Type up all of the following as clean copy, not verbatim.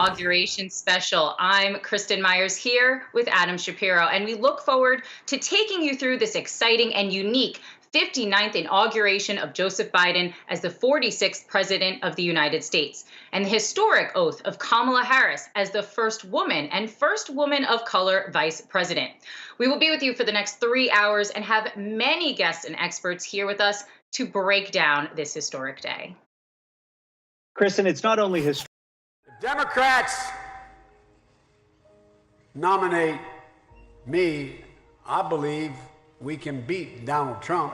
Inauguration special. I'm Kristen Myers here with Adam Shapiro, and we look forward to taking you through this exciting and unique 59th inauguration of Joseph Biden as the 46th President of the United States, and the historic oath of Kamala Harris as the first woman of color Vice President. We will be with you for the next 3 hours and have many guests and experts here with us to break down this historic day. Kristen, it's not only historic. Democrats nominate me. I believe we can beat Donald Trump.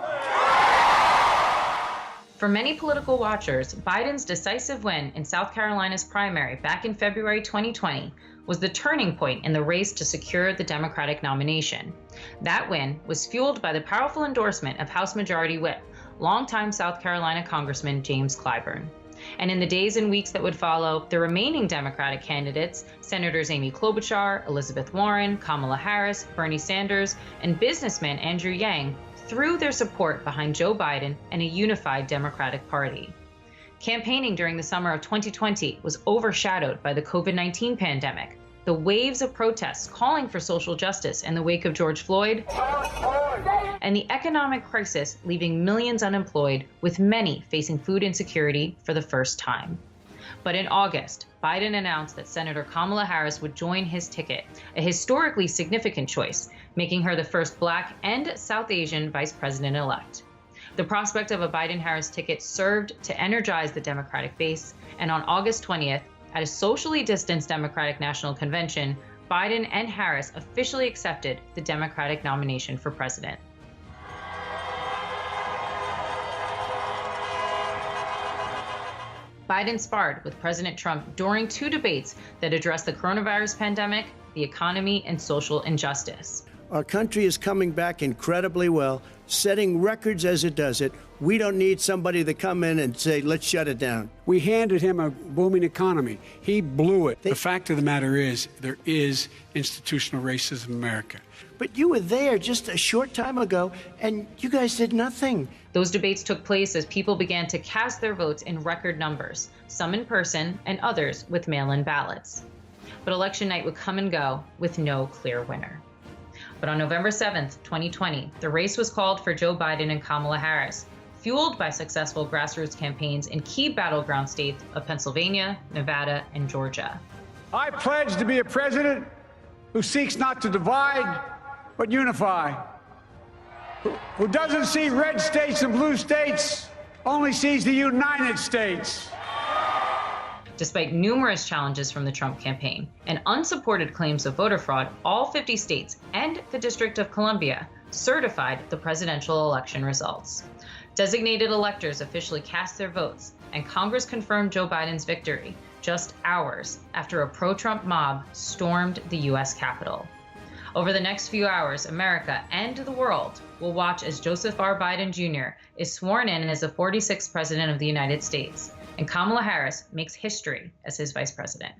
For many political watchers, Biden's decisive win in South Carolina's primary back in February 2020 was the turning point in the race to secure the Democratic nomination. That win was fueled by the powerful endorsement of House Majority Whip, longtime South Carolina Congressman James Clyburn. And in the days and weeks that would follow, the remaining Democratic candidates, Senators Amy Klobuchar, Elizabeth Warren, Kamala Harris, Bernie Sanders, and businessman Andrew Yang, threw their support behind Joe Biden and a unified Democratic Party. Campaigning during the summer of 2020 was overshadowed by the COVID-19 pandemic, the waves of protests calling for social justice in the wake of George Floyd, and the economic crisis leaving millions unemployed, with many facing food insecurity for the first time. But in August, Biden announced that Senator Kamala Harris would join his ticket, a historically significant choice, making her the first Black and South Asian vice president-elect. The prospect of a Biden-Harris ticket served to energize the Democratic base, and on August 20th, at a socially distanced Democratic National Convention, Biden and Harris officially accepted the Democratic nomination for president. Biden sparred with President Trump during 2 debates that addressed the coronavirus pandemic, the economy, and social injustice. Our country is coming back incredibly well, setting records as it does it. We don't need somebody to come in and say, let's shut it down. We handed him a booming economy. He blew it. The fact of the matter is, there is institutional racism in America. But you were there just a short time ago, and you guys did nothing. Those debates took place as people began to cast their votes in record numbers, some in person and others with mail-in ballots. But election night would come and go with no clear winner. But on November 7th, 2020, the race was called for Joe Biden and Kamala Harris, fueled by successful grassroots campaigns in key battleground states of Pennsylvania, Nevada, and Georgia. I pledge to be a president who seeks not to divide, but unify, who doesn't see red states and blue states, only sees the United States. Despite numerous challenges from the Trump campaign and unsupported claims of voter fraud, all 50 states and the District of Columbia certified the presidential election results. Designated electors officially cast their votes, and Congress confirmed Joe Biden's victory just hours after a pro-Trump mob stormed the U.S. Capitol. Over the next few hours, America and the world will watch as Joseph R. Biden Jr. is sworn in as the 46th President of the United States, and Kamala Harris makes history as his vice president.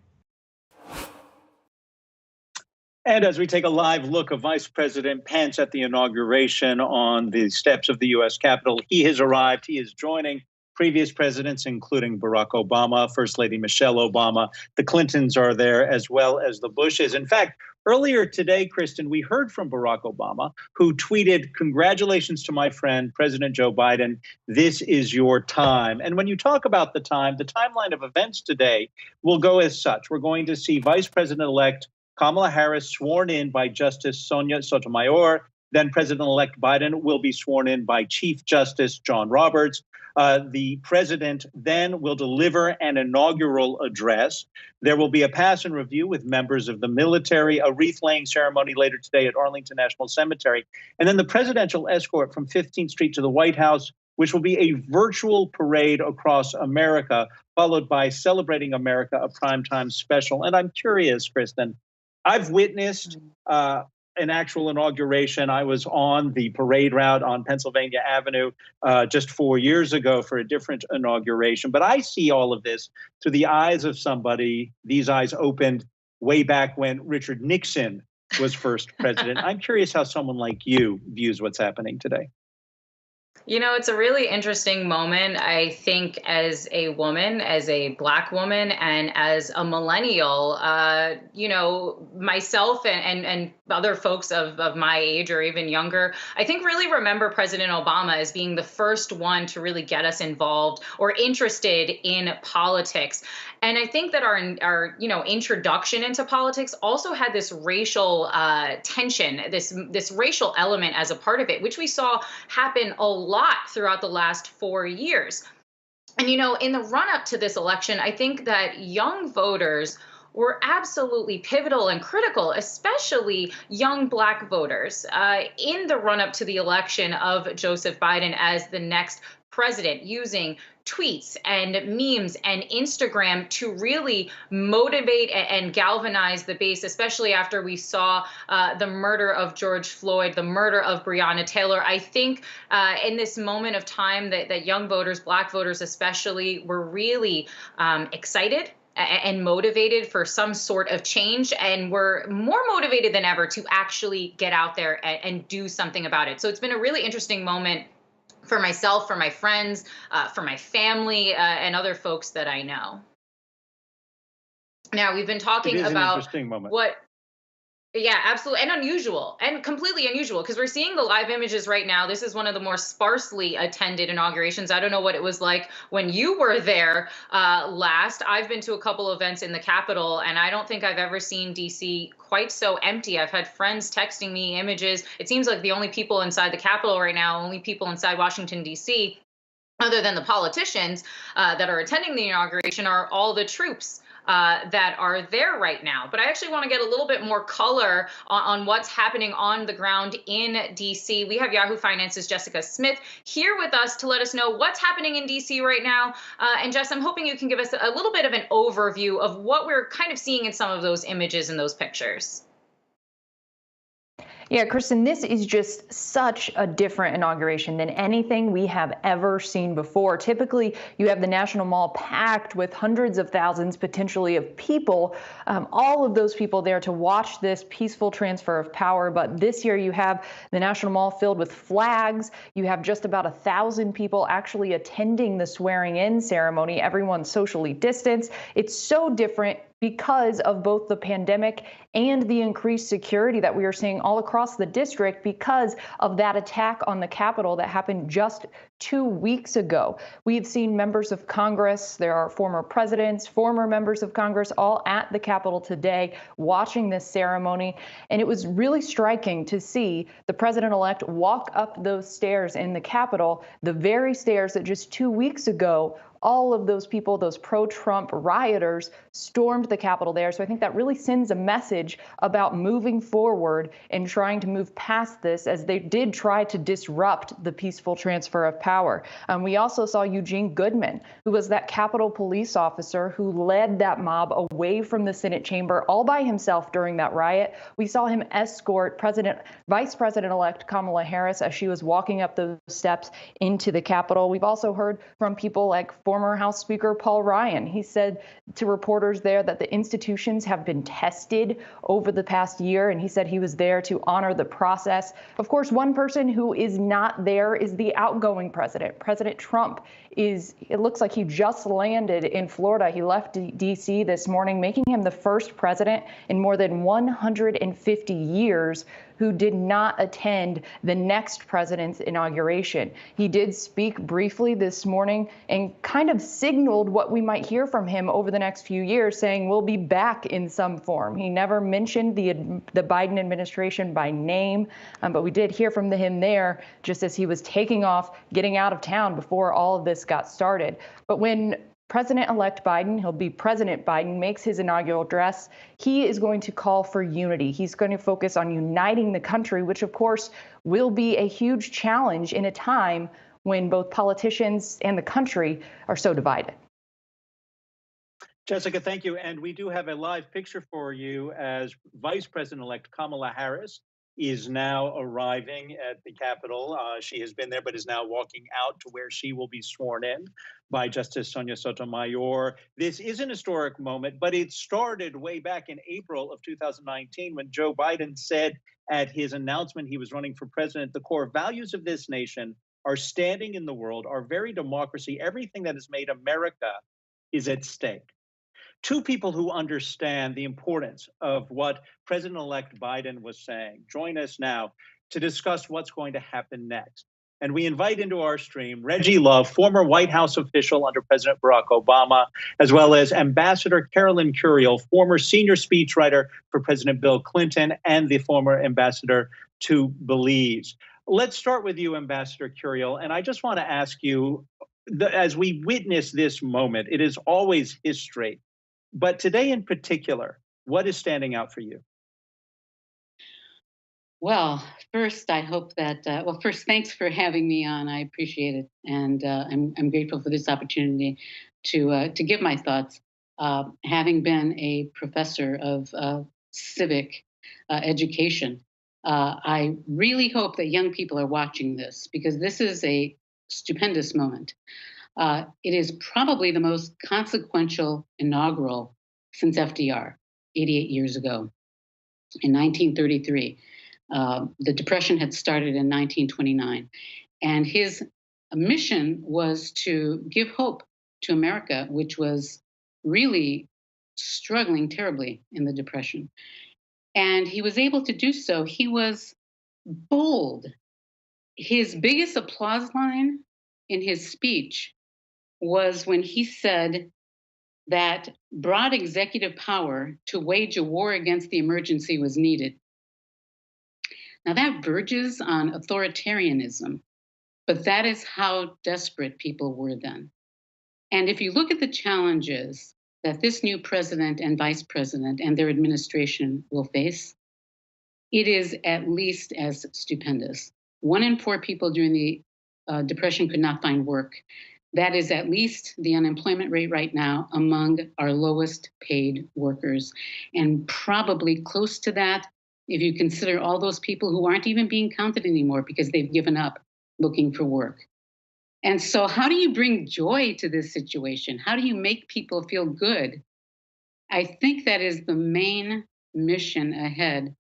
And as we take a live look of Vice President Pence at the inauguration on the steps of the U.S. Capitol, he has arrived. He is joining previous presidents, including Barack Obama, First Lady Michelle Obama. The Clintons are there, as well as the Bushes. In fact, earlier today, Kristen, we heard from Barack Obama, who tweeted, "Congratulations to my friend, President Joe Biden. This is your time." And when you talk about the timeline of events today will go as such. We're going to see Vice President-elect Kamala Harris sworn in by Justice Sonia Sotomayor. Then President-elect Biden will be sworn in by Chief Justice John Roberts. The president then will deliver an inaugural address. There will be a pass and review with members of the military, a wreath-laying ceremony later today at Arlington National Cemetery, and then the presidential escort from 15th Street to the White House, which will be a virtual parade across America, followed by Celebrating America, a primetime special. And I'm curious, Kristen, I've witnessed an actual inauguration. I was on the parade route on Pennsylvania Avenue just 4 years ago for a different inauguration. But I see all of this through the eyes of somebody. These eyes opened way back when Richard Nixon was first president. I'm curious how someone like you views what's happening today. It's a really interesting moment. I think as a woman, as a Black woman, and as a millennial, myself and other folks of my age or even younger, I think really remember President Obama as being the first one to really get us involved or interested in politics. And I think that our introduction into politics also had this racial tension, this racial element as a part of it, which we saw happen a lot throughout the last 4 years. And, in the run up to this election, I think that young voters were absolutely pivotal and critical, especially young Black voters, in the run up to the election of Joseph Biden as the next president, using tweets and memes and Instagram to really motivate and galvanize the base, especially after we saw the murder of George Floyd, the murder of Breonna Taylor. I think in this moment of time that young voters, Black voters especially, were really excited and motivated for some sort of change, and were more motivated than ever to actually get out there and do something about it. So it's been a really interesting moment for myself, for my friends, for my family, and other folks that I know. Now, we've been talking about what. Yeah, absolutely. And unusual, and completely unusual, because we're seeing the live images right now. This is one of the more sparsely attended inaugurations. I don't know what it was like when you were there last. I've been to a couple events in the Capitol, and I don't think I've ever seen DC quite so empty. I've had friends texting me images. It seems like the only people inside the Capitol right now, only people inside Washington, DC, other than the politicians that are attending the inauguration, are all the troops that are there right now. But I actually want to get a little bit more color on what's happening on the ground in DC. We have Yahoo Finance's Jessica Smith here with us to let us know what's happening in DC right now. And Jess, I'm hoping you can give us a little bit of an overview of what we're kind of seeing in some of those images and those pictures. Yeah, Kristen, this is just such a different inauguration than anything we have ever seen before. Typically, you have the National Mall packed with hundreds of thousands, potentially, of people, all of those people there to watch this peaceful transfer of power. But this year, you have the National Mall filled with flags. You have just about 1,000 people actually attending the swearing-in ceremony. Everyone's socially distanced. It's so different because of both the pandemic and the increased security that we are seeing all across the district because of that attack on the Capitol that happened just 2 weeks ago. We've seen members of Congress, there are former presidents, former members of Congress, all at the Capitol today watching this ceremony. And it was really striking to see the president-elect walk up those stairs in the Capitol, the very stairs that just 2 weeks ago all of those people, those pro-Trump rioters, stormed the Capitol there. So I think that really sends a message about moving forward and trying to move past this, as they did try to disrupt the peaceful transfer of power. We also saw Eugene Goodman, who was that Capitol police officer who led that mob away from the Senate chamber all by himself during that riot. We saw him escort Vice President-elect Kamala Harris as she was walking up those steps into the Capitol. We've also heard from people like former House Speaker Paul Ryan. He said to reporters there that the institutions have been tested over the past year, and he said he was there to honor the process. Of course, one person who is not there is the outgoing president. President Trump it looks like he just landed in Florida. He left D.C. this morning, making him the first president in more than 150 years who did not attend the next president's inauguration. He did speak briefly this morning and kind of signaled what we might hear from him over the next few years, saying we'll be back in some form. He never mentioned the Biden administration by name, but we did hear from him there just as he was taking off, getting out of town before all of this got started. But when President-elect Biden, he'll be President Biden, makes his inaugural address, he is going to call for unity. He's going to focus on uniting the country, which, of course, will be a huge challenge in a time when both politicians and the country are so divided. Jessica, thank you. And we do have a live picture for you as Vice President-elect Kamala Harris is now arriving at the Capitol. She has been there, but is now walking out to where she will be sworn in by Justice Sonia Sotomayor. This is an historic moment, but it started way back in April of 2019 when Joe Biden said at his announcement he was running for president, the core values of this nation our standing in the world, our very democracy, everything that has made America is at stake. Two people who understand the importance of what President-elect Biden was saying join us now to discuss what's going to happen next. And we invite into our stream Reggie Love, former White House official under President Barack Obama, as well as Ambassador Carolyn Curiel, former senior speechwriter for President Bill Clinton and the former ambassador to Belize. Let's start with you, Ambassador Curiel. And I just want to ask you, as we witness this moment, it is always history. But today in particular, what is standing out for you? Well, first, I hope that, first, thanks for having me on. I appreciate it. And I'm grateful for this opportunity to give my thoughts. Having been a professor of civic education, I really hope that young people are watching this, because this is a stupendous moment. It is probably the most consequential inaugural since FDR, 88 years ago, in 1933. The Depression had started in 1929, and his mission was to give hope to America, which was really struggling terribly in the Depression. And he was able to do so. He was bold. His biggest applause line in his speech was when he said that broad executive power to wage a war against the emergency was needed. Now, that verges on authoritarianism, but that is how desperate people were then. And if you look at the challenges that this new president and vice president and their administration will face, it is at least as stupendous. 1 in 4 people during the Depression could not find work. That is at least the unemployment rate right now among our lowest paid workers, and probably close to that if you consider all those people who aren't even being counted anymore because they've given up looking for work. And so how do you bring joy to this situation? How do you make people feel good? I think that is the main mission ahead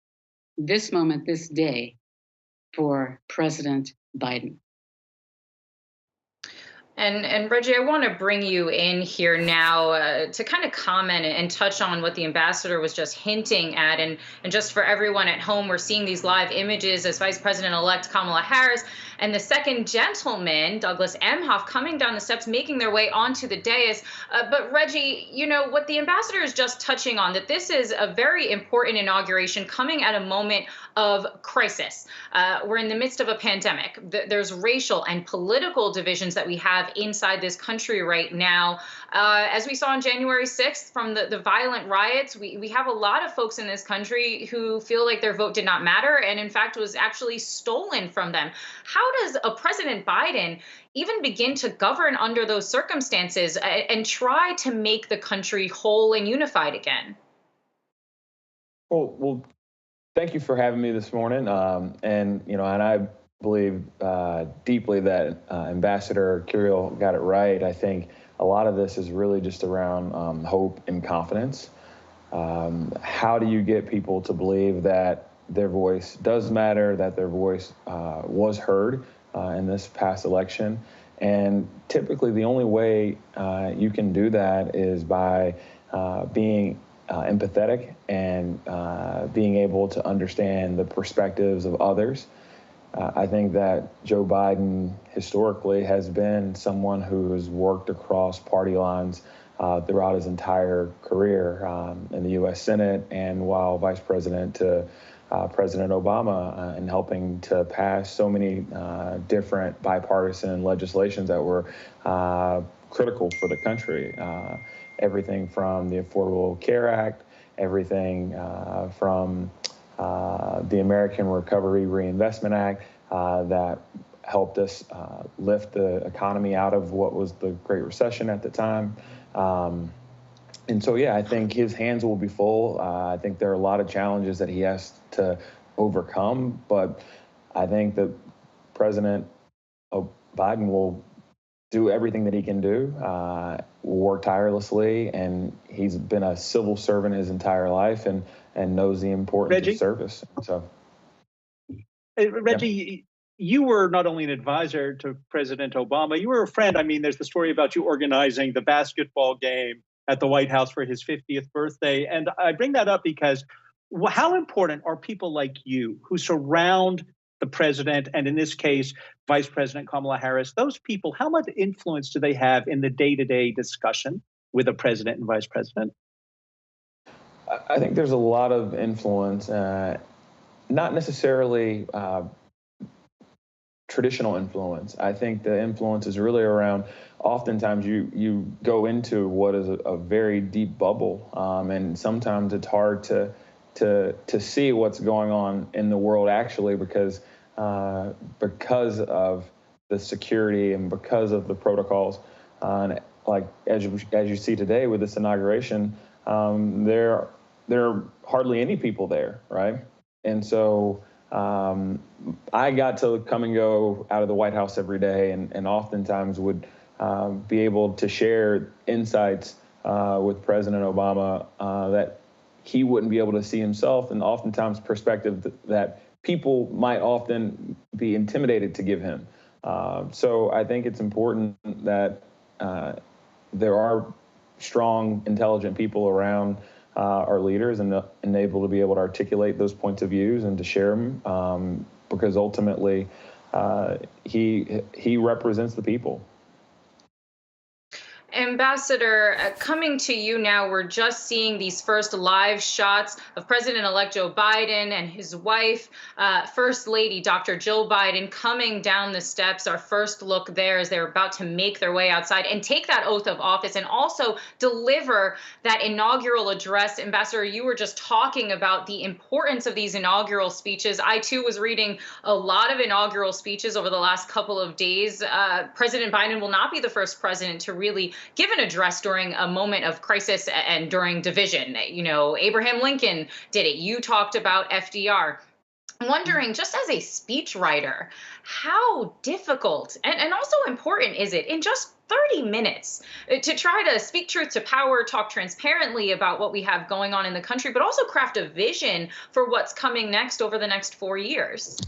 this moment, this day, for President Biden. And Reggie, I want to bring you in here now to kind of comment and touch on what the ambassador was just hinting at. And just for everyone at home, we're seeing these live images as Vice President-elect Kamala Harris and the second gentleman, Douglas Emhoff, coming down the steps, making their way onto the dais. But Reggie, you know, what the ambassador is just touching on, that this is a very important inauguration coming at a moment of crisis. We're in the midst of a pandemic. There's racial and political divisions that we have inside this country right now. As we saw on January 6th from the violent riots, we have a lot of folks in this country who feel like their vote did not matter and in fact was actually stolen from them. How does a President Biden even begin to govern under those circumstances and try to make the country whole and unified again? Well, thank you for having me this morning. And I believe deeply that Ambassador Curiel got it right. I think a lot of this is really just around hope and confidence. How do you get people to believe that their voice does matter, that their voice was heard in this past election? And typically the only way you can do that is by being empathetic and being able to understand the perspectives of others. I think that Joe Biden historically has been someone who has worked across party lines throughout his entire career in the U.S. Senate and while vice president to President Obama in helping to pass so many different bipartisan legislations that were critical for the country. Everything from the Affordable Care Act, everything from the American Recovery Reinvestment Act that helped us lift the economy out of what was the Great Recession at the time. And so, yeah, I think his hands will be full. I think there are a lot of challenges that he has to overcome, but I think that President Biden will do everything that he can do, will work tirelessly, and he's been a civil servant his entire life and knows the importance of service. So, Reggie, you were not only an advisor to President Obama, you were a friend. I mean, there's the story about you organizing the basketball game at the White House for his 50th birthday. And I bring that up because how important are people like you who surround the president, and in this case, Vice President Kamala Harris? Those people, how much influence do they have in the day-to-day discussion with a president and vice president? I think there's a lot of influence, not necessarily traditional influence. I think the influence is really around, oftentimes you go into what is a very deep bubble, and sometimes it's hard to see what's going on in the world actually, because of the security and because of the protocols. And like as you see today with this inauguration, there are hardly any people there, right? And so I got to come and go out of the White House every day, and oftentimes would be able to share insights with President Obama that he wouldn't be able to see himself, and oftentimes perspective that people might often be intimidated to give him. So I think it's important that there are strong, intelligent people around our leaders and able to be able to articulate those points of views and to share them, because ultimately he represents the people. Ambassador, coming to you now, we're just seeing these first live shots of President-elect Joe Biden and his wife, First Lady Dr. Jill Biden, coming down the steps. Our first look there as they're about to make their way outside and take that oath of office and also deliver that inaugural address. Ambassador, you were just talking about the importance of these inaugural speeches. I, too, was reading a lot of inaugural speeches over the last couple of days. President Biden will not be the first president to really give an address during a moment of crisis and during division. You know, Abraham Lincoln did it. You talked about FDR. I'm wondering, just as a speechwriter, how difficult and also important is it in just 30 minutes to try to speak truth to power, talk transparently about what we have going on in the country, but also craft a vision for what's coming next over the next 4 years?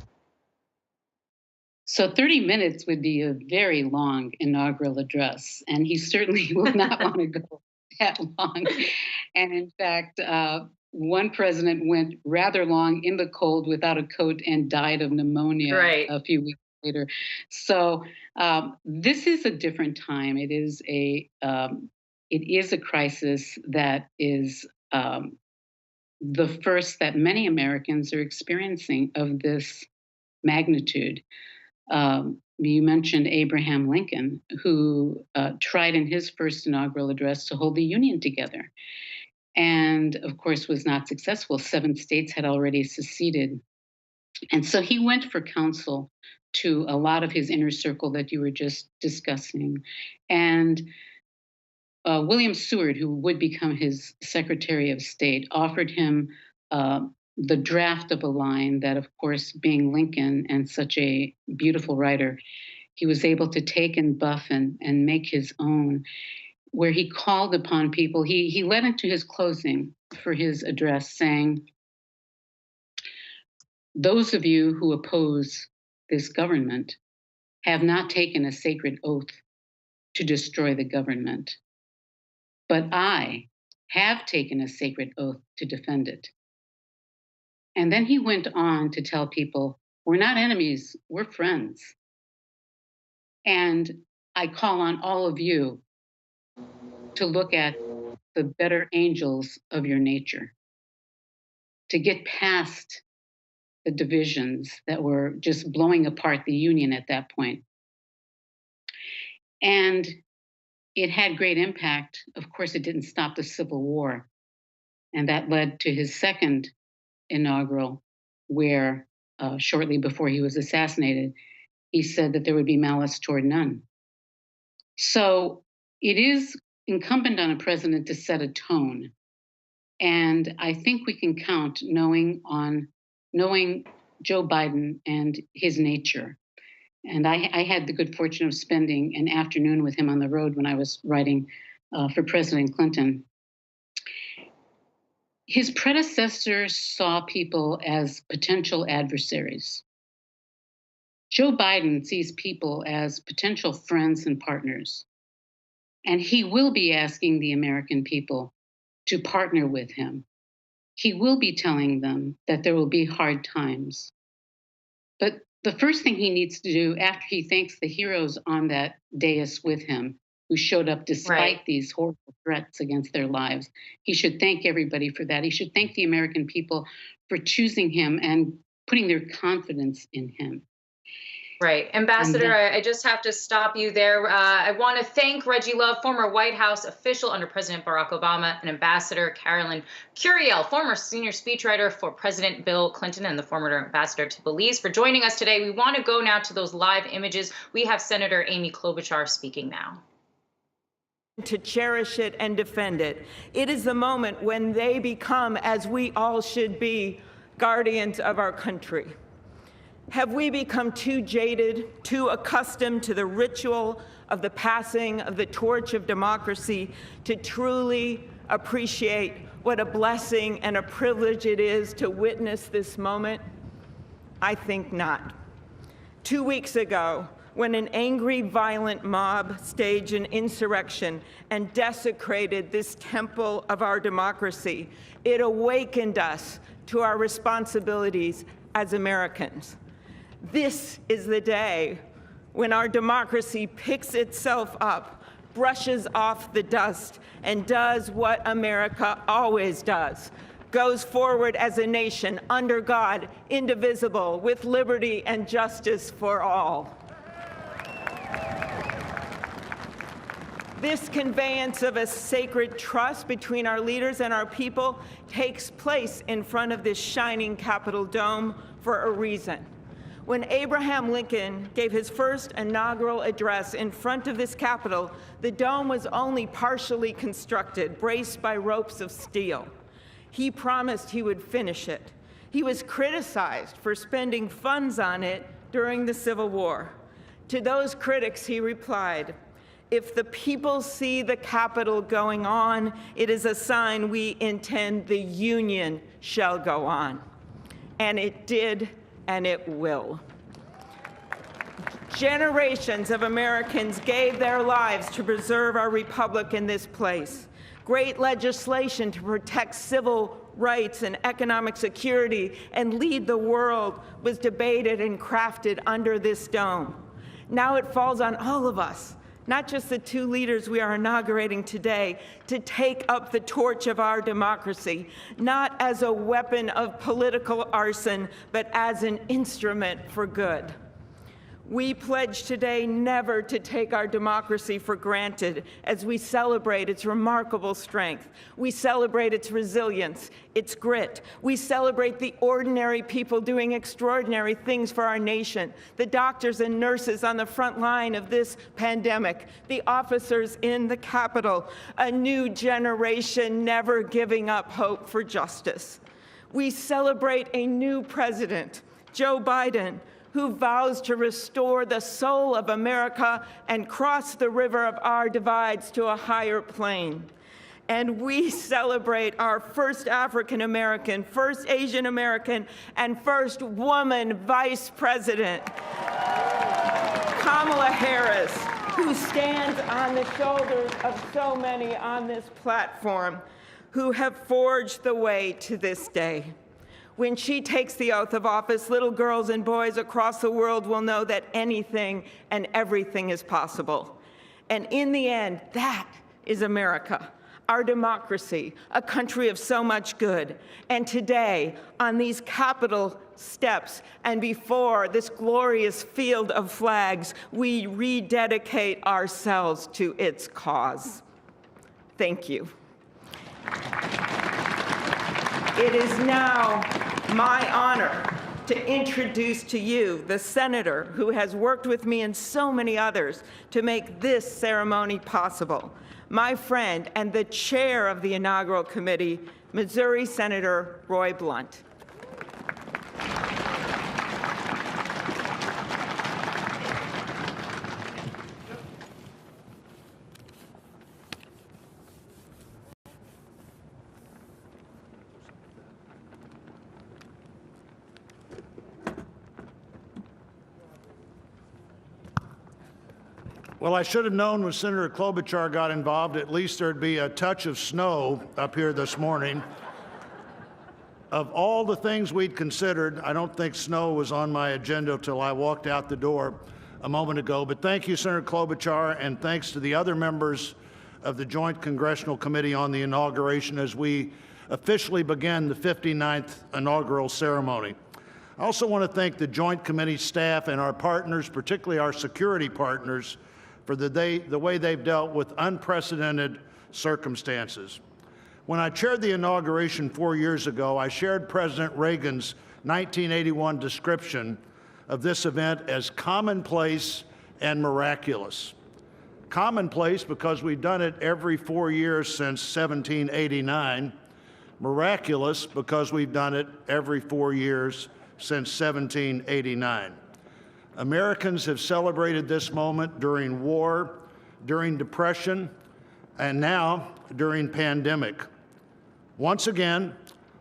So 30 minutes would be a very long inaugural address, and he certainly will not want to go that long. And in fact, one president went rather long in the cold without a coat and died of pneumonia a few weeks later. So this is a different time. It is a crisis that is the first that many Americans are experiencing of this magnitude. You mentioned Abraham Lincoln, who tried in his first inaugural address to hold the Union together, and of course was not successful. 7 states had already seceded. And so he went for counsel to a lot of his inner circle that you were just discussing. And William Seward, who would become his Secretary of State, offered him the draft of a line that, of course, being Lincoln and such a beautiful writer, he was able to take and buff and make his own, where he called upon people. He led into his closing for his address saying, "Those of you who oppose this government have not taken a sacred oath to destroy the government, but I have taken a sacred oath to defend it." And then he went on to tell people, we're not enemies, we're friends. And I call on all of you to look at the better angels of your nature, to get past the divisions that were just blowing apart the Union at that point. And it had great impact. Of course, it didn't stop the Civil War. And that led to his second inaugural, where shortly before he was assassinated, he said that there would be malice toward none. So it is incumbent on a president to set a tone. And I think we can count knowing Joe Biden and his nature. And I had the good fortune of spending an afternoon with him on the road when I was writing for President Clinton. His predecessors saw people as potential adversaries. Joe Biden sees people as potential friends and partners, and he will be asking the American people to partner with him. He will be telling them that there will be hard times. But the first thing he needs to do after he thanks the heroes on that dais with him, who showed up despite these horrible threats against their lives, he should thank everybody for that. He should thank the American people for choosing him and putting their confidence in him. Right. Ambassador, I just have to stop you there. I want to thank Reggie Love, former White House official under President Barack Obama, and Ambassador Carolyn Curiel, former senior speechwriter for President Bill Clinton and the former ambassador to Belize, for joining us today. We want to go now to those live images. We have Senator Amy Klobuchar speaking now. To cherish it and defend it. It is the moment when they become, as we all should be, guardians of our country. Have we become too jaded, too accustomed to the ritual of the passing of the torch of democracy to truly appreciate what a blessing and a privilege it is to witness this moment? I think not. 2 weeks ago, when an angry, violent mob staged an insurrection and desecrated this temple of our democracy, it awakened us to our responsibilities as Americans. This is the day when our democracy picks itself up, brushes off the dust, and does what America always does: goes forward as a nation under God, indivisible, with liberty and justice for all. This conveyance of a sacred trust between our leaders and our people takes place in front of this shining Capitol dome for a reason. When Abraham Lincoln gave his first inaugural address in front of this Capitol, the dome was only partially constructed, braced by ropes of steel. He promised he would finish it. He was criticized for spending funds on it during the Civil War. To those critics, he replied, "If the people see the Capitol going on, it is a sign we intend the Union shall go on." And it did, and it will. Generations of Americans gave their lives to preserve our republic in this place. Great legislation to protect civil rights and economic security and lead the world was debated and crafted under this dome. Now it falls on all of us, not just the two leaders we are inaugurating today, to take up the torch of our democracy, not as a weapon of political arson, but as an instrument for good. We pledge today never to take our democracy for granted as we celebrate its remarkable strength. We celebrate its resilience, its grit. We celebrate the ordinary people doing extraordinary things for our nation, the doctors and nurses on the front line of this pandemic, the officers in the Capitol, a new generation never giving up hope for justice. We celebrate a new president, Joe Biden, who vows to restore the soul of America and cross the river of our divides to a higher plane. And we celebrate our first African American, first Asian American, and first woman vice president, Kamala Harris, who stands on the shoulders of so many on this platform who have forged the way to this day. When she takes the oath of office, little girls and boys across the world will know that anything and everything is possible. And in the end, that is America, our democracy, a country of so much good. And today, on these Capitol steps and before this glorious field of flags, we rededicate ourselves to its cause. Thank you. It is now my honor to introduce to you the senator who has worked with me and so many others to make this ceremony possible, my friend and the chair of the inaugural committee, Missouri Senator Roy Blunt. Well, I should have known when Senator Klobuchar got involved, at least there'd be a touch of snow up here this morning. Of all the things we'd considered, I don't think snow was on my agenda till I walked out the door a moment ago. But thank you, Senator Klobuchar, and thanks to the other members of the Joint Congressional Committee on the inauguration as we officially began the 59th inaugural ceremony. I also want to thank the Joint Committee staff and our partners, particularly our security partners, for the way they've dealt with unprecedented circumstances. When I chaired the inauguration 4 years ago, I shared President Reagan's 1981 description of this event as commonplace and miraculous. Commonplace because we've done it every 4 years since 1789. Miraculous because we've done it every 4 years since 1789. Americans have celebrated this moment during war, during depression, and now during pandemic. Once again,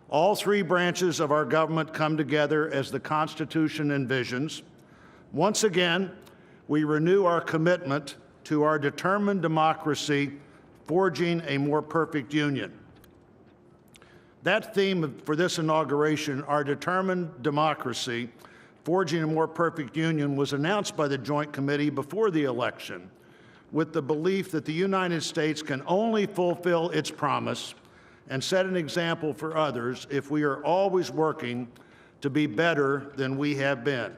all three branches of our government come together as the Constitution envisions. Once again, we renew our commitment to our determined democracy, forging a more perfect union. That theme for this inauguration, our determined democracy, forging a more perfect union, was announced by the Joint Committee before the election with the belief that the United States can only fulfill its promise and set an example for others if we are always working to be better than we have been.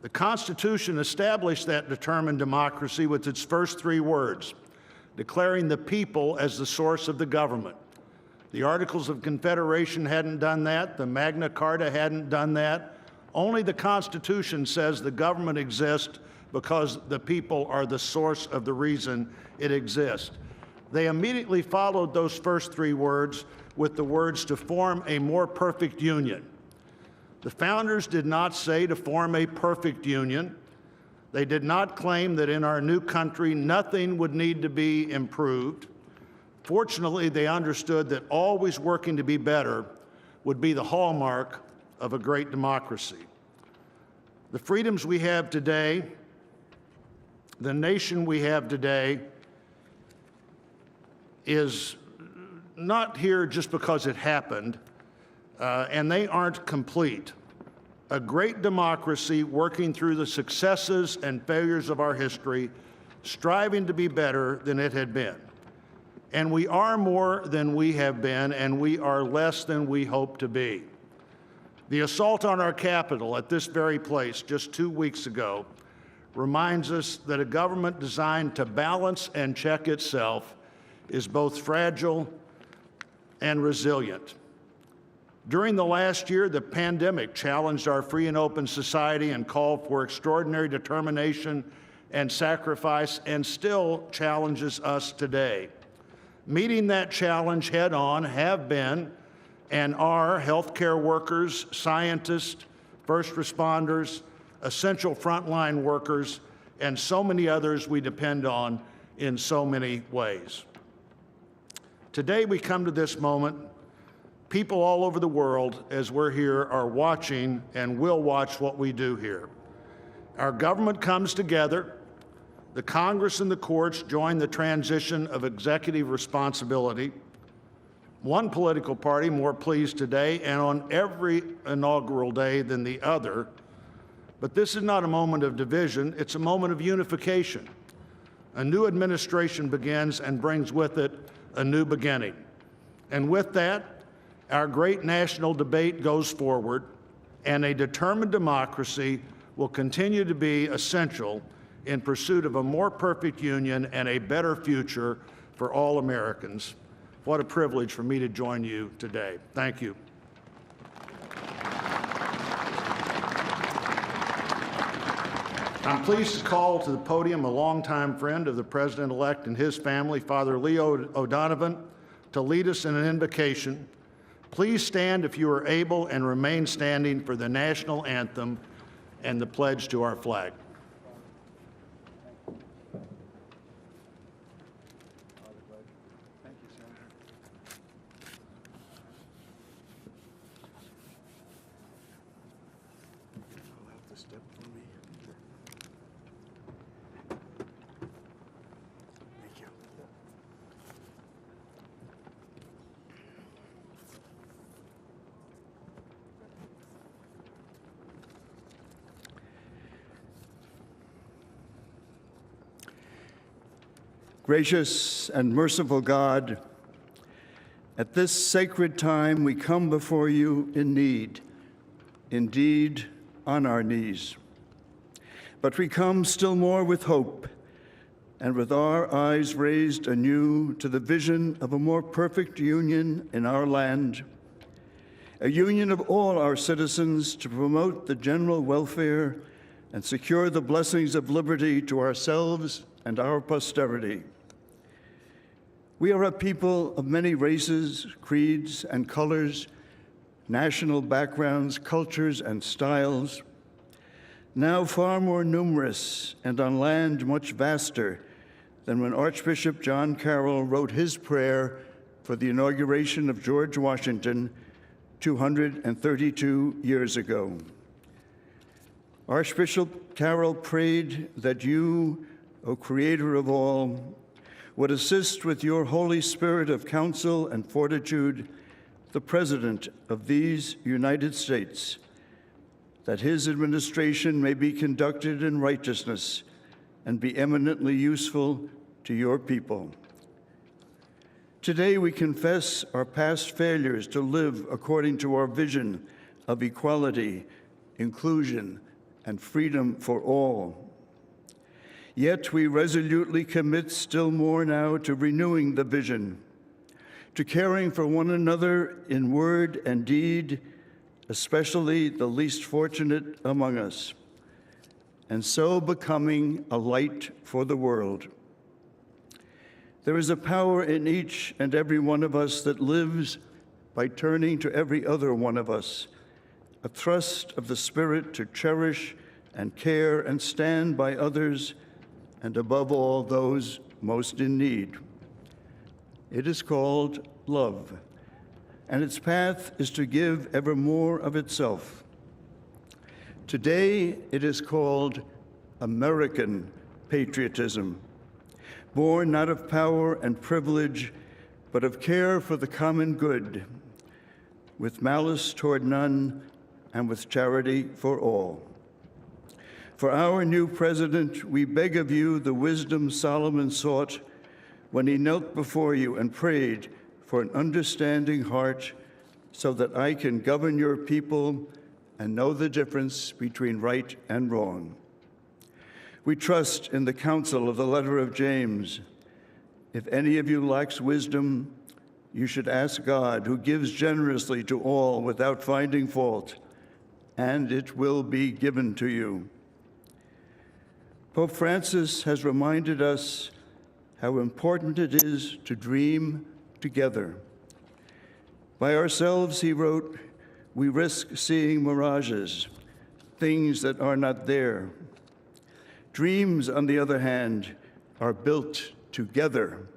The Constitution established that determined democracy with its first three words, declaring the people as the source of the government. The Articles of Confederation hadn't done that. The Magna Carta hadn't done that. Only the Constitution says the government exists because the people are the source of the reason it exists. They immediately followed those first three words with the words to form a more perfect union. The founders did not say to form a perfect union. They did not claim that in our new country nothing would need to be improved. Fortunately, they understood that always working to be better would be the hallmark of a great democracy. The freedoms we have today, the nation we have today, is not here just because it happened, and they aren't complete. A great democracy working through the successes and failures of our history, striving to be better than it had been. And we are more than we have been, and we are less than we hope to be. The assault on our Capitol at this very place just 2 weeks ago reminds us that a government designed to balance and check itself is both fragile and resilient. During the last year, the pandemic challenged our free and open society and called for extraordinary determination and sacrifice, and still challenges us today. Meeting that challenge head on have been and are healthcare workers, scientists, first responders, essential frontline workers, and so many others we depend on in so many ways. Today we come to this moment, people all over the world, as we're here, are watching and will watch what we do here. Our government comes together. The Congress and the courts join the transition of executive responsibility. One political party more pleased today and on every inaugural day than the other. But this is not a moment of division, it's a moment of unification. A new administration begins and brings with it a new beginning. And with that, our great national debate goes forward, and a determined democracy will continue to be essential in pursuit of a more perfect union and a better future for all Americans. What a privilege for me to join you today. Thank you. I'm pleased to call to the podium a longtime friend of the President-elect and his family, Father Leo O'Donovan, to lead us in an invocation. Please stand if you are able and remain standing for the national anthem and the pledge to our flag. Gracious and merciful God, at this sacred time we come before you in need, indeed on our knees. But we come still more with hope and with our eyes raised anew to the vision of a more perfect union in our land, a union of all our citizens to promote the general welfare and secure the blessings of liberty to ourselves and our posterity. We are a people of many races, creeds, and colors, national backgrounds, cultures, and styles, now far more numerous and on land much vaster than when Archbishop John Carroll wrote his prayer for the inauguration of George Washington 232 years ago. Archbishop Carroll prayed that you, O Creator of all, would assist with your Holy Spirit of counsel and fortitude the President of these United States, that his administration may be conducted in righteousness and be eminently useful to your people. Today we confess our past failures to live according to our vision of equality, inclusion, and freedom for all. Yet we resolutely commit still more now to renewing the vision, to caring for one another in word and deed, especially the least fortunate among us, and so becoming a light for the world. There is a power in each and every one of us that lives by turning to every other one of us, a thrust of the Spirit to cherish and care and stand by others, and above all, those most in need. It is called love, and its path is to give ever more of itself. Today, it is called American patriotism, born not of power and privilege, but of care for the common good, with malice toward none and with charity for all. For our new president, we beg of you the wisdom Solomon sought when he knelt before you and prayed for an understanding heart so that I can govern your people and know the difference between right and wrong. We trust in the counsel of the letter of James. If any of you lacks wisdom, you should ask God, who gives generously to all without finding fault, and it will be given to you. Pope Francis has reminded us how important it is to dream together. By ourselves, he wrote, we risk seeing mirages, things that are not there. Dreams, on the other hand, are built together.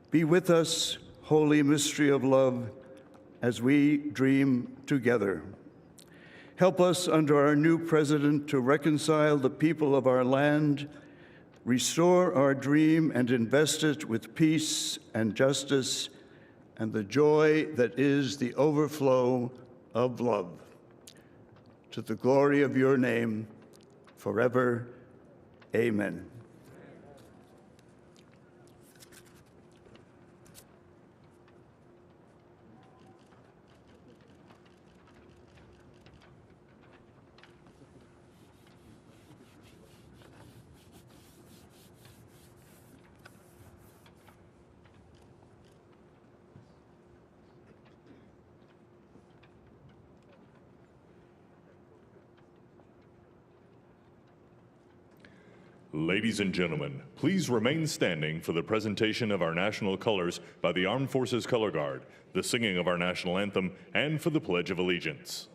Be with us, holy mystery of love, as we dream together. Help us under our new president to reconcile the people of our land, restore our dream and invest it with peace and justice and the joy that is the overflow of love. To the glory of your name, forever, amen. Ladies and gentlemen, please remain standing for the presentation of our national colors by the Armed Forces Color Guard, the singing of our national anthem, and for the Pledge of Allegiance.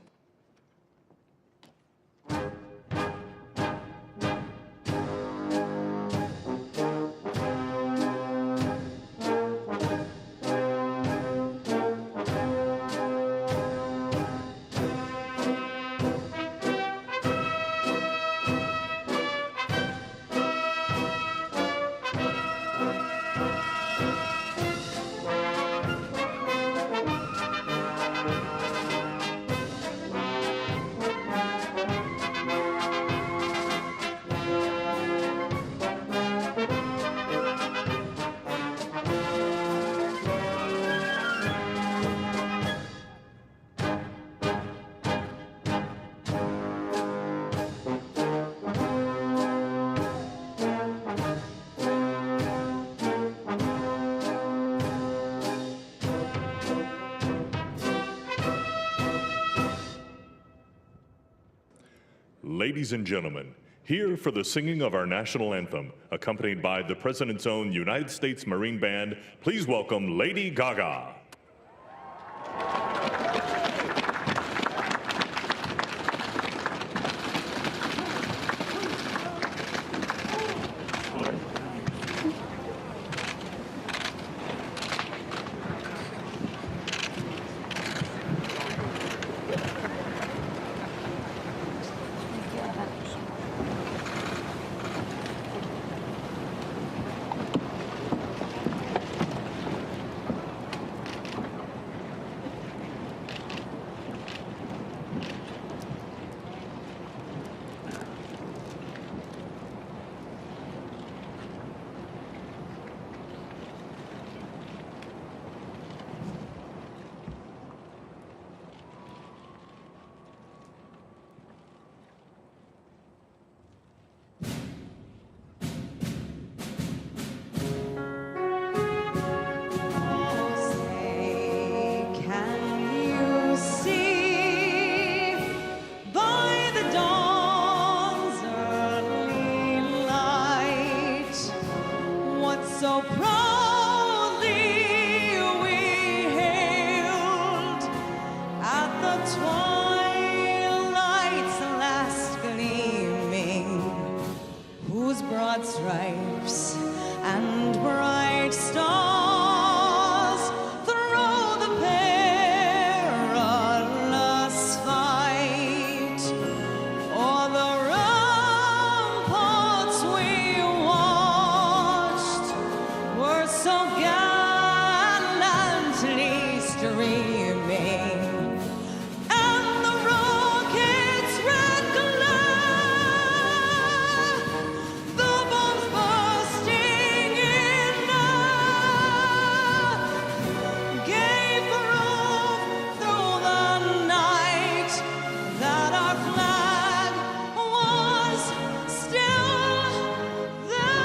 Ladies and gentlemen, here for the singing of our national anthem, accompanied by the President's own United States Marine Band, please welcome Lady Gaga. So proudly we hailed at the twilight's last gleaming, whose broad stripes and bright stars through the perilous fight o'er the ramparts we were so gallantly streaming, and the rocket's red glare, the bombs bursting in air, gave proof through the night that our flag was still there.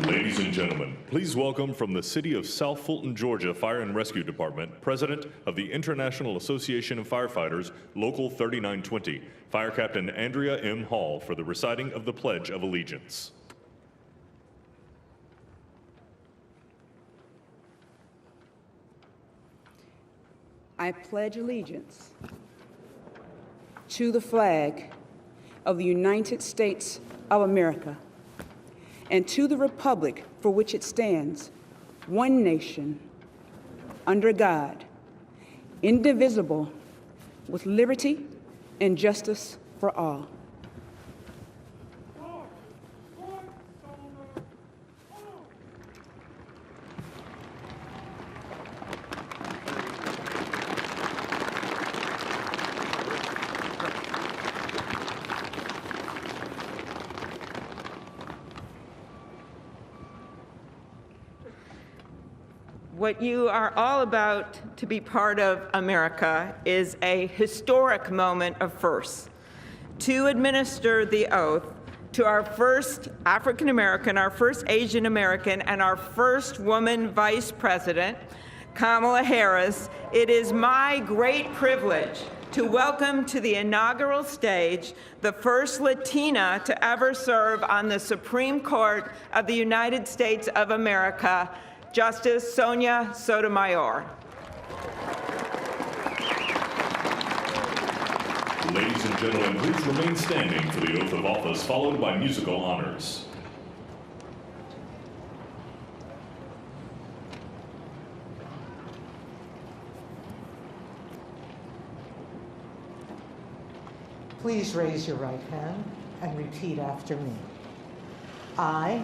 Ladies and gentlemen, please welcome from the City of South Fulton, Georgia Fire and Rescue Department, President of the International Association of Firefighters, Local 3920, Fire Captain Andrea M. Hall, for the reciting of the Pledge of Allegiance. I pledge allegiance to the flag of the United States of America and to the republic for which it stands, one nation, under God, indivisible, with liberty and justice for all. What you are all about to be part of, America, is a historic moment of firsts. To administer the oath to our first African American, our first Asian American, and our first woman vice president, Kamala Harris, it is my great privilege to welcome to the inaugural stage the first Latina to ever serve on the Supreme Court of the United States of America, Justice Sonia Sotomayor. Ladies and gentlemen, please remain standing for the oath of office, followed by musical honors. Please raise your right hand and repeat after me. I,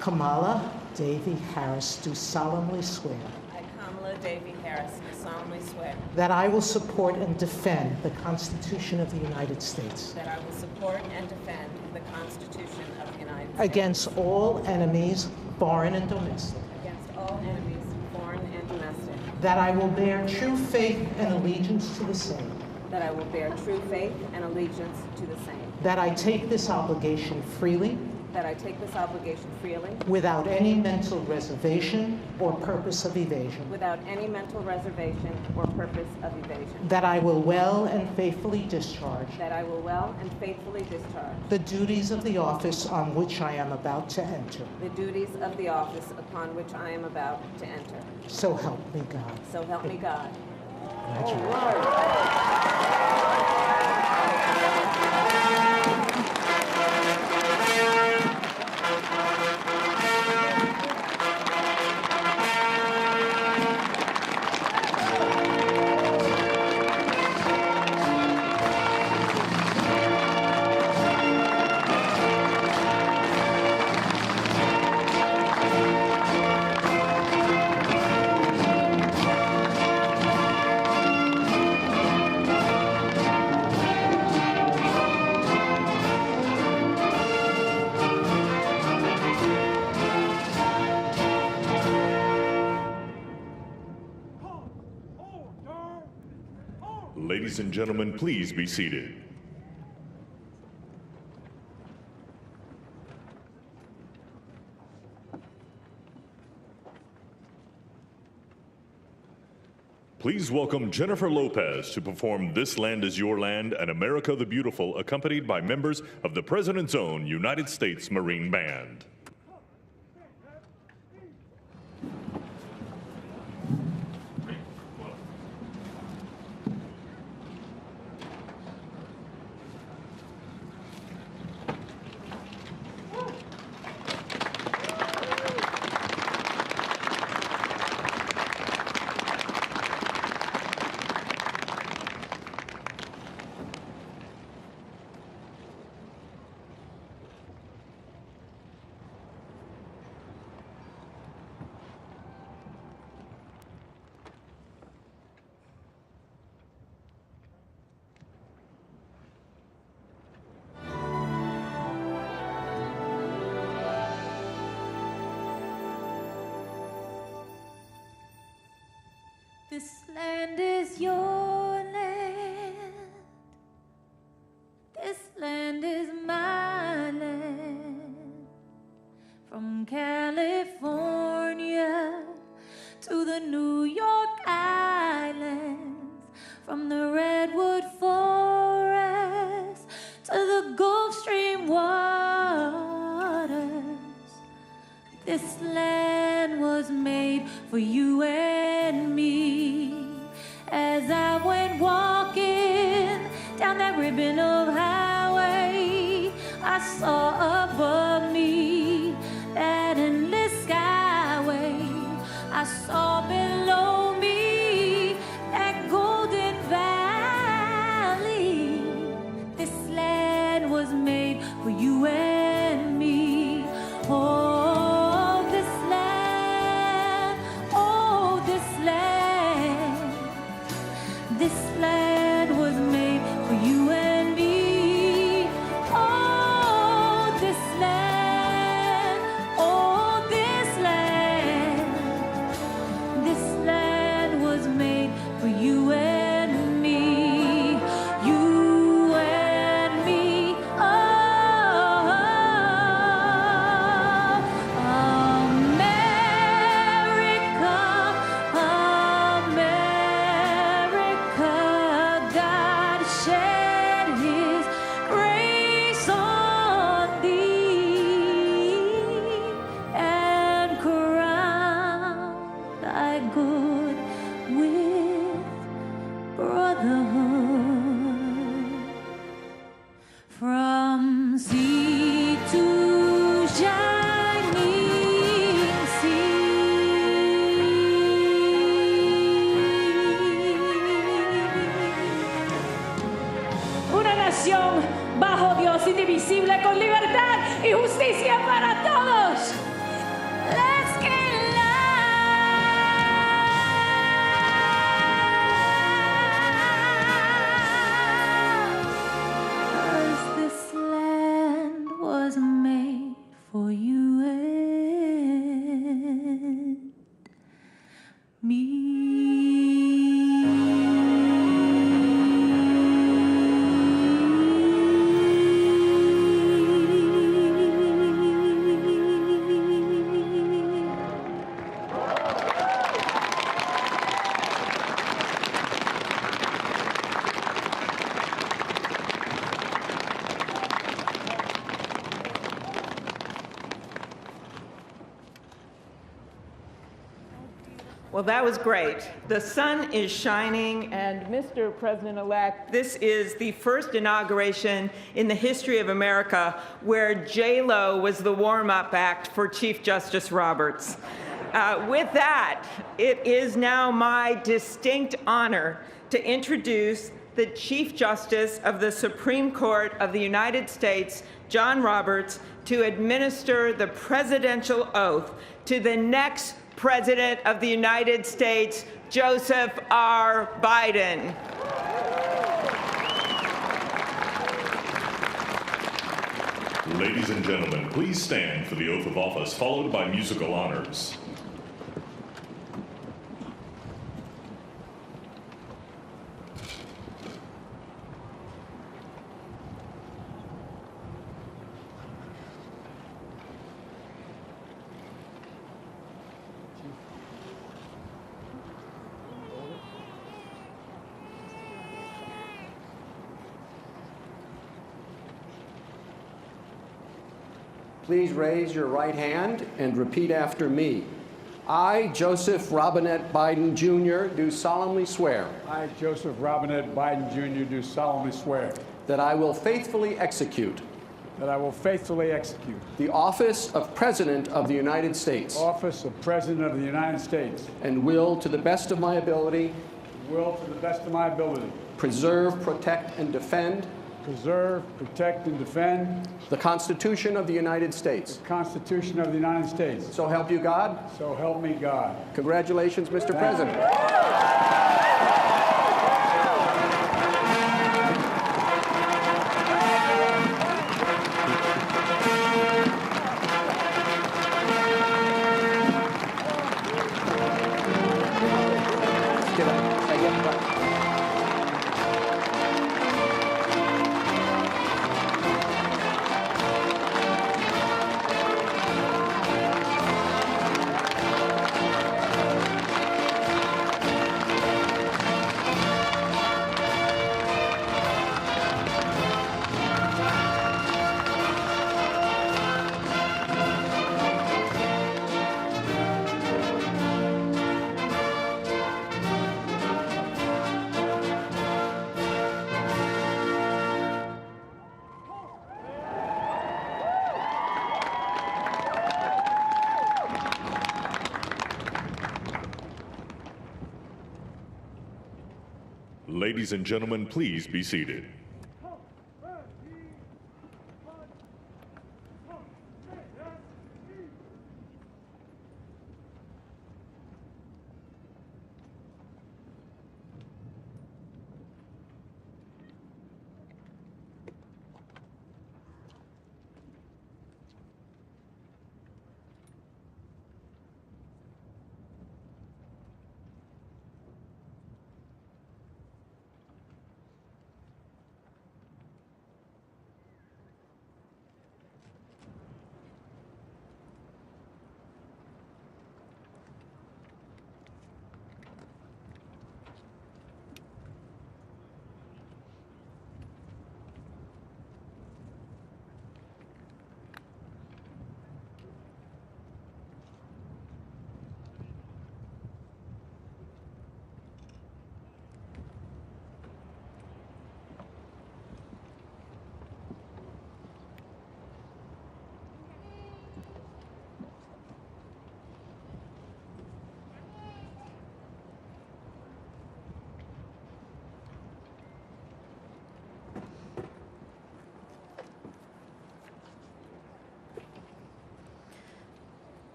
Kamala Davy Harris, do solemnly swear I, Kamala Davy Harris, do solemnly swear that I will support and defend the Constitution of the United States that I will support and defend the Constitution of the United States against all enemies, foreign and domestic, against all enemies, foreign and domestic, that I will bear true faith and allegiance to the same, that I will bear true faith and allegiance to the same, that I take this obligation freely, that I take this obligation freely, without any mental reservation or purpose of evasion, without any mental reservation or purpose of evasion, that I will well and faithfully discharge that I will well and faithfully discharge the duties of the office on which I am about to enter. the duties of the office upon which I am about to enter. So help me God. So help me God. Ladies and gentlemen, please be seated. Please welcome Jennifer Lopez to perform This Land Is Your Land and America the Beautiful, accompanied by members of the President's Own United States Marine Band. This land is your land. This land is my land. From California to the New York Islands, from the Redwood Forest to the Gulf Stream waters. This land was made for you and me. As I went walking down that ribbon of highway, I saw above me that endless skyway. I saw below me that golden valley. This land was made for you and me. Oh, this land, oh, this land. This land was made for you and me. Oh, this land, oh, this land. This land was made for you and me. You and me. Oh, America, America. brotherhood. From sea to shining sea. Una nación bajo Dios, indivisible, con libertad y justicia para todos. Let's get this land was made for you and me. Well, that was great. The sun is shining, and Mr. President-elect, this is the first inauguration in the history of America where J-Lo was the warm-up act for Chief Justice Roberts. With that, it is now my distinct honor to introduce the Chief Justice of the Supreme Court of the United States, John Roberts, to administer the presidential oath to the next President of the United States, Joseph R. Biden. Ladies and gentlemen, please stand for the oath of office, followed by musical honors. Please raise your right hand and repeat after me. I, Joseph Robinette Biden, Jr., do solemnly swear. I, Joseph Robinette Biden, Jr., do solemnly swear. That I will faithfully execute. That I will faithfully execute. The office of President of the United States. Office of President of the United States. And will, to the best of my ability. Will, to the best of my ability. Preserve, protect, and defend. Preserve, protect, and defend. The Constitution of the United States. The Constitution of the United States. So help you God. So help me God. Congratulations, Mr. President. Ladies and gentlemen, please be seated.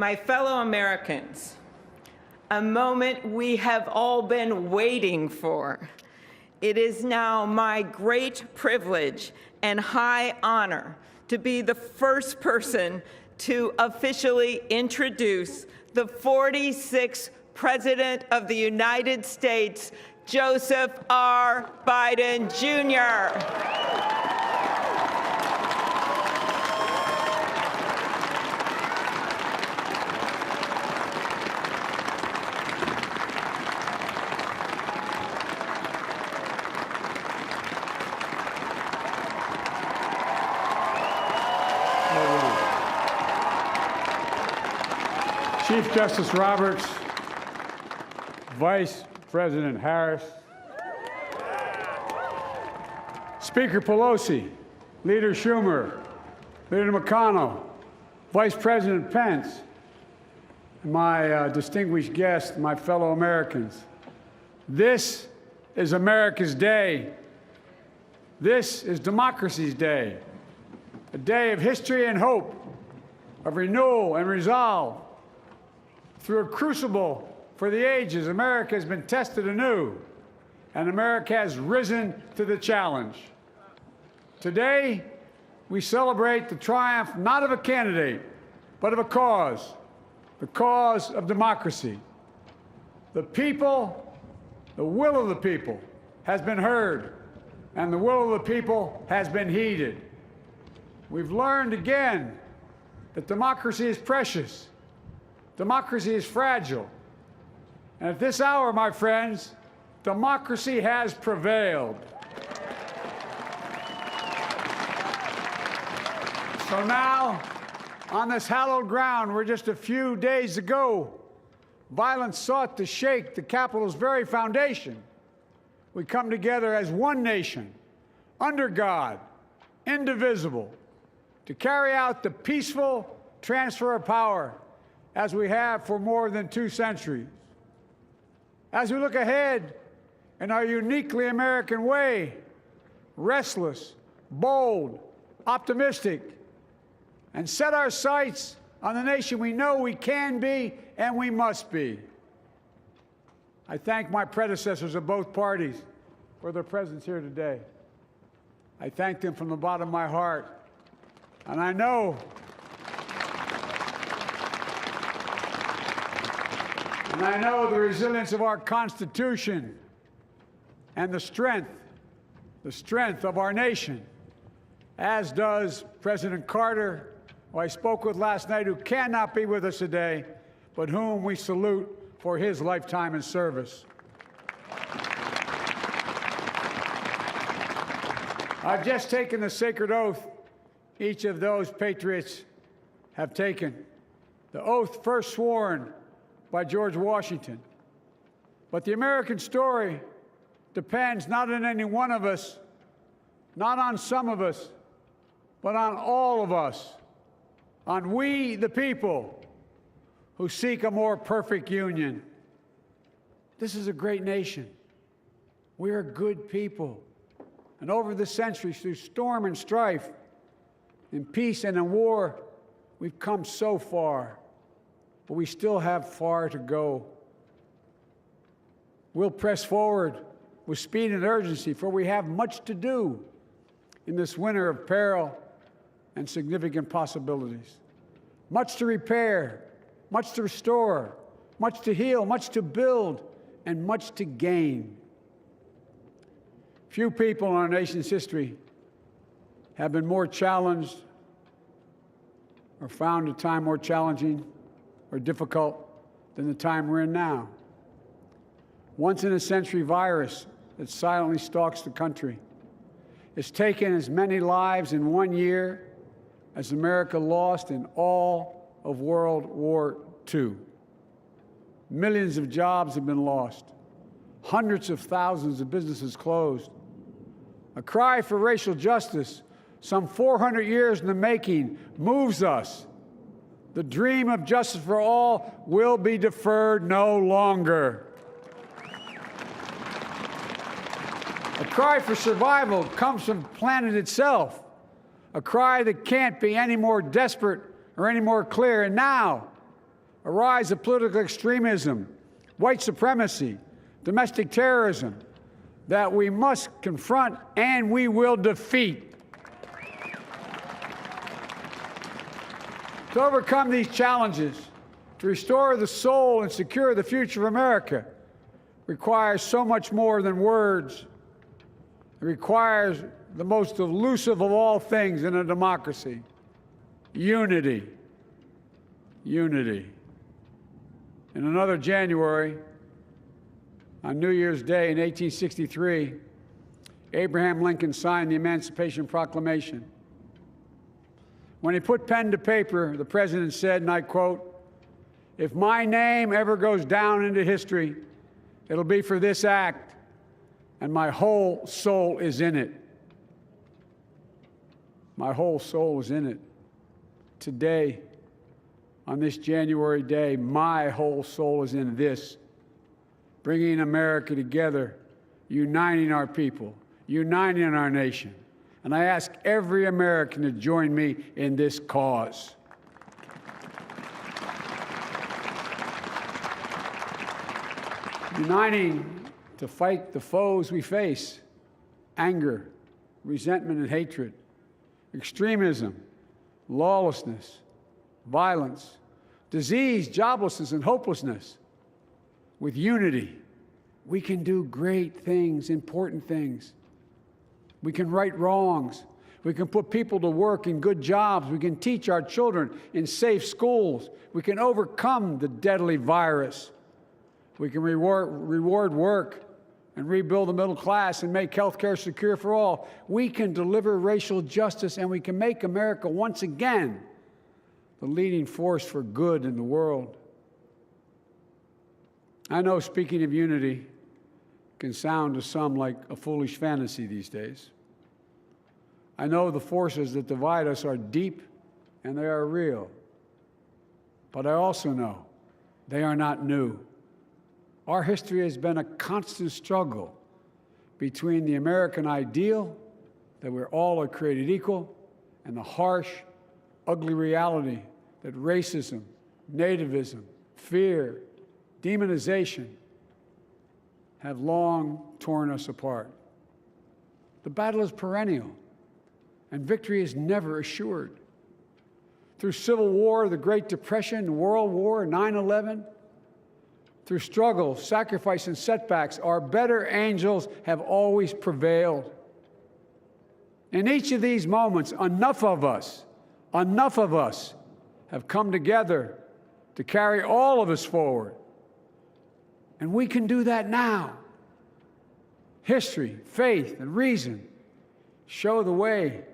My fellow Americans, a moment we have all been waiting for. It is now my great privilege and high honor to be the first person to officially introduce the 46th President of the United States, Joseph R. Biden, Jr. Chief Justice Roberts, Vice President Harris, Speaker Pelosi, Leader Schumer, Leader McConnell, Vice President Pence, and my distinguished guests, my fellow Americans. This is America's day. This is democracy's day, a day of history and hope, of renewal and resolve. Through a crucible for the ages, America has been tested anew, and America has risen to the challenge. Today, we celebrate the triumph not of a candidate, but of a cause, the cause of democracy. The people, the will of the people has been heard, and the will of the people has been heeded. We've learned again that democracy is precious. Democracy is fragile. And at this hour, my friends, democracy has prevailed. So now, on this hallowed ground where just a few days ago, violence sought to shake the Capitol's very foundation, we come together as one nation, under God, indivisible, to carry out the peaceful transfer of power as we have for more than 2 centuries. As we look ahead in our uniquely American way, restless, bold, optimistic, and set our sights on the nation we know we can be and we must be. I thank my predecessors of both parties for their presence here today. I thank them from the bottom of my heart. And I know the resilience of our Constitution and the strength of our nation, as does President Carter, who I spoke with last night, who cannot be with us today, but whom we salute for his lifetime in service. I've just taken the sacred oath each of those patriots have taken, the oath first sworn by George Washington. But the American story depends not on any one of us, not on some of us, but on all of us, on we, the people, who seek a more perfect union. This is a great nation. We are good people. And over the centuries, through storm and strife, in peace and in war, we've come so far. But we still have far to go. We'll press forward with speed and urgency, for we have much to do in this winter of peril and significant possibilities. Much to repair, much to restore, much to heal, much to build, and much to gain. Few people in our nation's history have been more challenged or found a time more challenging or difficult than the time we're in now. Once-in-a-century virus that silently stalks the country. It's taken as many lives in 1 year as America lost in all of World War II. Millions of jobs have been lost. Hundreds of thousands of businesses closed. A cry for racial justice, some 400 years in the making, moves us. The dream of justice for all will be deferred no longer. A cry for survival comes from the planet itself, a cry that can't be any more desperate or any more clear. And now, a rise of political extremism, white supremacy, domestic terrorism that we must confront and we will defeat. To overcome these challenges, to restore the soul and secure the future of America, requires so much more than words. It requires the most elusive of all things in a democracy: unity. Unity. In another January, on New Year's Day in 1863, Abraham Lincoln signed the Emancipation Proclamation. When he put pen to paper, the president said, and I quote, "If my name ever goes down into history, it'll be for this act, and my whole soul is in it." My whole soul is in it. Today, on this January day, my whole soul is in this, bringing America together, uniting our people, uniting our nation. And I ask every American to join me in this cause. Uniting to fight the foes we face: anger, resentment and hatred, extremism, lawlessness, violence, disease, joblessness, and hopelessness. With unity, we can do great things, important things. We can right wrongs. We can put people to work in good jobs. We can teach our children in safe schools. We can overcome the deadly virus. We can reward work and rebuild the middle class and make health care secure for all. We can deliver racial justice, and we can make America once again the leading force for good in the world. I know speaking of unity can sound to some like a foolish fantasy these days. I know the forces that divide us are deep and they are real. But I also know they are not new. Our history has been a constant struggle between the American ideal that we're all created equal and the harsh, ugly reality that racism, nativism, fear, demonization have long torn us apart. The battle is perennial, and victory is never assured. Through Civil War, the Great Depression, World War, 9/11, through struggle, sacrifice, and setbacks, our better angels have always prevailed. In each of these moments, enough of us have come together to carry all of us forward. And we can do that now. History, faith, and reason show the way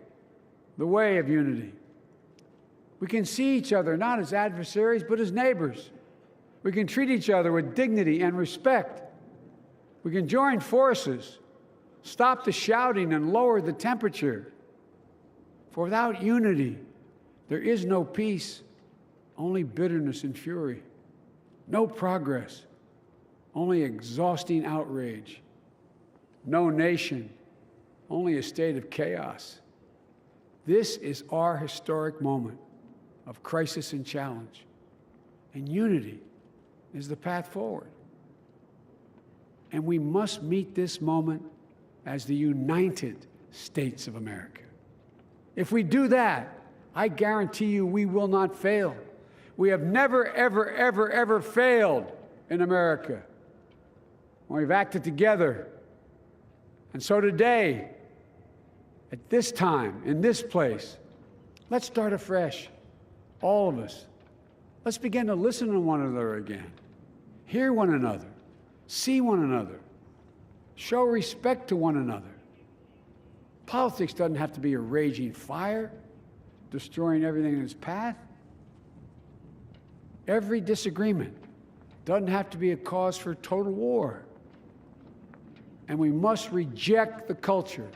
of unity. We can see each other not as adversaries, but as neighbors. We can treat each other with dignity and respect. We can join forces, stop the shouting, and lower the temperature. For without unity, there is no peace, only bitterness and fury. No progress, only exhausting outrage. No nation, only a state of chaos. This is our historic moment of crisis and challenge, and unity is the path forward. And we must meet this moment as the United States of America. If we do that, I guarantee you we will not fail. We have never, ever, ever, ever failed in America when we've acted together. And so today, at this time, in this place, let's start afresh, all of us. Let's begin to listen to one another again, hear one another, see one another, show respect to one another. Politics doesn't have to be a raging fire, destroying everything in its path. Every disagreement doesn't have to be a cause for total war. And we must reject the culture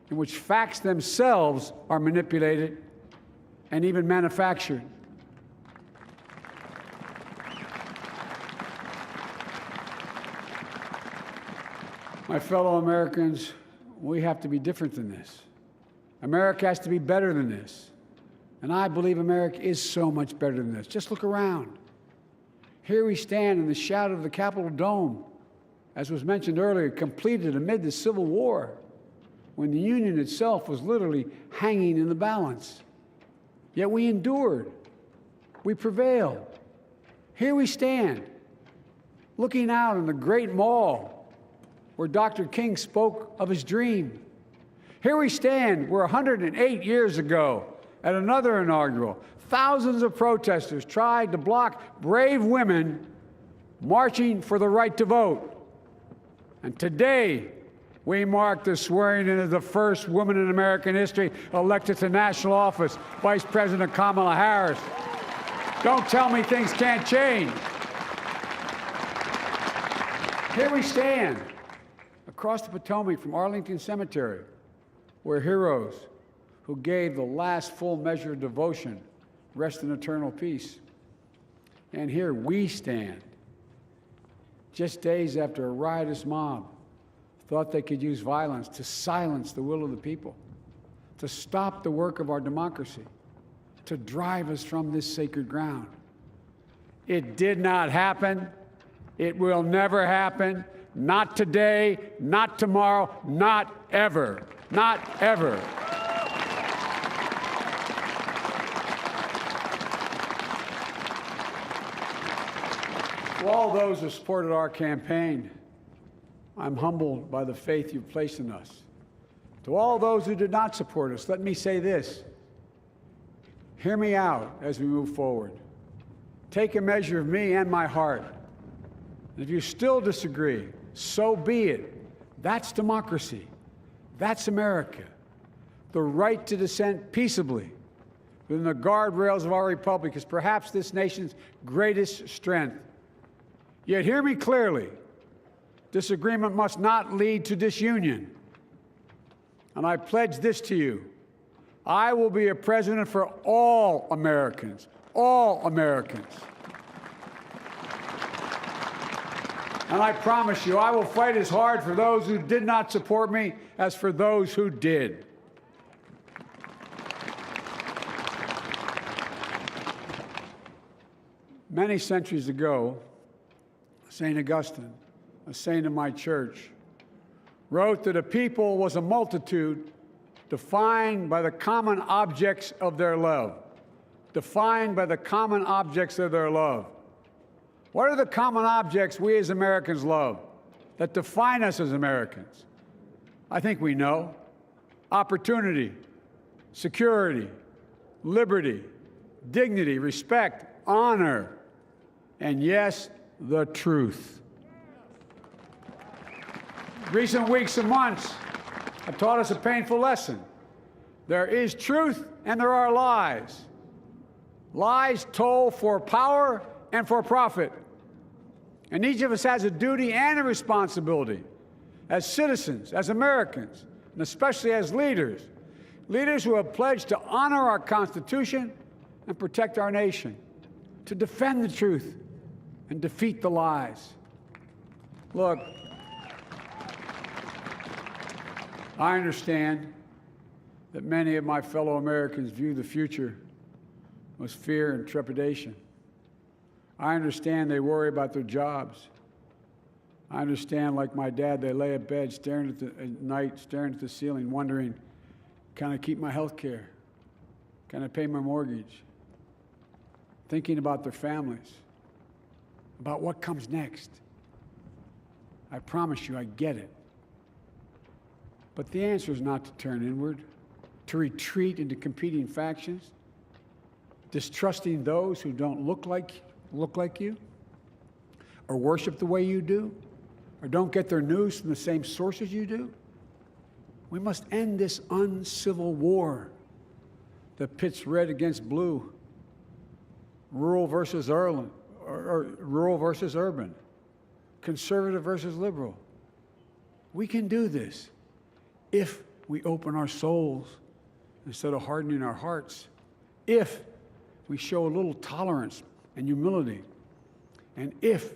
in which facts themselves are manipulated and even manufactured. My fellow Americans, we have to be different than this. America has to be better than this. And I believe America is so much better than this. Just look around. Here we stand in the shadow of the Capitol Dome, as was mentioned earlier, completed amid the Civil War, when the Union itself was literally hanging in the balance. Yet we endured. We prevailed. Here we stand, looking out on the great mall where Dr. King spoke of his dream. Here we stand where 108 years ago, at another inaugural, thousands of protesters tried to block brave women marching for the right to vote. And today, we mark the swearing in of the first woman in American history elected to national office, Vice President Kamala Harris. Don't tell me things can't change. Here we stand across the Potomac from Arlington Cemetery, where heroes who gave the last full measure of devotion rest in eternal peace. And here we stand, just days after a riotous mob thought they could use violence to silence the will of the people, to stop the work of our democracy, to drive us from this sacred ground. It did not happen. It will never happen. Not today, not tomorrow, not ever. Not ever. To all those who supported our campaign, I'm humbled by the faith you've placed in us. To all those who did not support us, let me say this. Hear me out as we move forward. Take a measure of me and my heart. And if you still disagree, so be it. That's democracy. That's America. The right to dissent peaceably within the guardrails of our republic is perhaps this nation's greatest strength. Yet hear me clearly. Disagreement must not lead to disunion. And I pledge this to you. I will be a president for all Americans. All Americans. And I promise you, I will fight as hard for those who did not support me as for those who did. Many centuries ago, St. Augustine, a saint of my church, wrote that a people was a multitude defined by the common objects of their love. Defined by the common objects of their love. What are the common objects we as Americans love that define us as Americans? I think we know. Opportunity, security, liberty, dignity, respect, honor, and yes, the truth. Recent weeks and months have taught us a painful lesson. There is truth and there are lies. Lies told for power and for profit. And each of us has a duty and a responsibility as citizens, as Americans, and especially as leaders. Leaders who have pledged to honor our Constitution and protect our nation, to defend the truth and defeat the lies. Look, I understand that many of my fellow Americans view the future with fear and trepidation. I understand they worry about their jobs. I understand, like my dad, they lay in bed at night, staring at the ceiling, wondering, can I keep my health care? Can I pay my mortgage? Thinking about their families, about what comes next. I promise you, I get it. But the answer is not to turn inward, to retreat into competing factions, distrusting those who don't look like you, or worship the way you do, or don't get their news from the same sources you do. We must end this uncivil war that pits red against blue, rural versus urban, conservative versus liberal. We can do this if we open our souls instead of hardening our hearts, if we show a little tolerance and humility, and if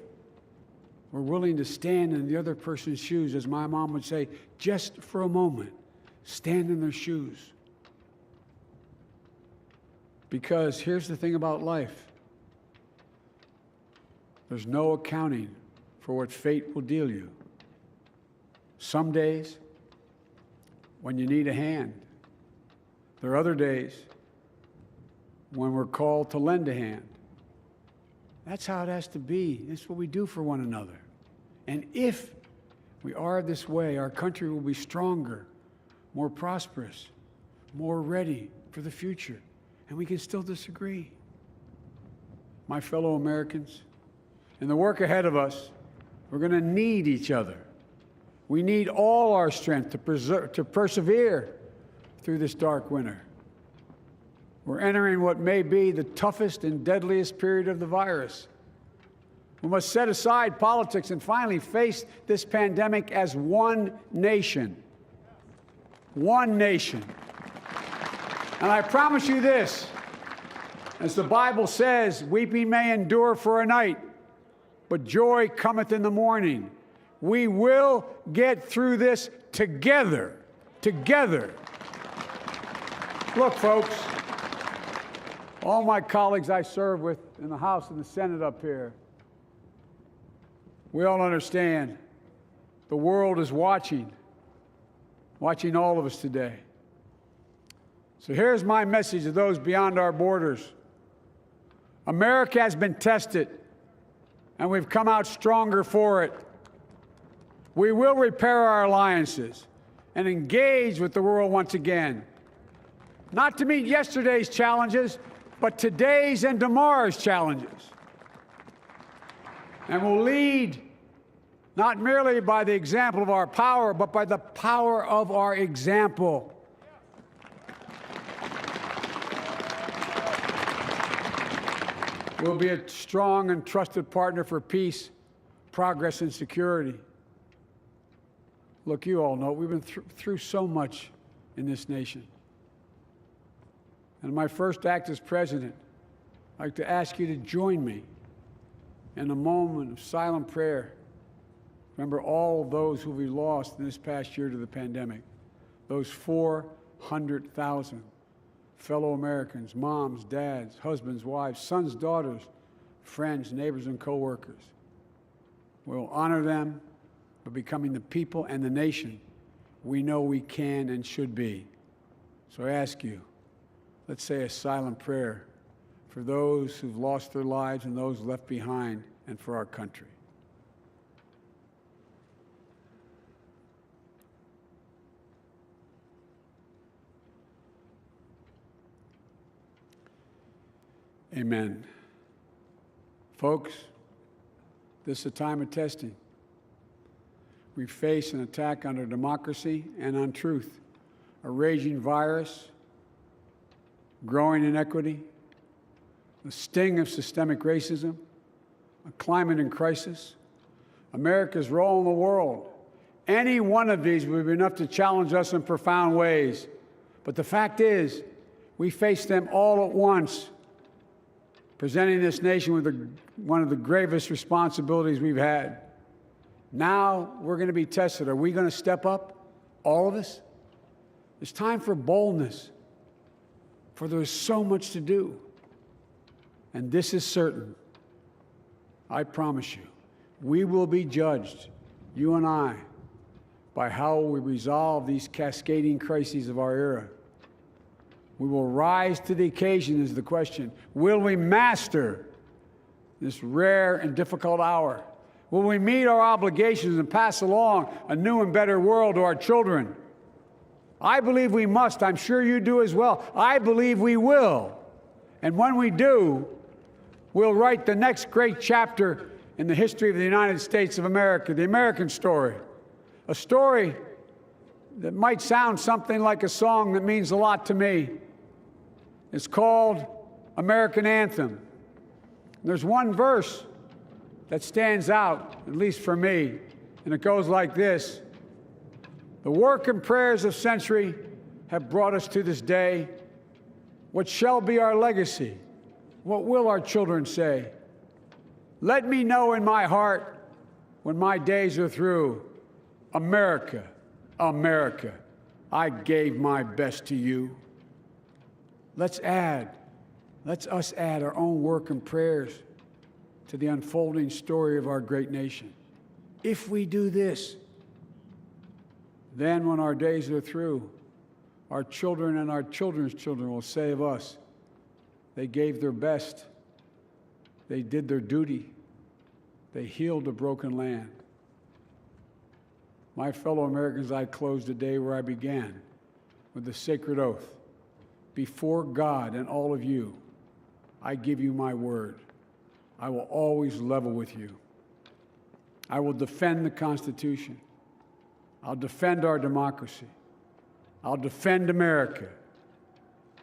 we're willing to stand in the other person's shoes, as my mom would say, just for a moment, stand in their shoes. Because here's the thing about life. There's no accounting for what fate will deal you. Some days, when you need a hand. There are other days when we're called to lend a hand. That's how it has to be. That's what we do for one another. And if we are this way, our country will be stronger, more prosperous, more ready for the future. And we can still disagree. My fellow Americans, in the work ahead of us, we're going to need each other. We need all our strength to persevere through this dark winter. We're entering what may be the toughest and deadliest period of the virus. We must set aside politics and finally face this pandemic as one nation. One nation. And I promise you this, as the Bible says, weeping may endure for a night, but joy cometh in the morning. We will get through this together. Together. Look, folks, all my colleagues I serve with in the House and the Senate up here, we all understand the world is watching all of us today. So here's my message to those beyond our borders. America has been tested, and we've come out stronger for it. We will repair our alliances and engage with the world once again, not to meet yesterday's challenges, but today's and tomorrow's challenges. And we'll lead not merely by the example of our power, but by the power of our example. We'll be a strong and trusted partner for peace, progress, and security. Look, you all know we've been through so much in this nation. And in my first act as president, I'd like to ask you to join me in a moment of silent prayer. Remember all of those who we lost in this past year to the pandemic. Those 400,000 fellow Americans, moms, dads, husbands, wives, sons, daughters, friends, neighbors, and co-workers. We'll honor them by becoming the people and the nation we know we can and should be. So I ask you, let's say a silent prayer for those who've lost their lives and those left behind, and for our country. Amen. Folks, this is a time of testing. We face an attack on our democracy and on truth, a raging virus, growing inequity, the sting of systemic racism, a climate in crisis, America's role in the world. Any one of these would be enough to challenge us in profound ways. But the fact is, we face them all at once, presenting this nation with one of the gravest responsibilities we've had. Now we're going to be tested. Are we going to step up, all of us? It's time for boldness, for there's so much to do. And this is certain. I promise you, we will be judged, you and I, by how we resolve these cascading crises of our era. We will rise to the occasion is the question. Will we master this rare and difficult hour? Will we meet our obligations and pass along a new and better world to our children? I believe we must. I'm sure you do as well. I believe we will. And when we do, we'll write the next great chapter in the history of the United States of America, the American story. A story that might sound something like a song that means a lot to me. It's called American Anthem. There's one verse that stands out, at least for me, and it goes like this. The work and prayers of century have brought us to this day. What shall be our legacy? What will our children say? Let me know in my heart when my days are through. America, America, I gave my best to you. Let's us add our own work and prayers to the unfolding story of our great nation. If we do this, then when our days are through, our children and our children's children will say of us, they gave their best, they did their duty, they healed a broken land. My fellow Americans, I close the day where I began, with the sacred oath. Before God and all of you, I give you my word. I will always level with you. I will defend the Constitution. I'll defend our democracy. I'll defend America.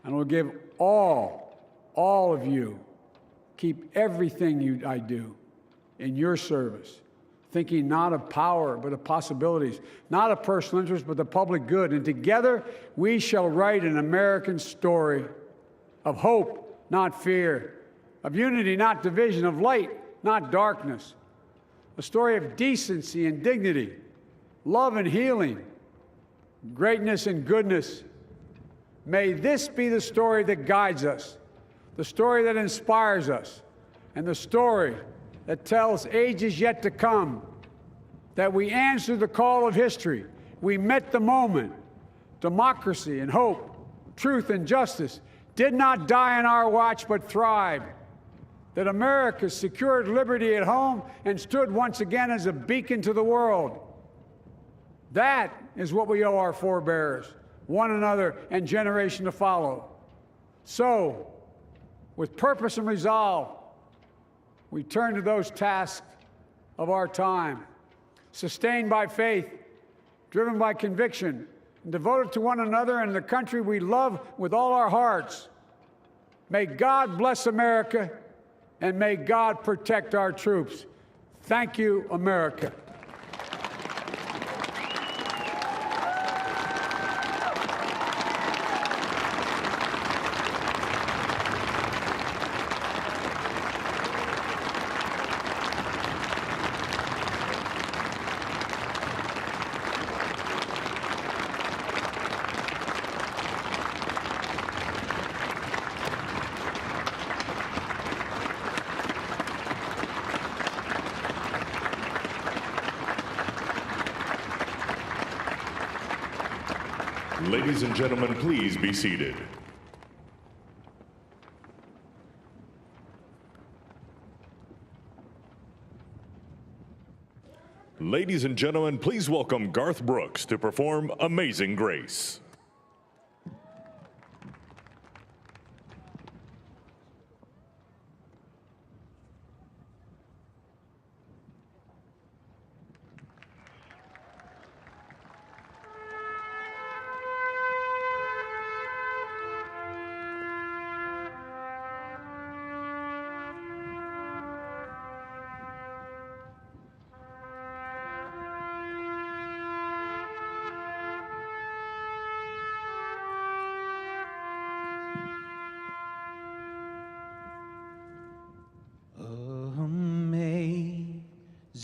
And I will give all of you, keep everything I do in your service, thinking not of power, but of possibilities, not of personal interest, but the public good. And together, we shall write an American story of hope, not fear, of unity, not division, of light, not darkness, a story of decency and dignity, love and healing, greatness and goodness. May this be the story that guides us, the story that inspires us, and the story that tells ages yet to come that we answered the call of history. We met the moment. Democracy and hope, truth and justice did not die on our watch but thrived. That America secured liberty at home and stood once again as a beacon to the world. That is what we owe our forebears, one another, and generation to follow. So, with purpose and resolve, we turn to those tasks of our time, sustained by faith, driven by conviction, and devoted to one another and the country we love with all our hearts. May God bless America, and may God protect our troops. Thank you, America. Ladies and gentlemen, please be seated. Ladies and gentlemen, please welcome Garth Brooks to perform Amazing Grace.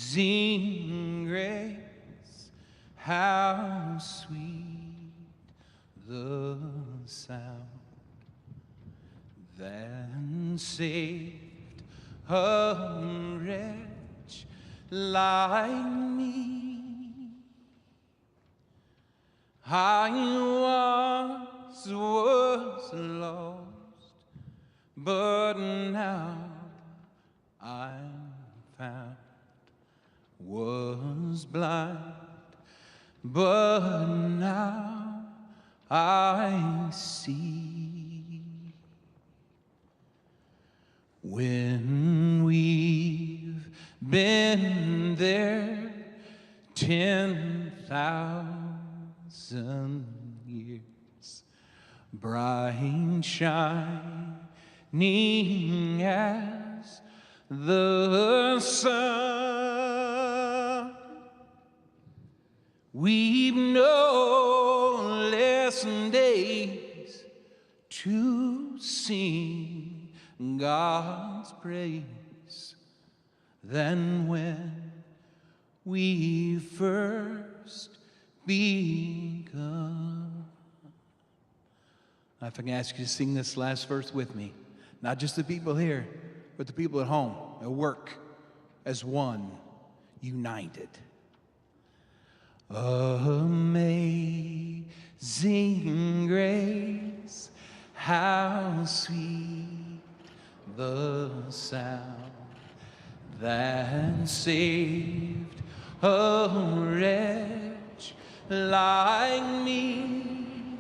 Amazing grace, how sweet the sound that saved a wretch like me. I was lost, but now I'm found. Was blind, but now I see. When we've been there 10,000 years, bright shining as the sun, we've no less days to sing God's praise than when we first begun. If I can ask you to sing this last verse with me, not just the people here, but the people at home. work as one, united. Amazing grace, how sweet the sound that saved a wretch like me.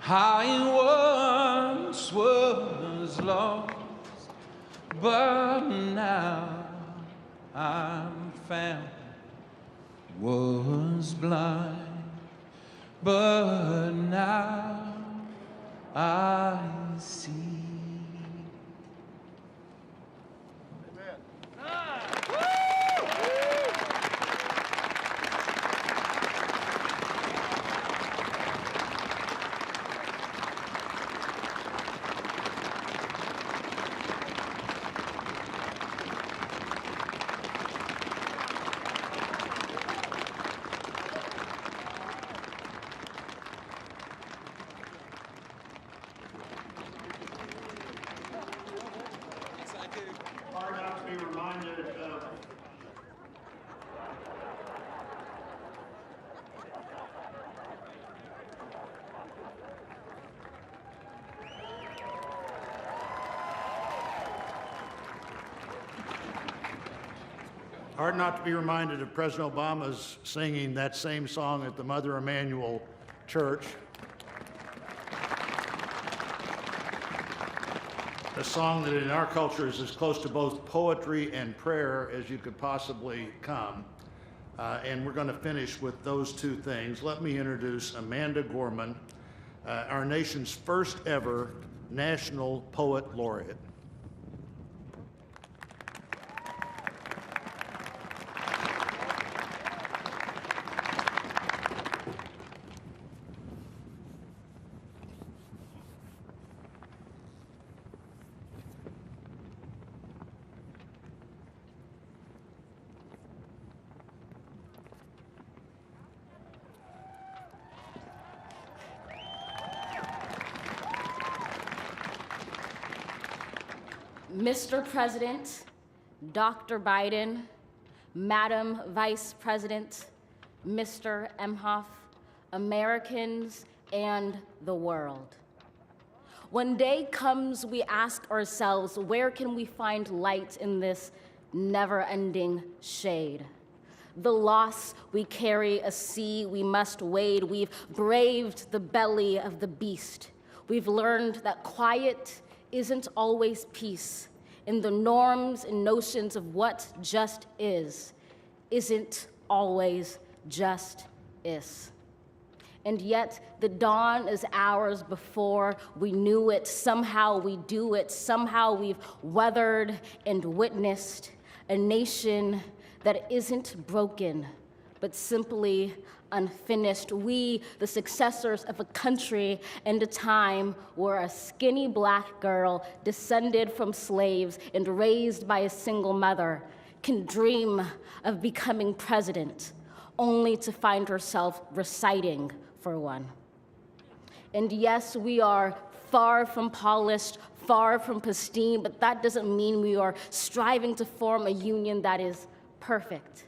I once was lost, but now I'm found. Was blind, but now I see. Hard not to be reminded of President Obama's singing that same song at the Mother Emanuel Church. A song that in our culture is as close to both poetry and prayer as you could possibly come. And we're going to finish with those two things. Let me introduce Amanda Gorman, our nation's first ever National Poet Laureate. Mr. President, Dr. Biden, Madam Vice President, Mr. Emhoff, Americans, and the world. When day comes, we ask ourselves, where can we find light in this never-ending shade? The loss we carry, a sea we must wade. We've braved the belly of the beast. We've learned that quiet isn't always peace, and the norms and notions of what just isn't always just is. And yet the dawn is ours before we knew it. Somehow we do it. Somehow we've weathered and witnessed a nation that isn't broken, but simply unfinished. We, the successors of a country and a time where a skinny black girl descended from slaves and raised by a single mother can dream of becoming president, only to find herself reciting for one. And yes, we are far from polished, far from pristine, but that doesn't mean we are striving to form a union that is perfect.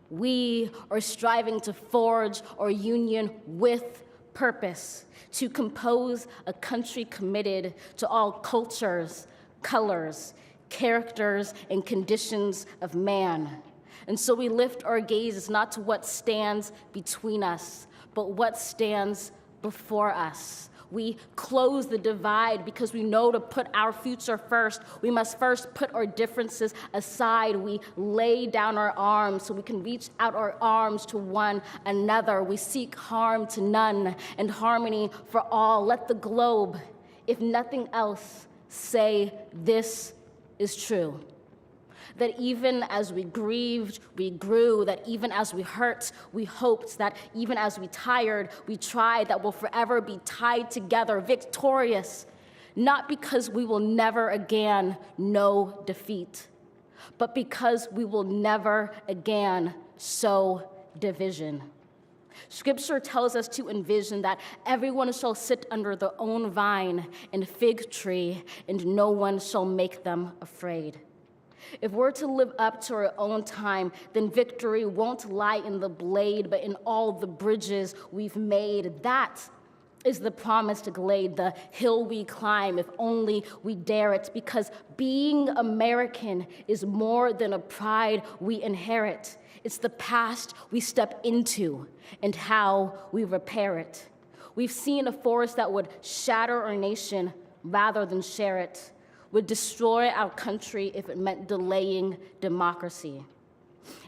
We are striving to forge our union with purpose, to compose a country committed to all cultures, colors, characters, and conditions of man. And so we lift our gazes not to what stands between us, but what stands before us. We close the divide because we know to put our future first, we must first put our differences aside. We lay down our arms so we can reach out our arms to one another. We seek harm to none and harmony for all. Let the globe, if nothing else, say this is true. That even as we grieved, we grew, that even as we hurt, we hoped, that even as we tired, we tried, that we'll forever be tied together, victorious, not because we will never again know defeat, but because we will never again sow division. Scripture tells us to envision that everyone shall sit under their own vine and fig tree, and no one shall make them afraid. If we're to live up to our own time, then victory won't lie in the blade, but in all the bridges we've made. That is the promised glade, the hill we climb, if only we dare it, because being American is more than a pride we inherit. It's the past we step into and how we repair it. We've seen a force that would shatter our nation rather than share it, would destroy our country if it meant delaying democracy.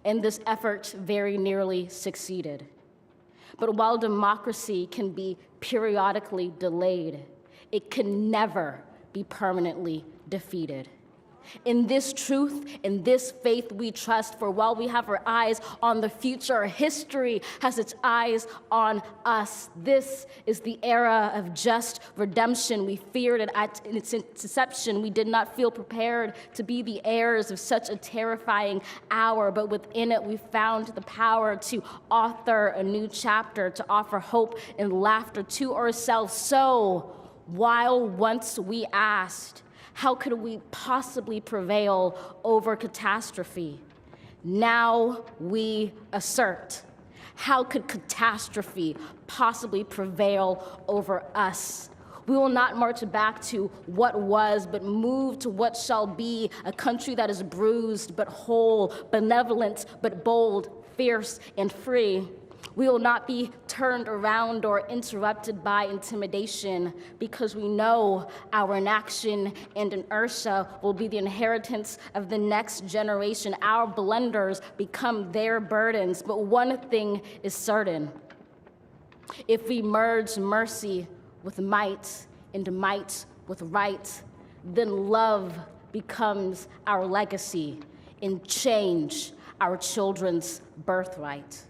And this effort very nearly succeeded. But while democracy can be periodically delayed, it can never be permanently defeated. In this truth, in this faith we trust, for while we have our eyes on the future, history has its eyes on us. This is the era of just redemption. We feared it at its inception. We did not feel prepared to be the heirs of such a terrifying hour, but within it we found the power to author a new chapter, to offer hope and laughter to ourselves. So, while once we asked, how could we possibly prevail over catastrophe? Now we assert, how could catastrophe possibly prevail over us? We will not march back to what was, but move to what shall be, a country that is bruised but whole, benevolent but bold, fierce and free. We will not be turned around or interrupted by intimidation, because we know our inaction and inertia will be the inheritance of the next generation. Our blunders become their burdens. But one thing is certain: if we merge mercy with might and might with right, then love becomes our legacy and change our children's birthright.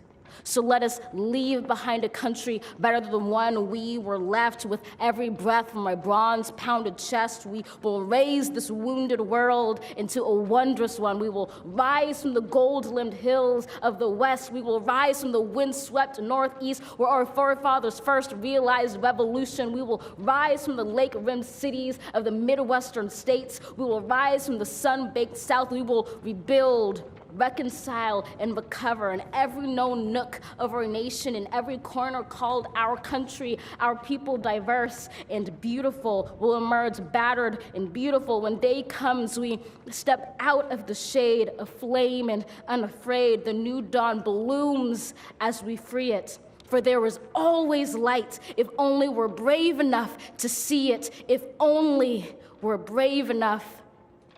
So let us leave behind a country better than the one we were left. With every breath from my bronze-pounded chest, we will raise this wounded world into a wondrous one. We will rise from the gold-limbed hills of the West. We will rise from the wind-swept Northeast, where our forefathers first realized revolution. We will rise from the lake-rimmed cities of the Midwestern states. We will rise from the sun-baked South. We will rebuild, reconcile, and recover in every known nook of our nation, in every corner called our country. Our people, diverse and beautiful, will emerge battered and beautiful. When day comes, we step out of the shade, aflame and unafraid. The new dawn blooms as we free it. For there is always light, if only we're brave enough to see it, if only we're brave enough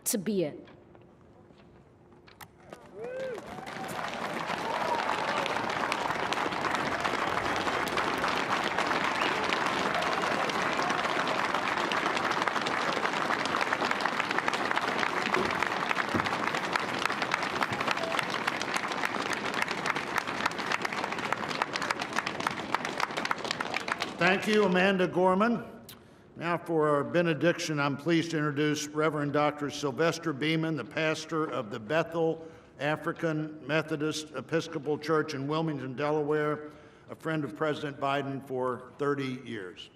to be it. Thank you, Amanda Gorman. Now for our benediction, I'm pleased to introduce Reverend Dr. Sylvester Beeman, the pastor of the Bethel African Methodist Episcopal Church in Wilmington, Delaware, a friend of President Biden for 30 years.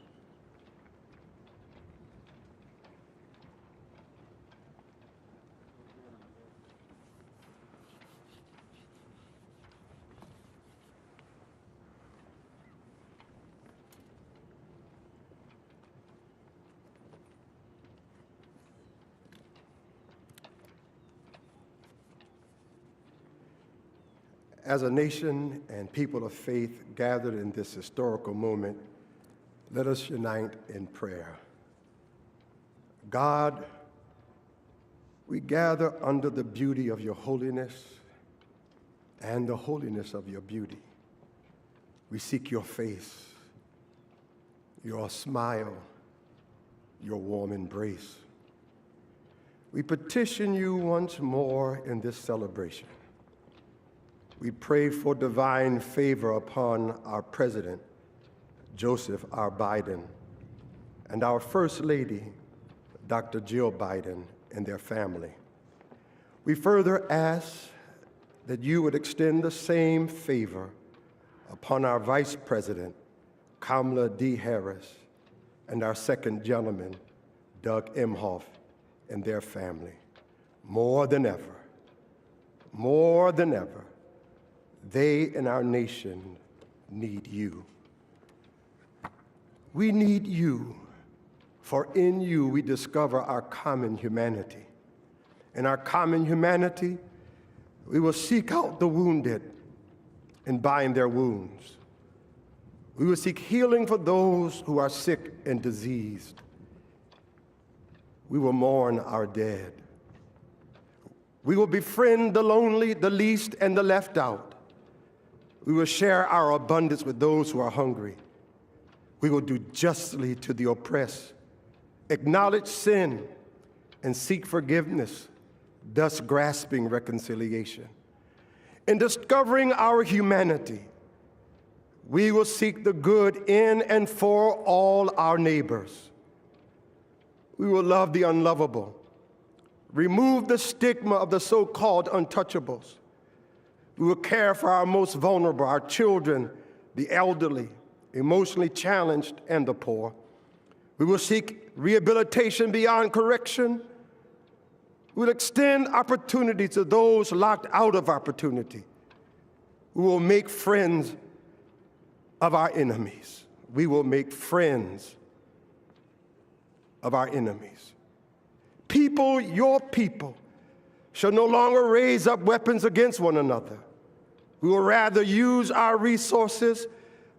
As a nation and people of faith gathered in this historical moment, let us unite in prayer. God, we gather under the beauty of your holiness and the holiness of your beauty. We seek your face, your smile, your warm embrace. We petition you once more in this celebration. We pray for divine favor upon our President, Joseph R. Biden, and our First Lady, Dr. Jill Biden, and their family. We further ask that you would extend the same favor upon our Vice President, Kamala D. Harris, and our second gentleman, Doug Emhoff, and their family. More than ever, they and our nation need you. We need you, for in you we discover our common humanity. In our common humanity, we will seek out the wounded and bind their wounds. We will seek healing for those who are sick and diseased. We will mourn our dead. We will befriend the lonely, the least, and the left out. We will share our abundance with those who are hungry. We will do justly to the oppressed, acknowledge sin, and seek forgiveness, thus grasping reconciliation. In discovering our humanity, we will seek the good in and for all our neighbors. We will love the unlovable, remove the stigma of the so-called untouchables. We will care for our most vulnerable, our children, the elderly, emotionally challenged, and the poor. We will seek rehabilitation beyond correction. We will extend opportunity to those locked out of opportunity. We will make friends of our enemies. We will make friends of our enemies. People, your people, shall no longer raise up weapons against one another. We will rather use our resources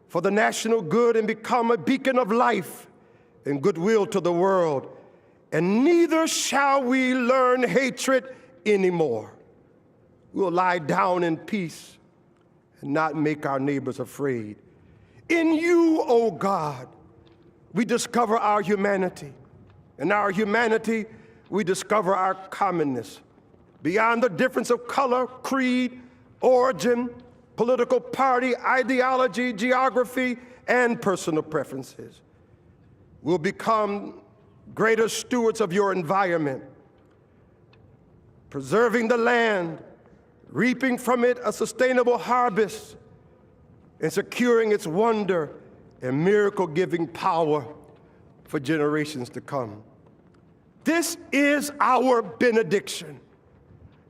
for the national good and become a beacon of life and goodwill to the world. And neither shall we learn hatred anymore. We will lie down in peace and not make our neighbors afraid. In you, O God, we discover our humanity. In our humanity, we discover our commonness. Beyond the difference of color, creed, origin, political party, ideology, geography, and personal preferences. We'll become greater stewards of your environment, preserving the land, reaping from it a sustainable harvest, and securing its wonder and miracle-giving power for generations to come. This is our benediction,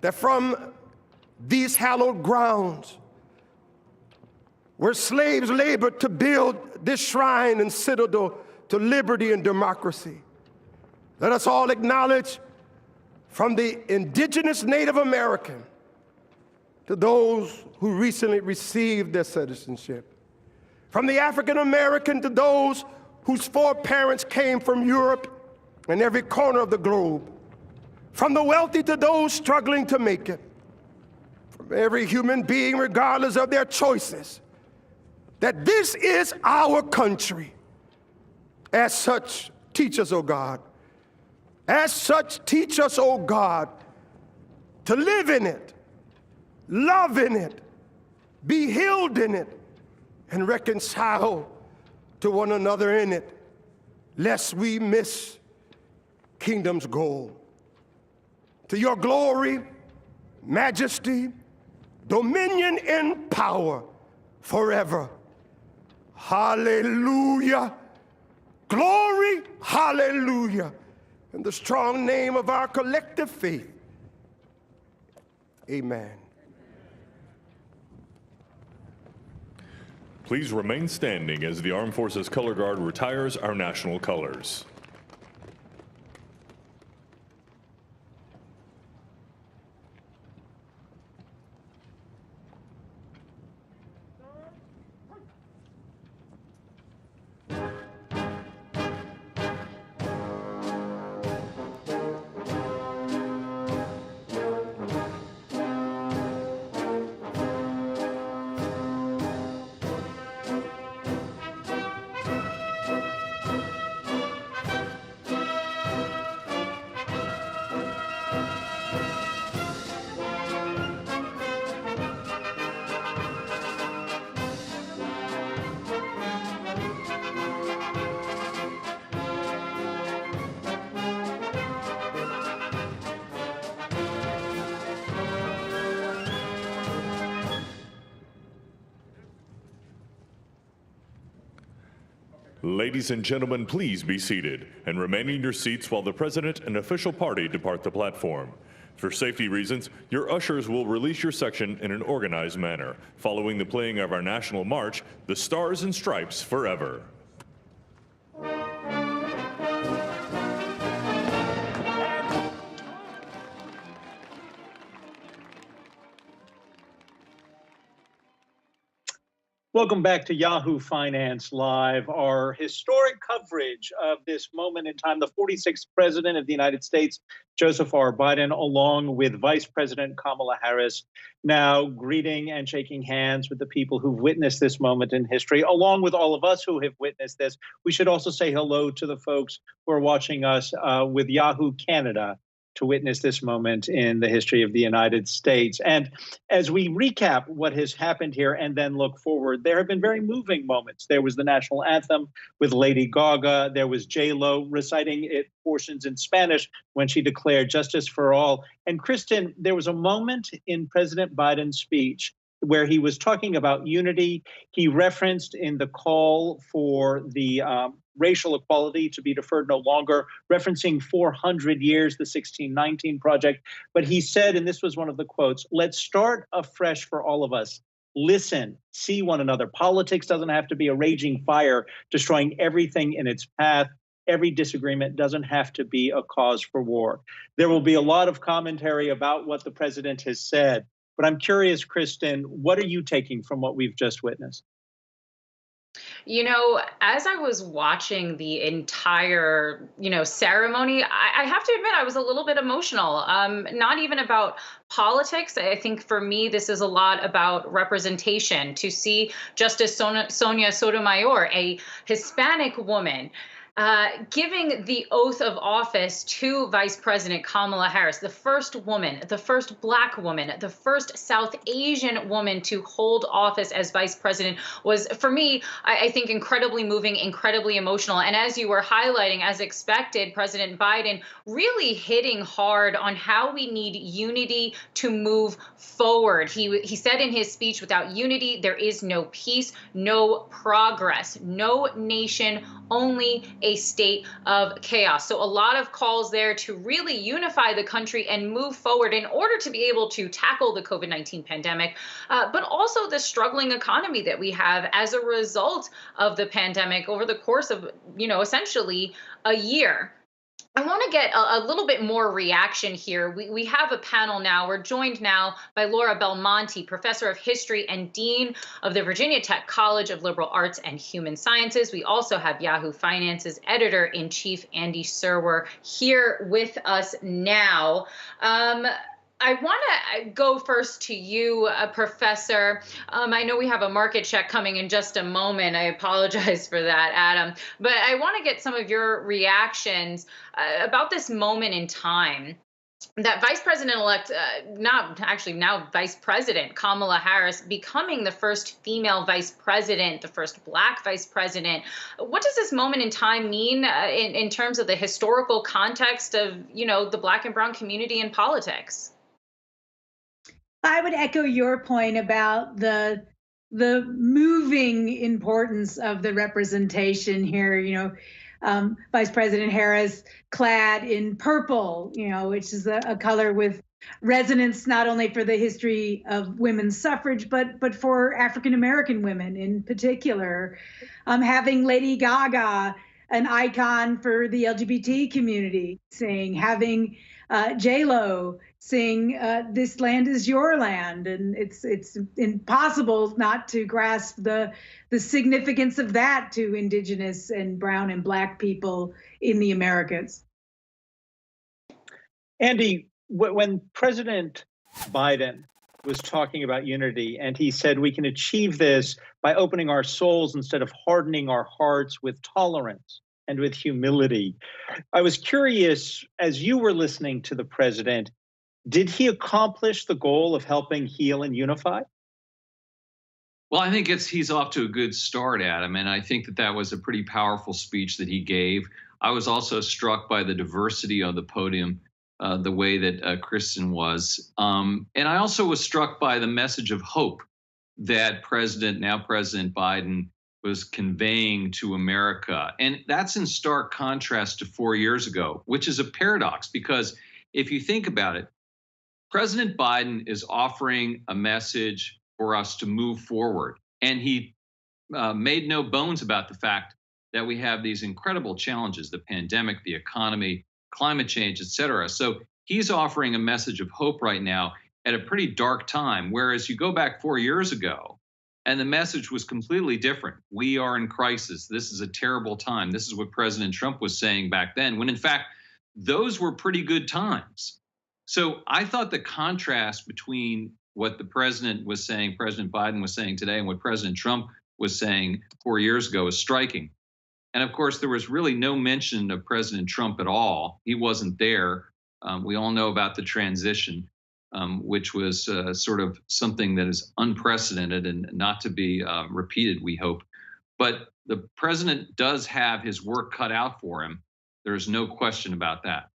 that from these hallowed grounds, where slaves labored to build this shrine and citadel to liberty and democracy, let us all acknowledge, from the indigenous Native American to those who recently received their citizenship, from the African American to those whose foreparents came from Europe and every corner of the globe, from the wealthy to those struggling to make it, from every human being, regardless of their choices, that this is our country. As such, teach us, O God. As such, teach us, O God, to live in it, love in it, be healed in it, and reconcile to one another in it, lest we miss kingdom's goal. To your glory, majesty, dominion, and power forever. Hallelujah. Glory, hallelujah. In the strong name of our collective faith, amen. Please remain standing as the Armed Forces Color Guard retires our national colors. Ladies and gentlemen, please be seated and remain in your seats while the President and official party depart the platform. For safety reasons, your ushers will release your section in an organized manner, following the playing of our national march, The Stars and Stripes Forever. Welcome back to Yahoo Finance Live, our historic coverage of this moment in time. The 46th President of the United States, Joseph R. Biden, along with Vice President Kamala Harris, now greeting and shaking hands with the people who've witnessed this moment in history, along with all of us who have witnessed this. We should also say hello to the folks who are watching us with Yahoo Canada to witness this moment in the history of the United States. And as we recap what has happened here and then look forward, there have been very moving moments. There was the national anthem with Lady Gaga. There was J-Lo reciting it portions in Spanish when she declared justice for all. And Kristen, there was a moment in President Biden's speech where he was talking about unity. He referenced in the call for the racial equality to be deferred no longer, referencing 400 years, the 1619 Project. But he said, and this was one of the quotes, "Let's start afresh for all of us. Listen, see one another. Politics doesn't have to be a raging fire, destroying everything in its path. Every disagreement doesn't have to be a cause for war." There will be a lot of commentary about what the president has said. But I'm curious, Kristen, what are you taking from what we've just witnessed? You know, as I was watching the entire, ceremony, I have to admit I was a little bit emotional. Not even about politics. I think for me, this is a lot about representation. To see Justice Sonia Sotomayor, a Hispanic woman, giving the oath of office to Vice President Kamala Harris, the first woman, the first Black woman, the first South Asian woman to hold office as Vice President, was, for me, I think, incredibly moving, incredibly emotional. And as you were highlighting, as expected, President Biden really hitting hard on how we need unity to move forward. He said in his speech, without unity, there is no peace, no progress, no nation, only a state of chaos. So a lot of calls there to really unify the country and move forward in order to be able to tackle the COVID-19 pandemic, but also the struggling economy that we have as a result of the pandemic over the course of, essentially a year. I want to get a little bit more reaction here. We have a panel now. We're joined now by Laura Belmonte, professor of history and dean of the Virginia Tech College of Liberal Arts and Human Sciences. We also have Yahoo Finance's editor-in-chief, Andy Serwer, here with us now. I want to go first to you, Professor. I know we have a market check coming in just a moment. I apologize for that, Adam. But I want to get some of your reactions about this moment in time that Vice President-elect, now Vice President Kamala Harris becoming the first female vice president, the first Black vice president. What does this moment in time mean in terms of the historical context of, the Black and brown community in politics? I would echo your point about the moving importance of the representation here. Vice President Harris clad in purple, which is a color with resonance not only for the history of women's suffrage, but for African American women in particular. Having Lady Gaga, an icon for the LGBT community, having J-Lo sing "This Land Is Your Land," and it's impossible not to grasp the significance of that to Indigenous and brown and Black people in the Americas. Andy, when President Biden was talking about unity, and he said we can achieve this by opening our souls instead of hardening our hearts with tolerance and with humility, I was curious, as you were listening to the president, did he accomplish the goal of helping heal and unify? Well, I think he's off to a good start, Adam, and I think that was a pretty powerful speech that he gave. I was also struck by the diversity on the podium, the way that Kristen was. And I also was struck by the message of hope that now President Biden was conveying to America. And that's in stark contrast to 4 years ago, which is a paradox because if you think about it, President Biden is offering a message for us to move forward. And he made no bones about the fact that we have these incredible challenges, the pandemic, the economy, climate change, et cetera. So he's offering a message of hope right now at a pretty dark time. Whereas you go back 4 years ago, and the message was completely different. We are in crisis. This is a terrible time. This is what President Trump was saying back then, when in fact, those were pretty good times. So I thought the contrast between what the president was saying, President Biden was saying today, and what President Trump was saying 4 years ago is striking. And of course, there was really no mention of President Trump at all. He wasn't there. We all know about the transition, which was sort of something that is unprecedented and not to be repeated, we hope. But the president does have his work cut out for him. There's no question about that.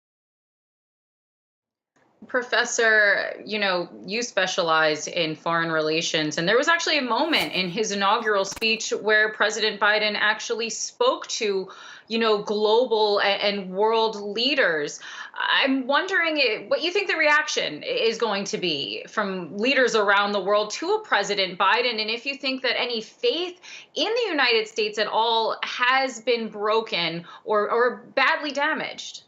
Professor, you specialize in foreign relations, and there was actually a moment in his inaugural speech where President Biden actually spoke to, global and world leaders. I'm wondering what you think the reaction is going to be from leaders around the world to a President Biden, and if you think that any faith in the United States at all has been broken or badly damaged.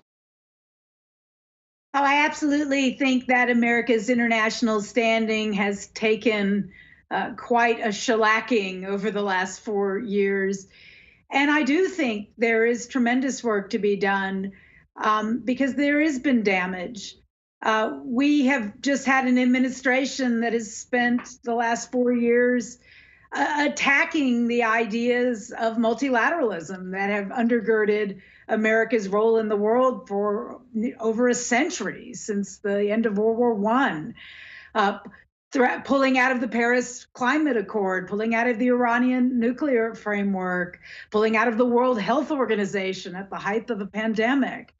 Oh, I absolutely think that America's international standing has taken quite a shellacking over the last 4 years. And I do think there is tremendous work to be done because there has been damage. We have just had an administration that has spent the last 4 years attacking the ideas of multilateralism that have undergirded America's role in the world for over a century, since the end of World War I. Pulling out of the Paris Climate Accord, pulling out of the Iranian nuclear framework, pulling out of the World Health Organization at the height of the pandemic.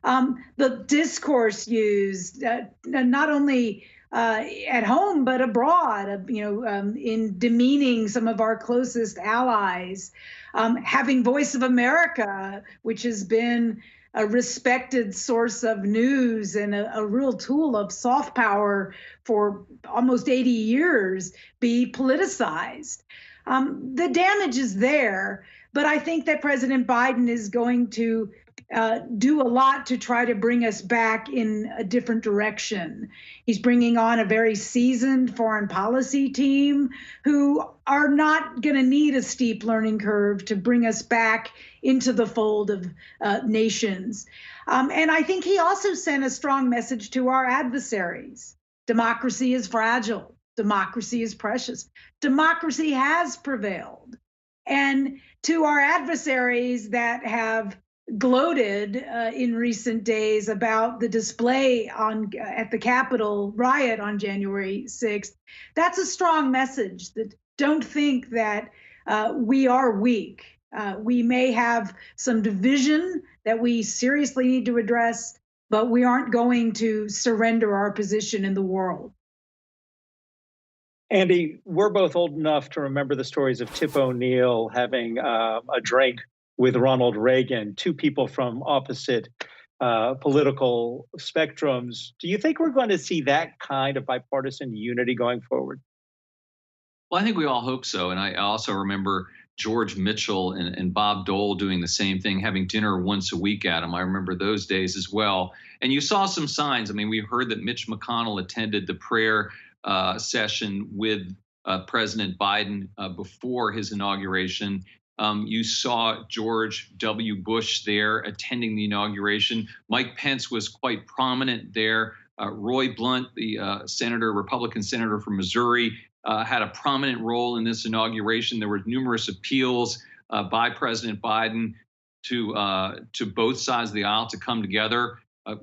The discourse used not only at home but abroad, in demeaning some of our closest allies, having Voice of America, which has been a respected source of news and a real tool of soft power for almost 80 years, be politicized. The damage is there, but I think that President Biden is going to do a lot to try to bring us back in a different direction. He's bringing on a very seasoned foreign policy team who are not going to need a steep learning curve to bring us back into the fold of nations. And I think he also sent a strong message to our adversaries. Democracy is fragile. Democracy is precious. Democracy has prevailed. And to our adversaries that have gloated in recent days about the display at the Capitol riot on January 6th, that's a strong message that don't think that we are weak. We may have some division that we seriously need to address, but we aren't going to surrender our position in the world. Andy, we're both old enough to remember the stories of Tip O'Neill having a drink with Ronald Reagan, two people from opposite political spectrums. Do you think we're going to see that kind of bipartisan unity going forward? Well, I think we all hope so. And I also remember George Mitchell and Bob Dole doing the same thing, having dinner once a week at him. I remember those days as well. And you saw some signs. I mean, we heard that Mitch McConnell attended the prayer session with President Biden before his inauguration. You saw George W. Bush there attending the inauguration. Mike Pence was quite prominent there. Roy Blunt, the Republican senator from Missouri, had a prominent role in this inauguration. There were numerous appeals by President Biden to both sides of the aisle to come together.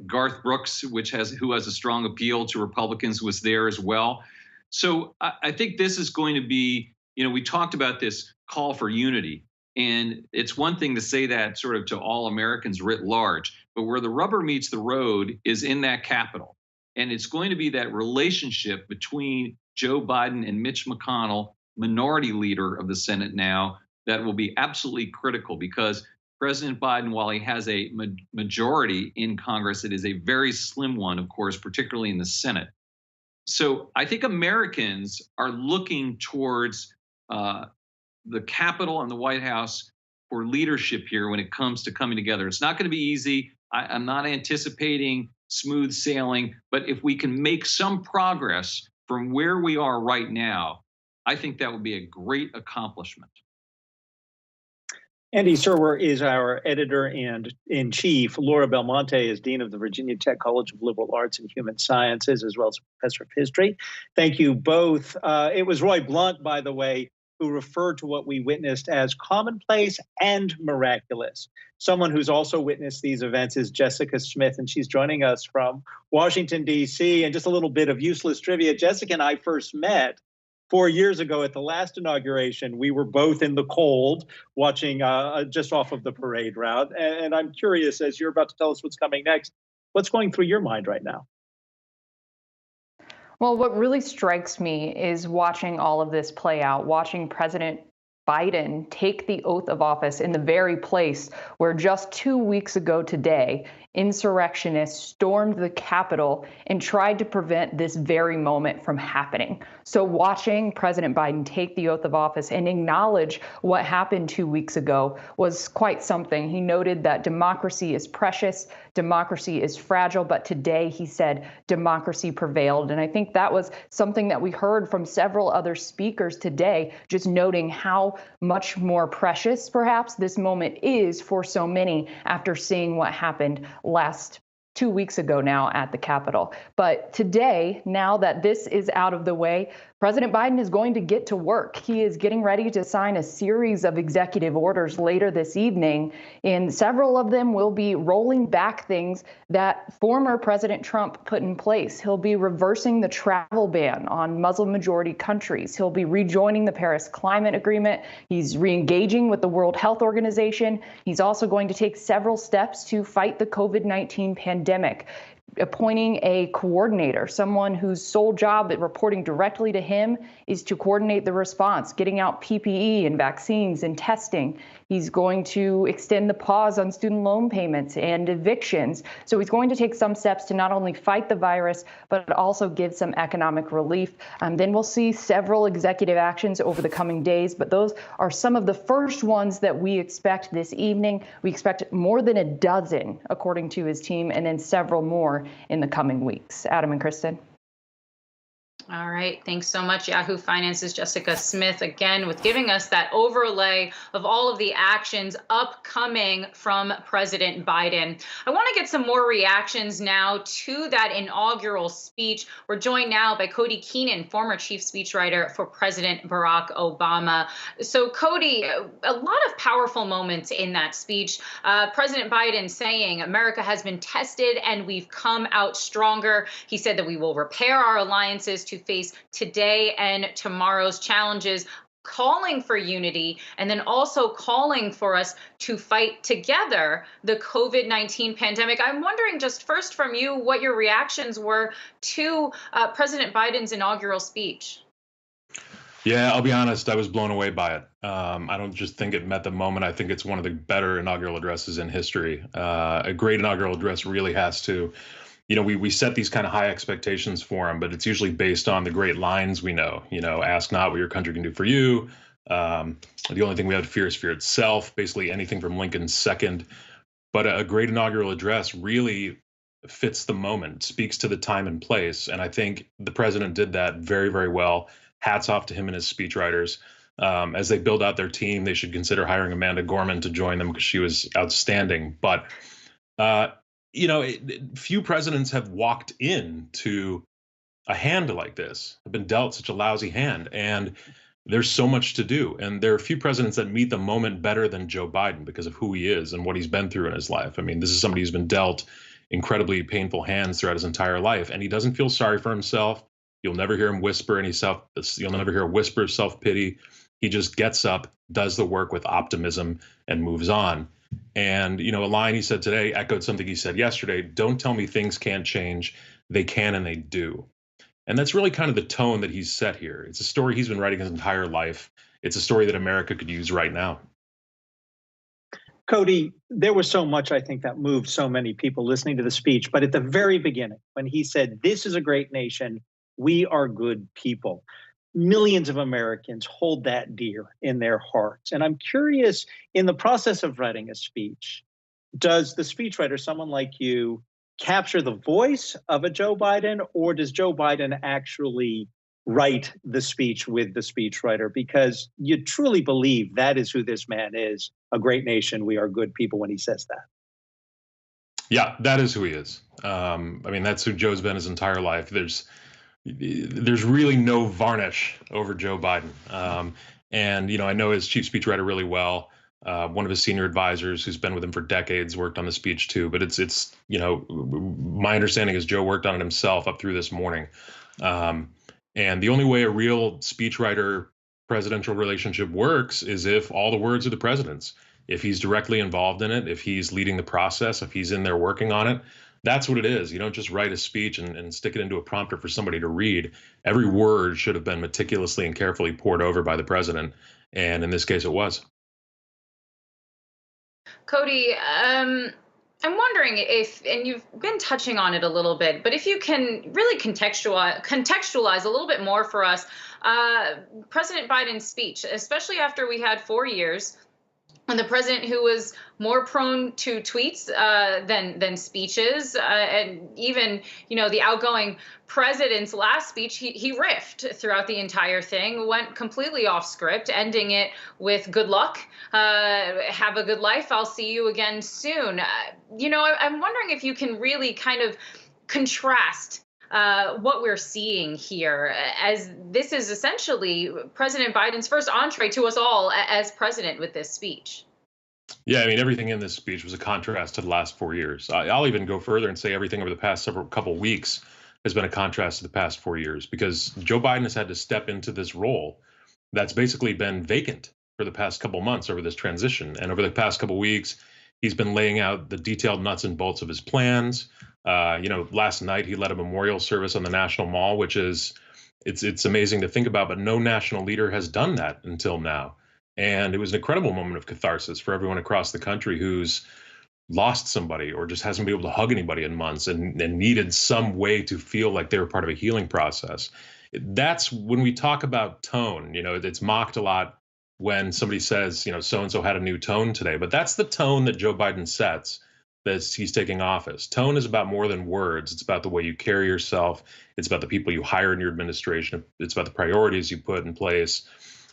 Garth Brooks, who has a strong appeal to Republicans, was there as well. So I think this is going to be, we talked about this call for unity. And it's one thing to say that sort of to all Americans writ large, but where the rubber meets the road is in that Capitol. And it's going to be that relationship between Joe Biden and Mitch McConnell, minority leader of the Senate now, that will be absolutely critical because President Biden, while he has a majority in Congress, it is a very slim one, of course, particularly in the Senate. So I think Americans are looking towards the Capitol and the White House for leadership here when it comes to coming together. It's not going to be easy. I'm not anticipating smooth sailing, but if we can make some progress from where we are right now, I think that would be a great accomplishment. Andy Serwer is our editor and in chief. Laura Belmonte is dean of the Virginia Tech College of Liberal Arts and Human Sciences, as well as professor of history. Thank you both. It was Roy Blunt, by the way, who referred to what we witnessed as commonplace and miraculous. Someone who's also witnessed these events is Jessica Smith, and she's joining us from Washington, D.C. And just a little bit of useless trivia. Jessica and I first met 4 years ago at the last inauguration. We were both in the cold watching just off of the parade route. And I'm curious, as you're about to tell us what's coming next, what's going through your mind right now? Well, what really strikes me is watching all of this play out, watching President Biden take the oath of office in the very place where just 2 weeks ago today, insurrectionists stormed the Capitol and tried to prevent this very moment from happening. So watching President Biden take the oath of office and acknowledge what happened 2 weeks ago was quite something. He noted that democracy is precious, democracy is fragile, but today he said democracy prevailed. And I think that was something that we heard from several other speakers today, just noting how much more precious perhaps this moment is for so many after seeing what happened last 2 weeks ago now at the Capitol. But today, now that this is out of the way, President Biden is going to get to work. He is getting ready to sign a series of executive orders later this evening, and several of them will be rolling back things that former President Trump put in place. He'll be reversing the travel ban on Muslim-majority countries. He'll be rejoining the Paris Climate Agreement. He's re-engaging with the World Health Organization. He's also going to take several steps to fight the COVID-19 pandemic, appointing a coordinator, someone whose sole job at reporting directly to him is to coordinate the response, getting out PPE and vaccines and testing. He's going to extend the pause on student loan payments and evictions. So he's going to take some steps to not only fight the virus, but also give some economic relief. Then we'll see several executive actions over the coming days, but those are some of the first ones that we expect this evening. We expect more than a dozen, according to his team, and then several more in the coming weeks. Adam and Kristen. All right. Thanks so much, Yahoo Finance's Jessica Smith, again, with giving us that overlay of all of the actions upcoming from President Biden. I want to get some more reactions now to that inaugural speech. We're joined now by Cody Keenan, former chief speechwriter for President Barack Obama. So, Cody, a lot of powerful moments in that speech. President Biden saying America has been tested and we've come out stronger. He said that we will repair our alliances to face today and tomorrow's challenges, calling for unity, and then also calling for us to fight together the COVID-19 pandemic. I'm wondering, just first from you, what your reactions were to President Biden's inaugural speech. Yeah, I'll be honest, I was blown away by it. I don't just think it met the moment. I think it's one of the better inaugural addresses in history. A great inaugural address really has to, we set these kind of high expectations for him, but it's usually based on the great lines we know. Ask not what your country can do for you. The only thing we have to fear is fear itself. Basically anything from Lincoln's second. But a great inaugural address really fits the moment, speaks to the time and place. And I think the president did that very, very well. Hats off to him and his speechwriters. As they build out their team, they should consider hiring Amanda Gorman to join them because she was outstanding. But few presidents have walked into a hand like this, have been dealt such a lousy hand, and there's so much to do. And there are a few presidents that meet the moment better than Joe Biden because of who he is and what he's been through in his life. I mean, this is somebody who's been dealt incredibly painful hands throughout his entire life, and he doesn't feel sorry for himself. You'll never hear him whisper you'll never hear a whisper of self-pity. He just gets up, does the work with optimism, and moves on. And, a line he said today echoed something he said yesterday. Don't tell me things can't change. They can and they do. And that's really kind of the tone that he's set here. It's a story he's been writing his entire life. it's a story that America could use right now. Cody, there was so much, I think, that moved so many people listening to the speech. But at the very beginning, when he said, "This is a great nation, we are good people," millions of Americans hold that dear in their hearts. And I'm curious, in the process of writing a speech, does the speechwriter, someone like you, capture the voice of a Joe Biden, or does Joe Biden actually write the speech with the speechwriter? Because you truly believe that is who this man is, a great nation, we are good people, when he says that. Yeah, that is who he is. I mean, that's who Joe's been his entire life. There's really no varnish over Joe Biden. And, I know his chief speechwriter really well. One of his senior advisors who's been with him for decades worked on the speech too. But it's my understanding is Joe worked on it himself up through this morning. And the only way a real speechwriter presidential relationship works is if all the words are the president's. If he's directly involved in it, if he's leading the process, if he's in there working on it, that's what it is. You don't just write a speech and stick it into a prompter for somebody to read. Every word should have been meticulously and carefully poured over by the president. And in this case, it was. Cody, I'm wondering if, and you've been touching on it a little bit, but if you can really contextualize a little bit more for us, President Biden's speech, especially after we had 4 years, and the president who was more prone to tweets than speeches, and even, the outgoing president's last speech, he riffed throughout the entire thing, went completely off script, ending it with "good luck, have a good life, I'll see you again soon." I'm wondering if you can really kind of contrast what we're seeing here, as this is essentially President Biden's first entree to us all as president with this speech. Yeah, I mean, everything in this speech was a contrast to the last 4 years. I'll even go further and say everything over the past couple weeks has been a contrast to the past 4 years, because Joe Biden has had to step into this role that's basically been vacant for the past couple months over this transition. And over the past couple weeks, he's been laying out the detailed nuts and bolts of his plans. Last night he led a memorial service on the National Mall, which is, it's amazing to think about, but no national leader has done that until now. And it was an incredible moment of catharsis for everyone across the country who's lost somebody or just hasn't been able to hug anybody in months and needed some way to feel like they were part of a healing process. That's when we talk about tone. It's mocked a lot when somebody says, so-and-so had a new tone today, but that's the tone that Joe Biden sets as he's taking office. Tone is about more than words. It's about the way you carry yourself. It's about the people you hire in your administration. It's about the priorities you put in place.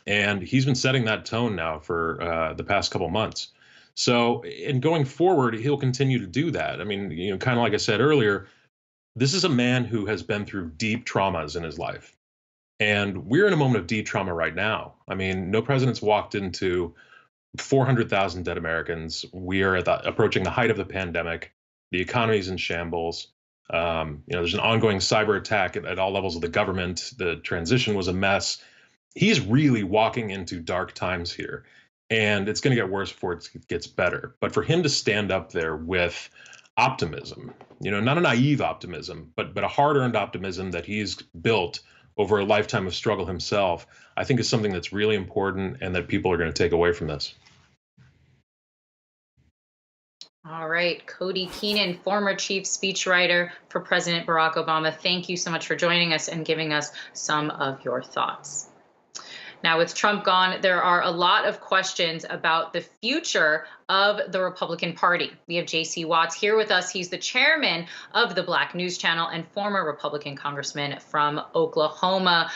And he's been setting that tone now for the past couple months. So, and going forward, he'll continue to do that. I mean, kind of like I said earlier, this is a man who has been through deep traumas in his life. And we're in a moment of deep trauma right now. I mean, no president's walked into 400,000 dead Americans. We are approaching the height of the pandemic. The economy's in shambles. There's an ongoing cyber attack at all levels of the government. The transition was a mess. He's really walking into dark times here, and it's going to get worse before it gets better. But for him to stand up there with optimism, not a naive optimism, but a hard-earned optimism that he's built over a lifetime of struggle himself, I think is something that's really important and that people are going to take away from this. All right, Cody Keenan, former chief speechwriter for President Barack Obama. Thank you so much for joining us and giving us some of your thoughts. Now, with Trump gone, there are a lot of questions about the future of the Republican Party. We have J.C. Watts here with us. He's the chairman of the Black News Channel and former Republican congressman from Oklahoma.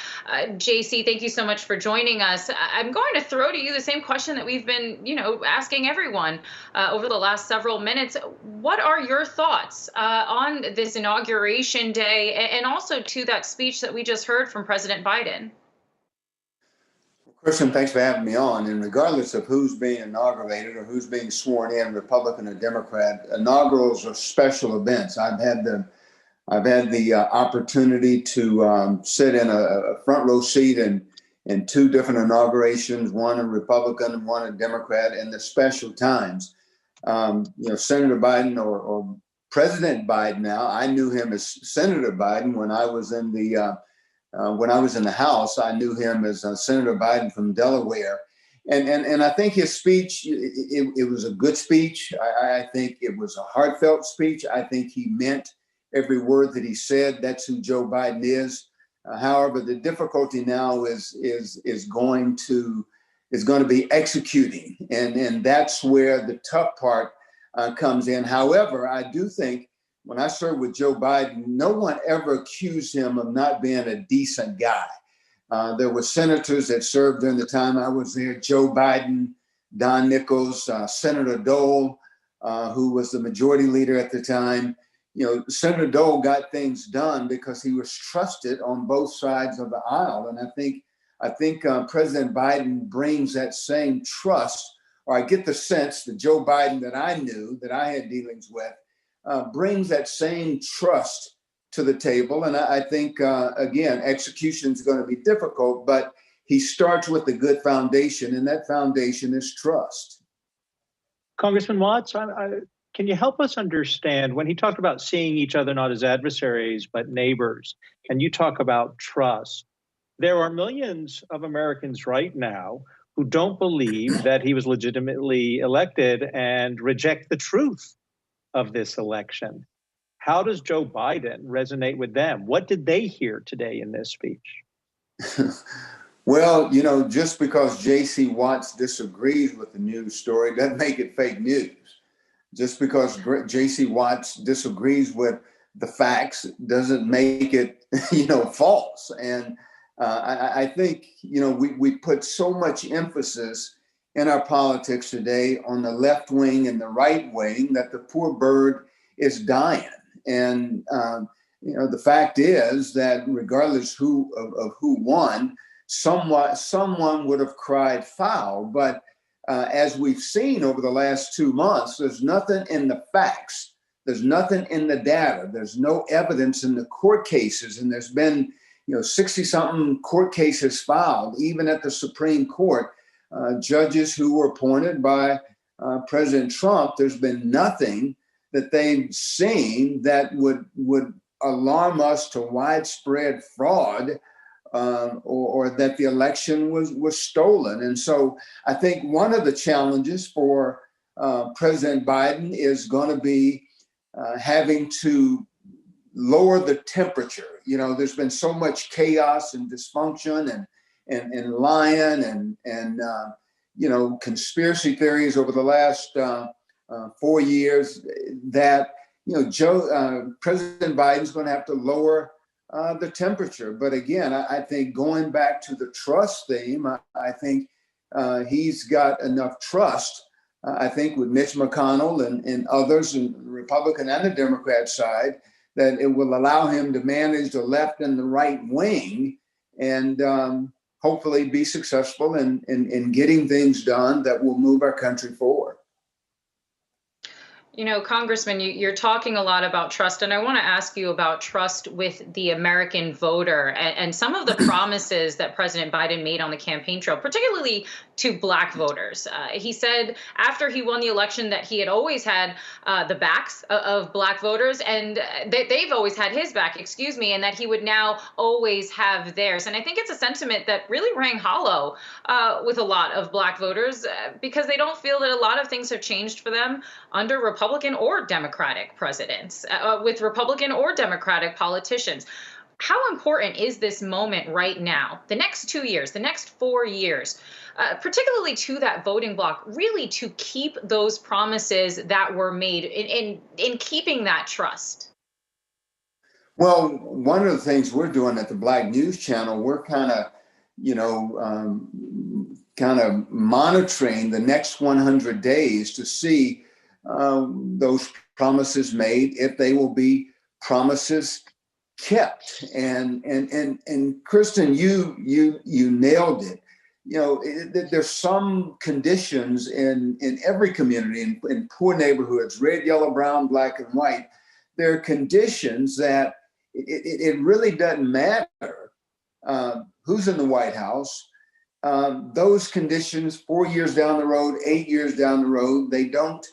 J.C., thank you so much for joining us. I'm going to throw to you the same question that we've been, asking everyone over the last several minutes. What are your thoughts on this inauguration day and also to that speech that we just heard from President Biden? Christian, thanks for having me on. And regardless of who's being inaugurated or who's being sworn in, Republican or Democrat, inaugurals are special events. I've had the opportunity to sit in a front row seat in two different inaugurations, one a Republican and one a Democrat, in the special times. Senator Biden or President Biden now, I knew him as Senator Biden when I was in the when I was in the House, I knew him as Senator Biden from Delaware. And I think his speech, it was a good speech. I think it was a heartfelt speech. I think he meant every word that he said. That's who Joe Biden is. However, the difficulty now is going to be executing, and that's where the tough part comes in. However, I do think when I served with Joe Biden, no one ever accused him of not being a decent guy. There were senators that served during the time I was there: Joe Biden, Don Nichols, Senator Dole, who was the majority leader at the time. Senator Dole got things done because he was trusted on both sides of the aisle. And I think President Biden brings that same trust, or I get the sense that Joe Biden that I knew, that I had dealings with, brings that same trust to the table. And I think, again, execution is going to be difficult, but he starts with a good foundation, and that foundation is trust. Congressman Watts, can you help us understand when he talked about seeing each other not as adversaries, but neighbors, and you talk about trust? There are millions of Americans right now who don't believe that he was legitimately elected and reject the truth of this election. How does Joe Biden resonate with them? What did they hear today in this speech? Well, just because J.C. Watts disagrees with the news story doesn't make it fake news. Just because J.C. Watts disagrees with the facts doesn't make it, false. And I think, we put so much emphasis in our politics today on the left wing and the right wing that the poor bird is dying. And, the fact is that regardless of who won, someone would have cried foul. But as we've seen over the last 2 months, there's nothing in the facts. There's nothing in the data. There's no evidence in the court cases. And there's been, 60-something court cases filed, even at the Supreme Court. Judges who were appointed by President Trump, there's been nothing that they've seen that would alarm us to widespread fraud or that the election was stolen. And so I think one of the challenges for President Biden is going to be having to lower the temperature. There's been so much chaos and dysfunction and lying and conspiracy theories over the last 4 years that President Biden's going to have to lower the temperature. But again, I think going back to the trust theme, I think he's got enough trust. I think with Mitch McConnell and others, and the Republican and the Democrat side, that it will allow him to manage the left and the right wing and hopefully be successful in getting things done that will move our country forward. Congressman, you're talking a lot about trust, and I want to ask you about trust with the American voter and some of the promises that President Biden made on the campaign trail, particularly to Black voters. He said after he won the election that he had always had the backs of Black voters, and they've always had his back, and that he would now always have theirs. And I think it's a sentiment that really rang hollow with a lot of Black voters because they don't feel that a lot of things have changed for them under Republican or Democratic presidents, with Republican or Democratic politicians. How important is this moment right now, the next 2 years, the next 4 years, particularly to that voting bloc, really to keep those promises that were made in keeping that trust? Well, one of the things we're doing at the Black News Channel, we're kind of, monitoring the next 100 days to see those promises made, if they will be promises kept. And Kristen, you nailed it. There's some conditions in every community, in poor neighborhoods, red, yellow, brown, black, and white. There are conditions that it really doesn't matter who's in the White House. Those conditions 4 years down the road, 8 years down the road, they don't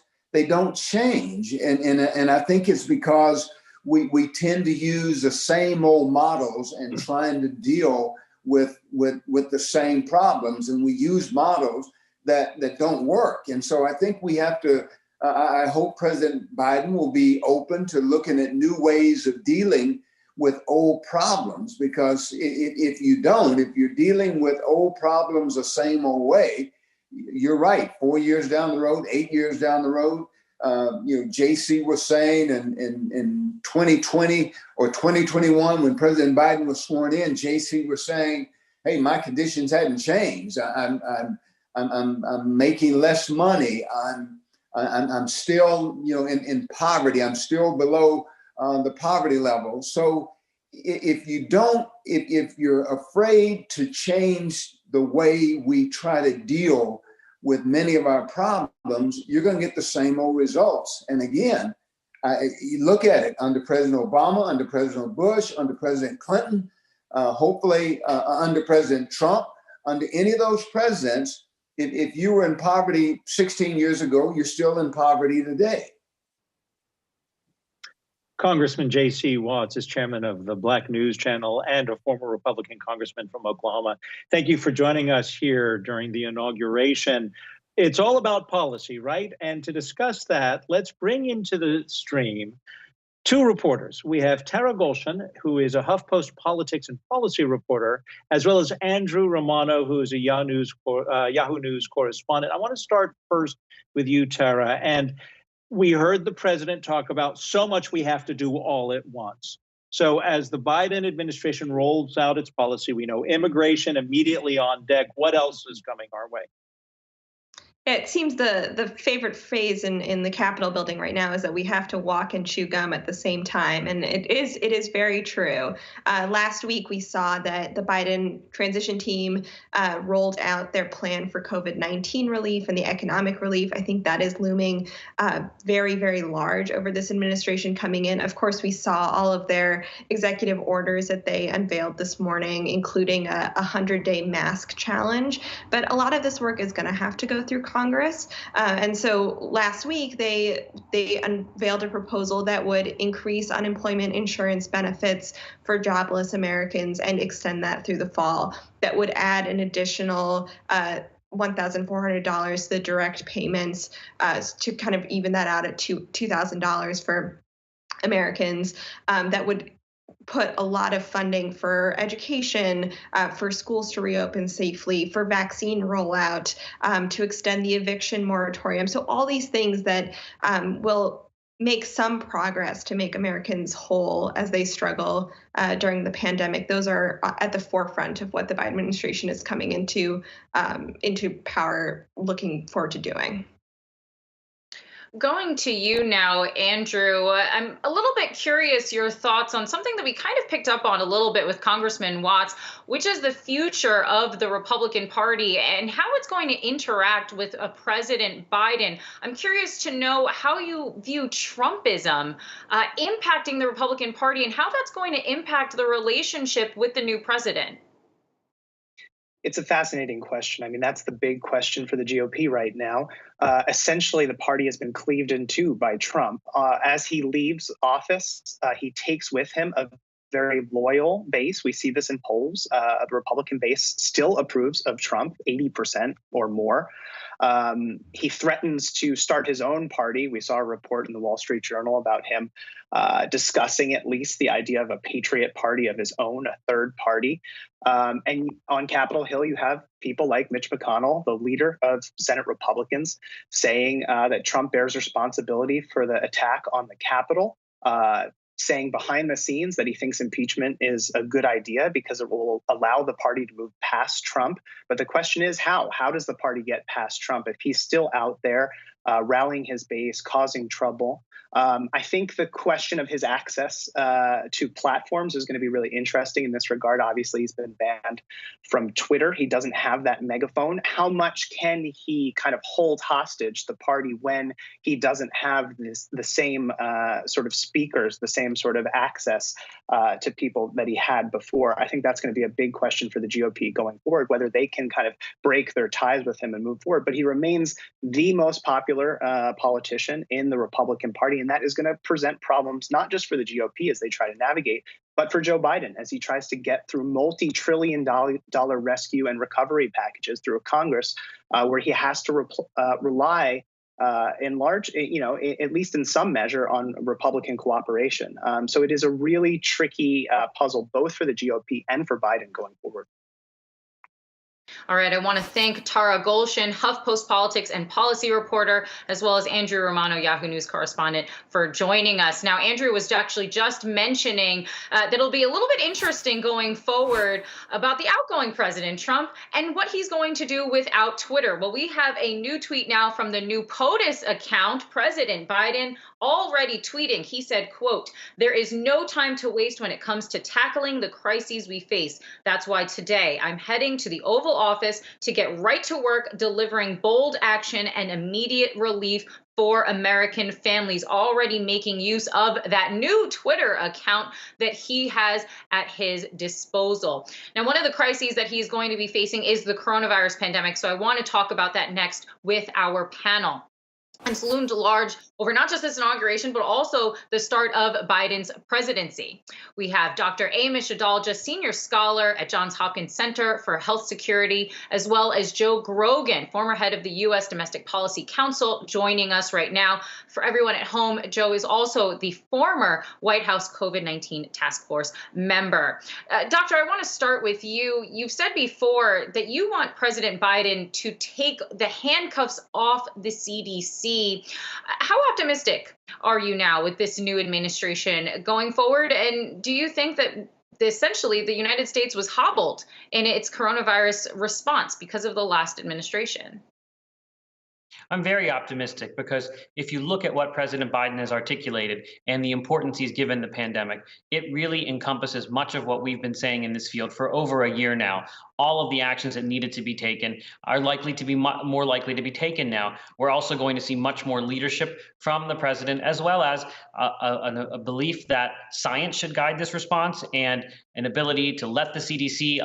change. And I think it's because we tend to use the same old models and trying to deal with the same problems, and we use models that don't work. And so I think we have to. I hope President Biden will be open to looking at new ways of dealing with old problems, because if you're dealing with old problems the same old way, you're right. 4 years down the road, 8 years down the road, JC was saying in 2020 or 2021, when President Biden was sworn in, JC was saying, "Hey, my conditions hadn't changed. I'm making less money. I'm still, in poverty. I'm still below the poverty level." So if you're afraid to change the way we try to deal with many of our problems, you're going to get the same old results. And again, you look at it under President Obama, under President Bush, under President Clinton, hopefully under President Trump, under any of those presidents, if you were in poverty 16 years ago, you're still in poverty today. Congressman J.C. Watts is chairman of the Black News Channel and a former Republican congressman from Oklahoma. Thank you for joining us here during the inauguration. It's all about policy, right? And to discuss that, let's bring into the stream two reporters. We have Tara Golshan, who is a HuffPost politics and policy reporter, as well as Andrew Romano, who is a Yahoo News correspondent. I want to start first with you, Tara. And we heard the president talk about so much we have to do all at once. So as the Biden administration rolls out its policy, we know immigration immediately on deck. What else is coming our way? It seems the favorite phrase in the Capitol building right now is that we have to walk and chew gum at the same time. And it is very true. Last week, we saw that the Biden transition team rolled out their plan for COVID-19 relief and the economic relief. I think that is looming very, very large over this administration coming in. Of course, we saw all of their executive orders that they unveiled this morning, including a 100-day mask challenge. But a lot of this work is going to have to go through Congress. And so last week, they unveiled a proposal that would increase unemployment insurance benefits for jobless Americans and extend that through the fall. That would add an additional $1,400 to the direct payments to kind of even that out at $2,000 for Americans. That would put a lot of funding for education, for schools to reopen safely, for vaccine rollout, to extend the eviction moratorium. So all these things that will make some progress to make Americans whole as they struggle during the pandemic. Those are at the forefront of what the Biden administration is coming into power looking forward to doing. Going to you now, Andrew, I'm a little bit curious your thoughts on something that we kind of picked up on a little bit with Congressman Watts, which is the future of the Republican Party and how it's going to interact with President Biden. I'm curious to know how you view Trumpism impacting the Republican Party and how that's going to impact the relationship with the new president. It's a fascinating question. I mean, that's the big question for the GOP right now. Essentially, the party has been cleaved in two by Trump. As he leaves office, he takes with him a very loyal base. We see this in polls. The Republican base still approves of Trump, 80% or more. He threatens to start his own party. We saw a report in the Wall Street Journal about him discussing at least the idea of a patriot party of his own, a third party. And on Capitol Hill, you have people like Mitch McConnell, the leader of Senate Republicans, saying that Trump bears responsibility for the attack on the Capitol, saying behind the scenes that he thinks impeachment is a good idea because it will allow the party to move past Trump. But the question is how? How does the party get past Trump if he's still out there rallying his base, causing trouble? I think the question of his access to platforms is going to be really interesting in this regard. Obviously, he's been banned from Twitter. He doesn't have that megaphone. How much can he kind of hold hostage the party when he doesn't have the same sort of speakers, the same same sort of access to people that he had before. I think that's going to be a big question for the GOP going forward, whether they can kind of break their ties with him and move forward. But he remains the most popular politician in the Republican Party, and that is going to present problems not just for the GOP as they try to navigate, but for Joe Biden as he tries to get through multi-trillion-dollar rescue and recovery packages through a Congress where he has to rely in large, at least in some measure, on Republican cooperation. So it is a really tricky puzzle, both for the GOP and for Biden going forward. All right, I want to thank Tara Golshin, HuffPost politics and policy reporter, as well as Andrew Romano, Yahoo News correspondent, for joining us. Now, Andrew was actually just mentioning that it'll be a little bit interesting going forward about the outgoing President Trump and what he's going to do without Twitter. Well, we have a new tweet now from the new POTUS account, President Biden already tweeting. He said, quote, "There is no time to waste when it comes to tackling the crises we face. That's why today I'm heading to the Oval Office to get right to work delivering bold action and immediate relief for American families," already making use of that new Twitter account that he has at his disposal. Now, one of the crises that he's going to be facing is the coronavirus pandemic. So I want to talk about that next with our panel. And loomed large over not just this inauguration, but also the start of Biden's presidency. We have Dr. Amish Adalja, senior scholar at Johns Hopkins Center for Health Security, as well as Joe Grogan, former head of the U.S. Domestic Policy Council, joining us right now. For everyone at home, Joe is also the former White House COVID-19 task force member. Doctor, I want to start with you. You've said before that you want President Biden to take the handcuffs off the CDC. How optimistic are you now with this new administration going forward? And do you think that essentially the United States was hobbled in its coronavirus response because of the last administration? I'm very optimistic because if you look at what President Biden has articulated and the importance he's given the pandemic, it really encompasses much of what we've been saying in this field for over a year now. All of the actions that needed to be taken are likely to be more likely to be taken now. We're also going to see much more leadership from the president, as well as a belief that science should guide this response and an ability to let the CDC,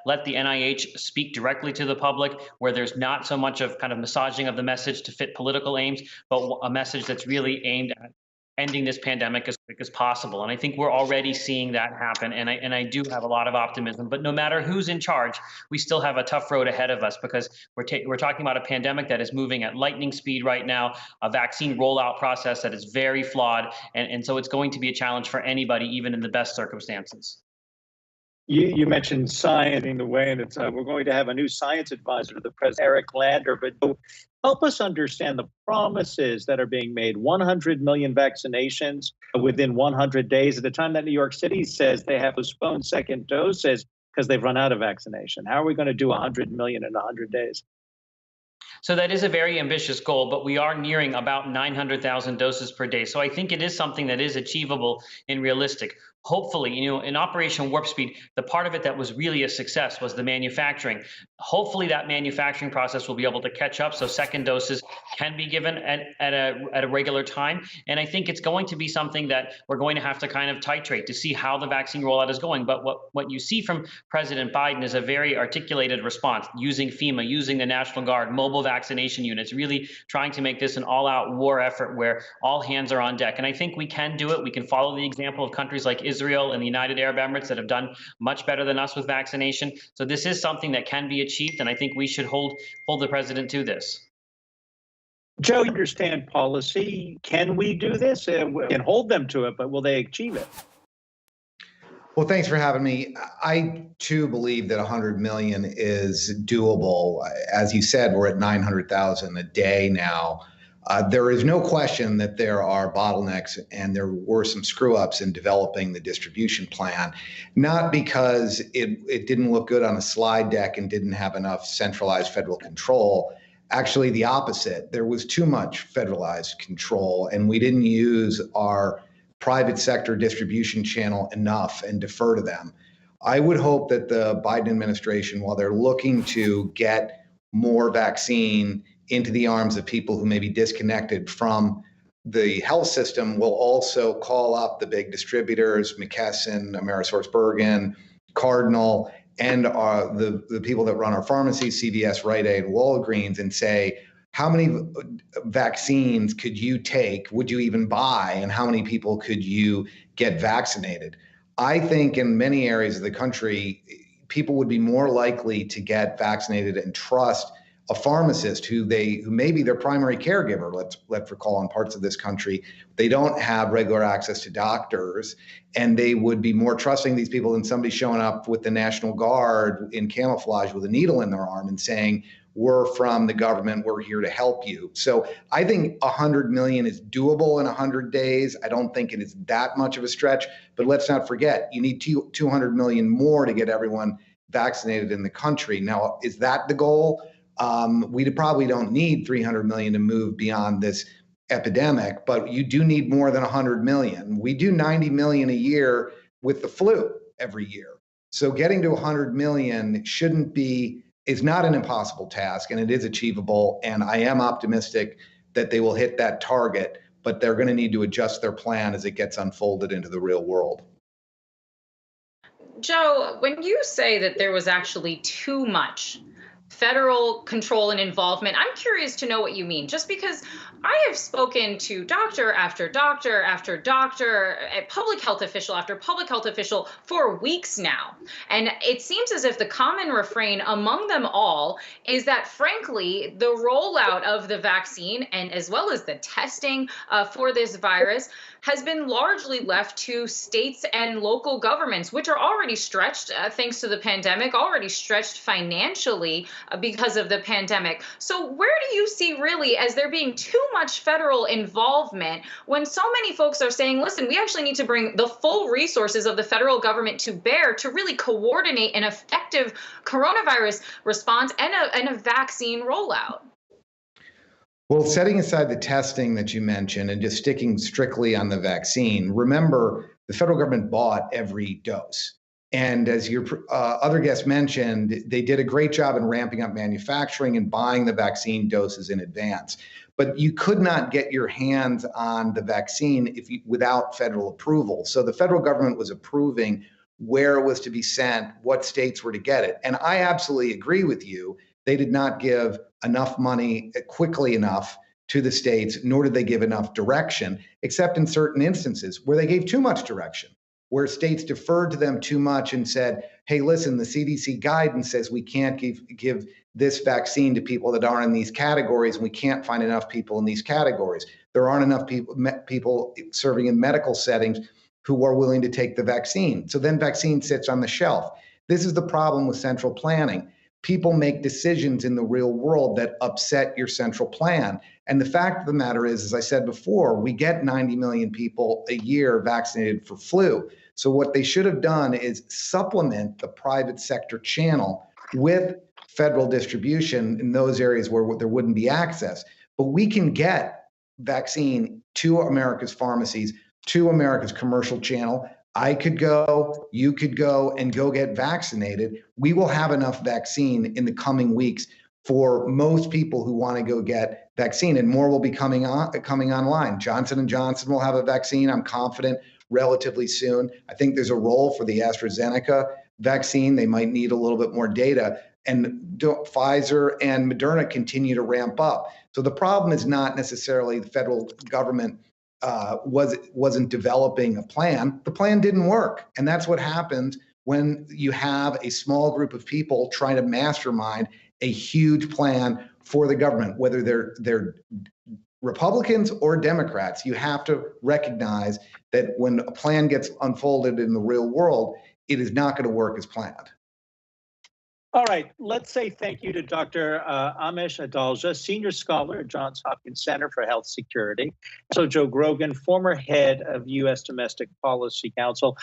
let the NIH speak directly to the public, where there's not so much of kind of massaging of the message to fit political aims, but a message that's really aimed at ending this pandemic as quick as possible. And I think we're already seeing that happen. And I do have a lot of optimism. But no matter who's in charge, we still have a tough road ahead of us because we're talking about a pandemic that is moving at lightning speed right now, a vaccine rollout process that is very flawed. And so it's going to be a challenge for anybody, even in the best circumstances. You mentioned science in the way, and we're going to have a new science advisor to the president, Eric Lander. But help us understand the promises that are being made. 100 million vaccinations within 100 days. At the time that New York City says they have postponed second doses because they've run out of vaccination. How are we going to do 100 million in 100 days? So that is a very ambitious goal, but we are nearing about 900,000 doses per day. So I think it is something that is achievable and realistic. Hopefully, in Operation Warp Speed, the part of it that was really a success was the manufacturing. Hopefully that manufacturing process will be able to catch up so second doses can be given at a regular time. And I think it's going to be something that we're going to have to kind of titrate to see how the vaccine rollout is going. But what you see from President Biden is a very articulated response, using FEMA, using the National Guard, mobile vaccination units, really trying to make this an all-out war effort where all hands are on deck. And I think we can do it. We can follow the example of countries like Israel and the United Arab Emirates that have done much better than us with vaccination. So this is something that can be achieved, and I think we should hold the president to this. Joe, you understand policy. Can we do this? We can hold them to it, but will they achieve it? Well, thanks for having me. I, too, believe that 100 million is doable. As you said, we're at 900,000 a day now. There is no question that there are bottlenecks and there were some screw-ups in developing the distribution plan, not because it didn't look good on a slide deck and didn't have enough centralized federal control. Actually, the opposite. There was too much federalized control, and we didn't use our private sector distribution channel enough and defer to them. I would hope that the Biden administration, while they're looking to get more vaccine into the arms of people who may be disconnected from the health system will also call up the big distributors, McKesson, AmerisourceBergen, Cardinal, and the people that run our pharmacies, CVS, Rite Aid, Walgreens, and say, how many vaccines could you take, would you even buy, and how many people could you get vaccinated? I think in many areas of the country, people would be more likely to get vaccinated and trust a pharmacist who may be their primary caregiver. Let's recall in parts of this country, they don't have regular access to doctors, and they would be more trusting these people than somebody showing up with the National Guard in camouflage with a needle in their arm and saying, we're from the government, we're here to help you. So I think 100 million is doable in 100 days. I don't think it is that much of a stretch, but let's not forget, you need 200 million more to get everyone vaccinated in the country. Now, is that the goal? We probably don't need 300 million to move beyond this epidemic, but you do need more than 100 million. We do 90 million a year with the flu every year. So getting to 100 million is not an impossible task, and it is achievable. And I am optimistic that they will hit that target, but they're going to need to adjust their plan as it gets unfolded into the real world. Joe, when you say that there was actually too much federal control and involvement, I'm curious to know what you mean, just because I have spoken to doctor after doctor after doctor, a public health official after public health official for weeks now. And it seems as if the common refrain among them all is that, frankly, the rollout of the vaccine and as well as the testing for this virus has been largely left to states and local governments, which are already stretched thanks to the pandemic, already stretched financially because of the pandemic. So where do you see really as there being too much federal involvement when so many folks are saying, listen, we actually need to bring the full resources of the federal government to bear to really coordinate an effective coronavirus response and a vaccine rollout? Well, setting aside the testing that you mentioned and just sticking strictly on the vaccine, remember the federal government bought every dose. And as your other guest mentioned, they did a great job in ramping up manufacturing and buying the vaccine doses in advance. But you could not get your hands on the vaccine without federal approval. So the federal government was approving where it was to be sent, what states were to get it. And I absolutely agree with you. They did not give enough money quickly enough to the states, nor did they give enough direction, except in certain instances where they gave too much direction, where states deferred to them too much and said, hey, listen, the CDC guidance says we can't give this vaccine to people that aren't in these categories, and we can't find enough people in these categories. There aren't enough people serving in medical settings who are willing to take the vaccine. So then vaccine sits on the shelf. This is the problem with central planning. People make decisions in the real world that upset your central plan. And the fact of the matter is, as I said before, we get 90 million people a year vaccinated for flu. So what they should have done is supplement the private sector channel with federal distribution in those areas where there wouldn't be access. But we can get vaccine to America's pharmacies, to America's commercial channel. I could go, you could go and go get vaccinated. We will have enough vaccine in the coming weeks for most people who want to go get vaccine, and more will be coming online. Johnson & Johnson will have a vaccine, I'm confident, relatively soon. I think there's a role for the AstraZeneca vaccine. They might need a little bit more data. And Pfizer and Moderna continue to ramp up. So the problem is not necessarily the federal government wasn't developing a plan. The plan didn't work. And that's what happens when you have a small group of people trying to mastermind a huge plan for the government, whether they're Republicans or Democrats. You have to recognize that when a plan gets unfolded in the real world, it is not going to work as planned. All right, let's say thank you to Dr. Amish Adalja, Senior Scholar at Johns Hopkins Center for Health Security. So Joe Grogan, former head of U.S. Domestic Policy Council.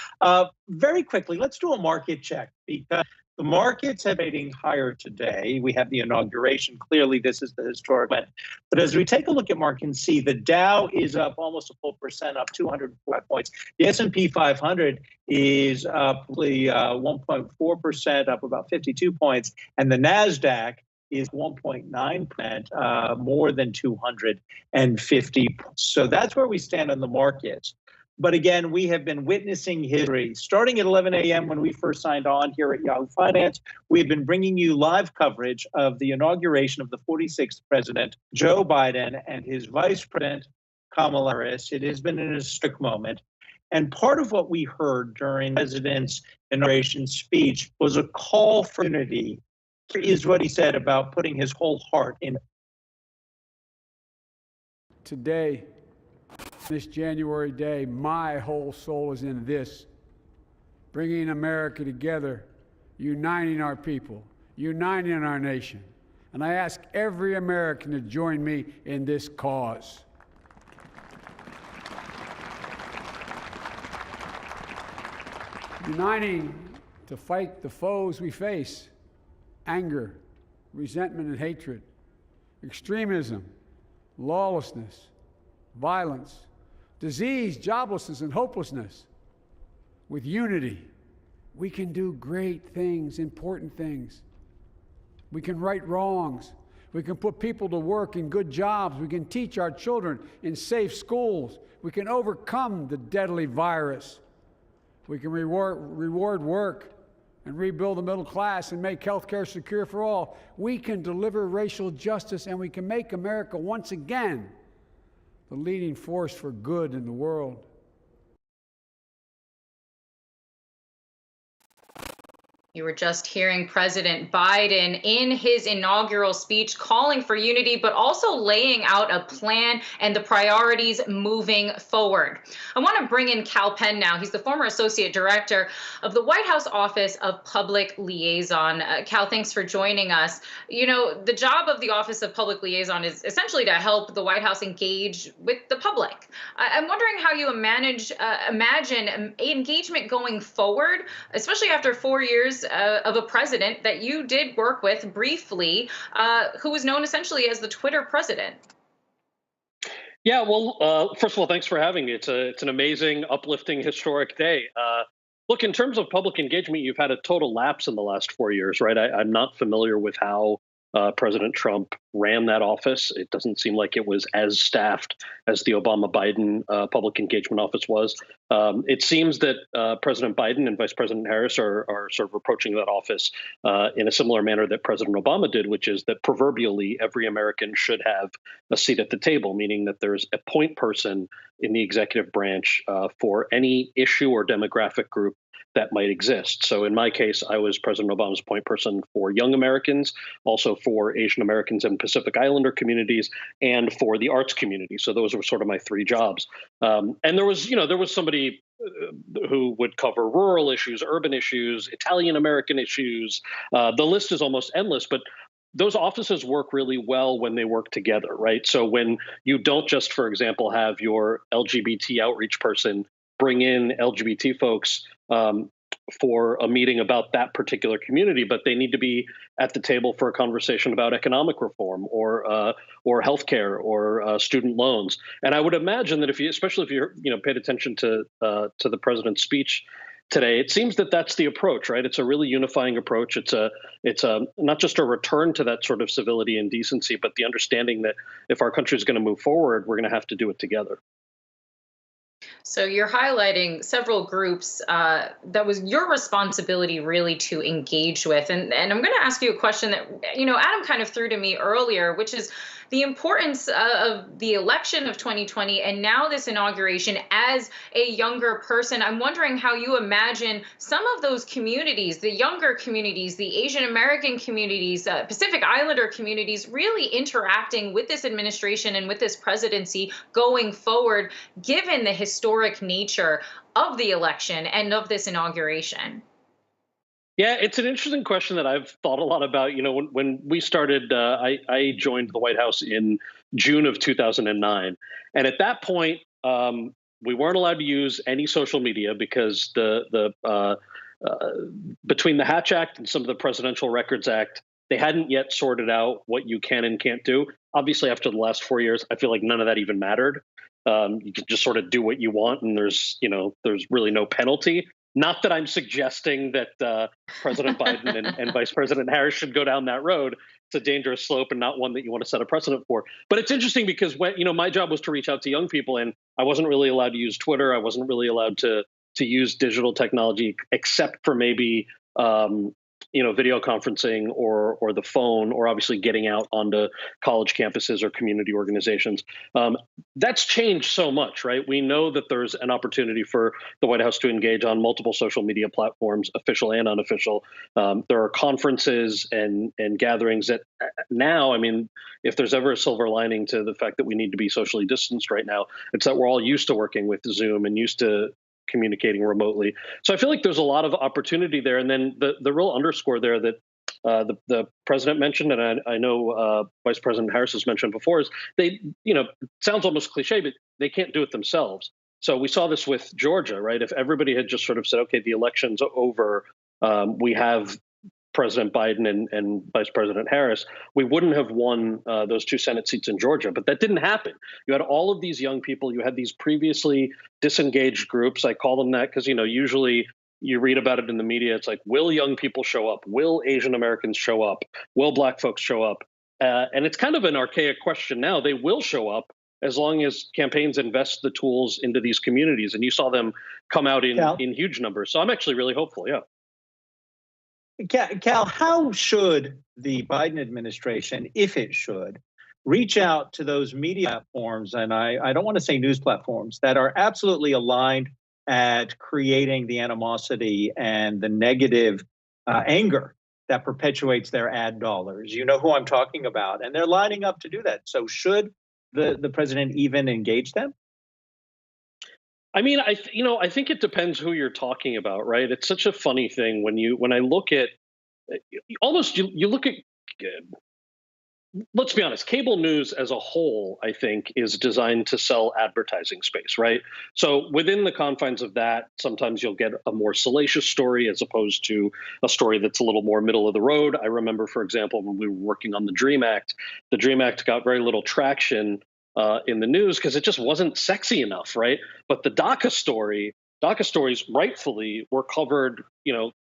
Very quickly, let's do a market check because the markets have been heading higher today. We have the inauguration. Clearly, this is the historic event. But as we take a look at market and see, the Dow is up almost a full percent, up 205 points. The S&P 500 is up 1.4%, up about 52 points. And the NASDAQ is 1.9%, more than 250. So that's where we stand on the markets. But again, we have been witnessing history. Starting at 11 a.m. when we first signed on here at Yahoo Finance, we've been bringing you live coverage of the inauguration of the 46th president, Joe Biden, and his vice president, Kamala Harris. It has been an historic moment. And part of what we heard during the president's inauguration speech was a call for unity. Here is what he said about putting his whole heart in. Today, this January day, my whole soul is in this, bringing America together, uniting our people, uniting our nation. And I ask every American to join me in this cause. Uniting to fight the foes we face: anger, resentment and hatred, extremism, lawlessness, violence, disease, joblessness, and hopelessness. With unity, we can do great things, important things. We can right wrongs. We can put people to work in good jobs. We can teach our children in safe schools. We can overcome the deadly virus. We can reward work and rebuild the middle class and make health care secure for all. We can deliver racial justice, and we can make America once again the leading force for good in the world. You were just hearing President Biden in his inaugural speech calling for unity, but also laying out a plan and the priorities moving forward. I want to bring in Cal Penn now. He's the former associate director of the White House Office of Public Liaison. Cal, thanks for joining us. You know, the job of the Office of Public Liaison is essentially to help the White House engage with the public. I'm wondering how you imagine engagement going forward, especially after 4 years of a president that you did work with briefly, who was known essentially as the Twitter president. Yeah, well, first of all, thanks for having me. It's an amazing, uplifting, historic day. Look, in terms of public engagement, you've had a total lapse in the last 4 years, right? I'm not familiar with how President Trump ran that office. It doesn't seem like it was as staffed as the Obama-Biden public engagement office was. It seems that President Biden and Vice President Harris are sort of approaching that office in a similar manner that President Obama did, which is that proverbially every American should have a seat at the table, meaning that there's a point person in the executive branch for any issue or demographic group that might exist. So in my case, I was President Obama's point person for young Americans, also for Asian Americans and Pacific Islander communities, and for the arts community. So those were sort of my three jobs. And there was somebody who would cover rural issues, urban issues, Italian American issues. The list is almost endless, but those offices work really well when they work together, right? So when you don't just, for example, have your LGBT outreach person bring in LGBT folks for a meeting about that particular community, but they need to be at the table for a conversation about economic reform or healthcare or student loans. And I would imagine that especially if you paid attention to the president's speech today, it seems that that's the approach, right? It's a really unifying approach. It's not just a return to that sort of civility and decency, but the understanding that if our country is going to move forward, we're going to have to do it together. So you're highlighting several groups that was your responsibility really to engage with. And I'm going to ask you a question that, Adam kind of threw to me earlier, which is the importance of the election of 2020 and now this inauguration as a younger person. I'm wondering how you imagine some of those communities, the younger communities, the Asian American communities, Pacific Islander communities, really interacting with this administration and with this presidency going forward, given the historic nature of the election and of this inauguration. Yeah, it's an interesting question that I've thought a lot about. When we started, I joined the White House in June of 2009. And at that point, we weren't allowed to use any social media because between the Hatch Act and some of the Presidential Records Act, they hadn't yet sorted out what you can and can't do. Obviously, after the last 4 years, I feel like none of that even mattered. You can just sort of do what you want, and there's really no penalty. Not that I'm suggesting that President Biden and Vice President Harris should go down that road. It's a dangerous slope and not one that you want to set a precedent for. But it's interesting because when, my job was to reach out to young people, and I wasn't really allowed to use Twitter. I wasn't really allowed to use digital technology except for maybe video conferencing or the phone, or obviously getting out onto college campuses or community organizations. That's changed so much, right? We know that there's an opportunity for the White House to engage on multiple social media platforms, official and unofficial. There are conferences and gatherings that now, if there's ever a silver lining to the fact that we need to be socially distanced right now, it's that we're all used to working with Zoom and used to communicating remotely. So I feel like there's a lot of opportunity there. And then the real underscore there that the president mentioned, and I know Vice President Harris has mentioned before, is they, sounds almost cliche, but they can't do it themselves. So we saw this with Georgia, right? If everybody had just sort of said, okay, the election's over, we have President Biden and Vice President Harris, we wouldn't have won those 2 Senate seats in Georgia. But that didn't happen. You had all of these young people. You had these previously disengaged groups. I call them that because, usually you read about it in the media. It's like, will young people show up? Will Asian Americans show up? Will Black folks show up? And it's kind of an archaic question now. They will show up as long as campaigns invest the tools into these communities. And you saw them come out in huge numbers. So I'm actually really hopeful. Yeah. Cal, how should the Biden administration, if it should, reach out to those media platforms, and I don't want to say news platforms, that are absolutely aligned at creating the animosity and the negative anger that perpetuates their ad dollars? You know who I'm talking about, and they're lining up to do that. So should the president even engage them? I think it depends who you're talking about, right? It's such a funny thing when I look at you look at, let's be honest, cable news as a whole, I think, is designed to sell advertising space, right? So within the confines of that, sometimes you'll get a more salacious story as opposed to a story that's a little more middle of the road. I remember, for example, when we were working on the DREAM Act got very little traction in the news because it just wasn't sexy enough, right? But the DACA stories rightfully were covered,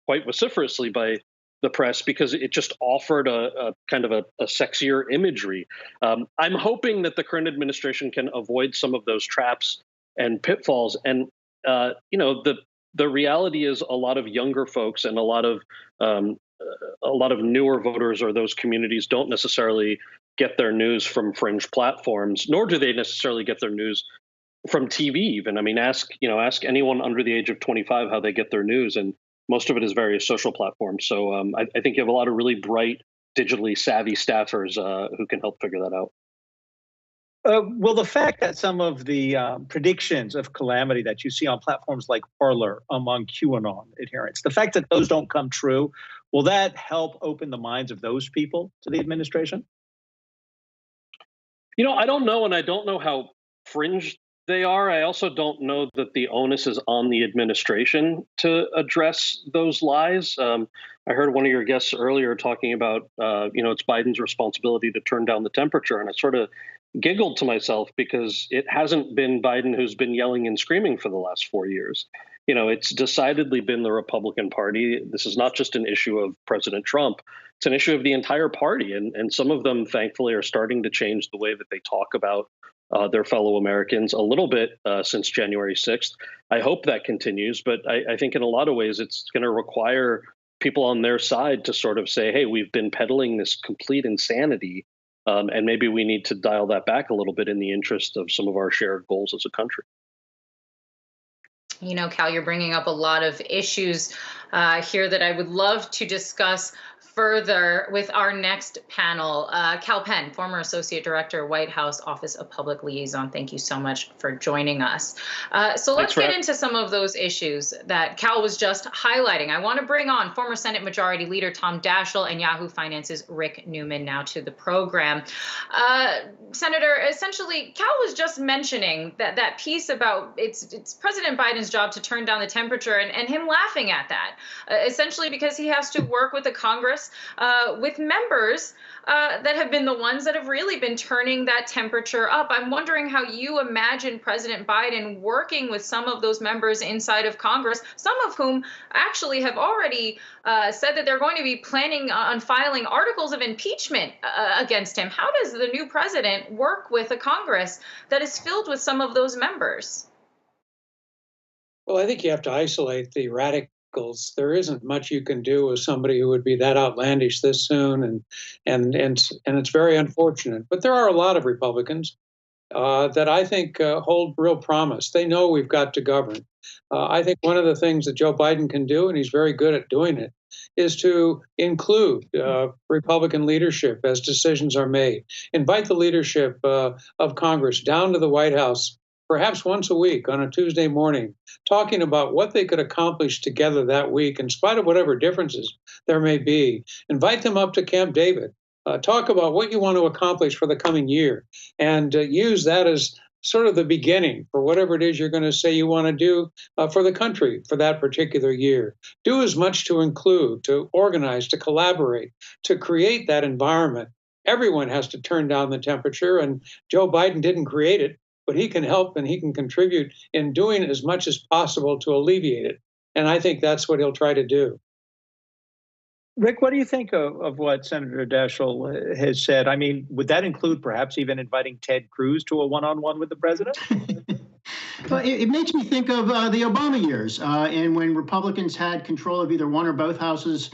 quite vociferously by the press because it just offered a kind of a sexier imagery. I'm hoping that the current administration can avoid some of those traps and pitfalls. And the reality is a lot of younger folks and a lot of newer voters or those communities don't necessarily get their news from fringe platforms, nor do they necessarily get their news from TV even. Ask anyone under the age of 25 how they get their news, and most of it is various social platforms. So I think you have a lot of really bright, digitally savvy staffers who can help figure that out. Well, the fact that some of the predictions of calamity that you see on platforms like Parler among QAnon adherents, the fact that those don't come true, will that help open the minds of those people to the administration? I don't know, and I don't know how fringe they are. I also don't know that the onus is on the administration to address those lies. I heard one of your guests earlier talking about, it's Biden's responsibility to turn down the temperature, and I sort of giggled to myself because it hasn't been Biden who's been yelling and screaming for the last 4 years. It's decidedly been the Republican Party. This is not just an issue of President Trump. It's an issue of the entire party. And some of them, thankfully, are starting to change the way that they talk about their fellow Americans a little bit since January 6th. I hope that continues. But I think in a lot of ways, it's going to require people on their side to sort of say, hey, we've been peddling this complete insanity. And maybe we need to dial that back a little bit in the interest of some of our shared goals as a country. Cal, you're bringing up a lot of issues here that I would love to discuss further with our next panel. Cal Penn, former Associate Director, White House Office of Public Liaison. Thank you so much for joining us. So let's get into some of those issues that Cal was just highlighting. I want to bring on former Senate Majority Leader Tom Daschle and Yahoo Finance's Rick Newman now to the program. Senator, essentially, Cal was just mentioning that piece about it's President Biden's job to turn down the temperature and him laughing at that. essentially because he has to work with the Congress, with members that have been the ones that have really been turning that temperature up. I'm wondering how you imagine President Biden working with some of those members inside of Congress, some of whom actually have already said that they're going to be planning on filing articles of impeachment against him. How does the new president work with a Congress that is filled with some of those members? Well, I think you have to isolate the radicals. There isn't much you can do with somebody who would be that outlandish this soon, and it's very unfortunate. But there are a lot of Republicans that I think hold real promise. They know we've got to govern. I think one of the things that Joe Biden can do, and he's very good at doing it, is to include Republican leadership as decisions are made. Invite the leadership of Congress down to the White House, perhaps once a week on a Tuesday morning, talking about what they could accomplish together that week, in spite of whatever differences there may be. Invite them up to Camp David. Talk about what you want to accomplish for the coming year, and use that as sort of the beginning for whatever it is you're going to say you want to do for the country for that particular year. Do as much to include, to organize, to collaborate, to create that environment. Everyone has to turn down the temperature, and Joe Biden didn't create it, but he can help and he can contribute in doing as much as possible to alleviate it. And I think that's what he'll try to do. Rick, what do you think of what Senator Daschle has said? I mean, would that include perhaps even inviting Ted Cruz to a one-on-one with the president? Well, it makes me think of the Obama years, and when Republicans had control of either one or both houses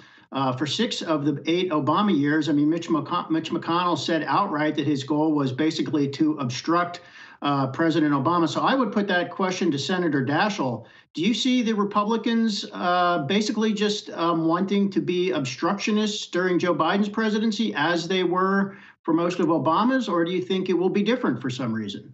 for 6 of the 8 Obama years. I mean, Mitch McConnell said outright that his goal was basically to obstruct President Obama. So I would put that question to Senator Daschle. Do you see the Republicans basically just wanting to be obstructionists during Joe Biden's presidency as they were for most of Obama's, or do you think it will be different for some reason?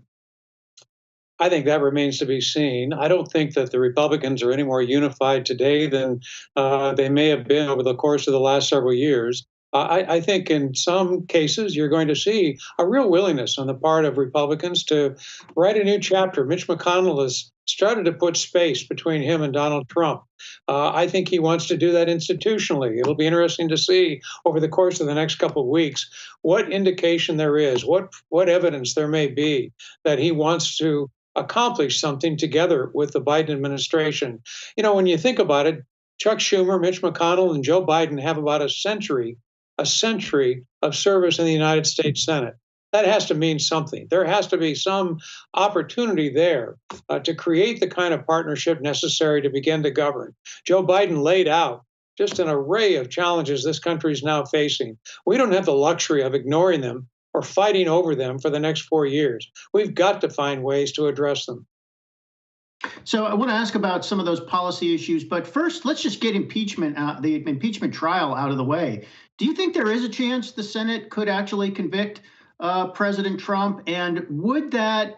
I think that remains to be seen. I don't think that the Republicans are any more unified today than they may have been over the course of the last several years. I think in some cases you're going to see a real willingness on the part of Republicans to write a new chapter. Mitch McConnell has started to put space between him and Donald Trump. I think he wants to do that institutionally. It'll be interesting to see over the course of the next couple of weeks what indication there is, what evidence there may be that he wants to accomplish something together with the Biden administration. You know, when you think about it, Chuck Schumer, Mitch McConnell, and Joe Biden have about a century of service in the United States Senate. That has to mean something. There has to be some opportunity there to create the kind of partnership necessary to begin to govern. Joe Biden laid out just an array of challenges this country is now facing. We don't have the luxury of ignoring them or fighting over them for the next 4 years. We've got to find ways to address them. So I want to ask about some of those policy issues, but first, let's just get the impeachment trial out of the way. Do you think there is a chance the Senate could actually convict President Trump, and would that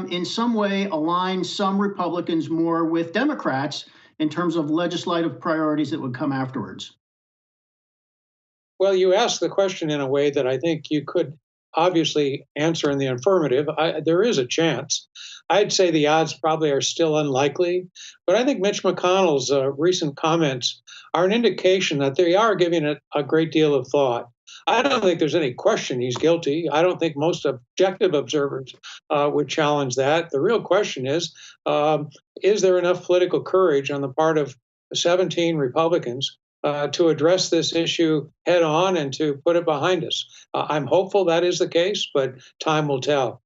in some way align some Republicans more with Democrats in terms of legislative priorities that would come afterwards? Well, you asked the question in a way that I think you could obviously answer in the affirmative. There is a chance. I'd say the odds probably are still unlikely, but I think Mitch McConnell's recent comments are an indication that they are giving it a great deal of thought. I don't think there's any question he's guilty. I don't think most objective observers would challenge that. The real question is there enough political courage on the part of 17 Republicans to address this issue head on and to put it behind us? I'm hopeful that is the case, but time will tell.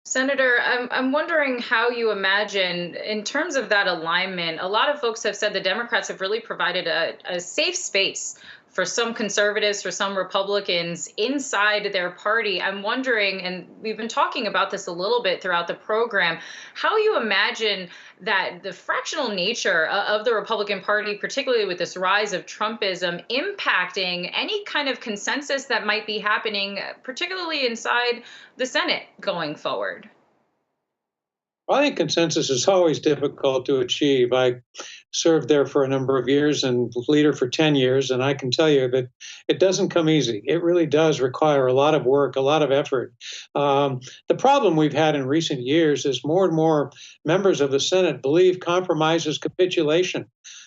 Senator, I'm wondering how you imagine, in terms of that alignment, a lot of folks have said the Democrats have really provided a safe space for some conservatives, for some Republicans inside their party. I'm wondering, and we've been talking about this a little bit throughout the program, how you imagine that the fractional nature of the Republican Party, particularly with this rise of Trumpism, impacting any kind of consensus that might be happening, particularly inside the Senate going forward. I think consensus is always difficult to achieve. I served there for a number of years and leader for 10 years, and I can tell you that it doesn't come easy. It really does require a lot of work, a lot of effort. The problem we've had in recent years is more and more members of the Senate believe compromise is capitulation.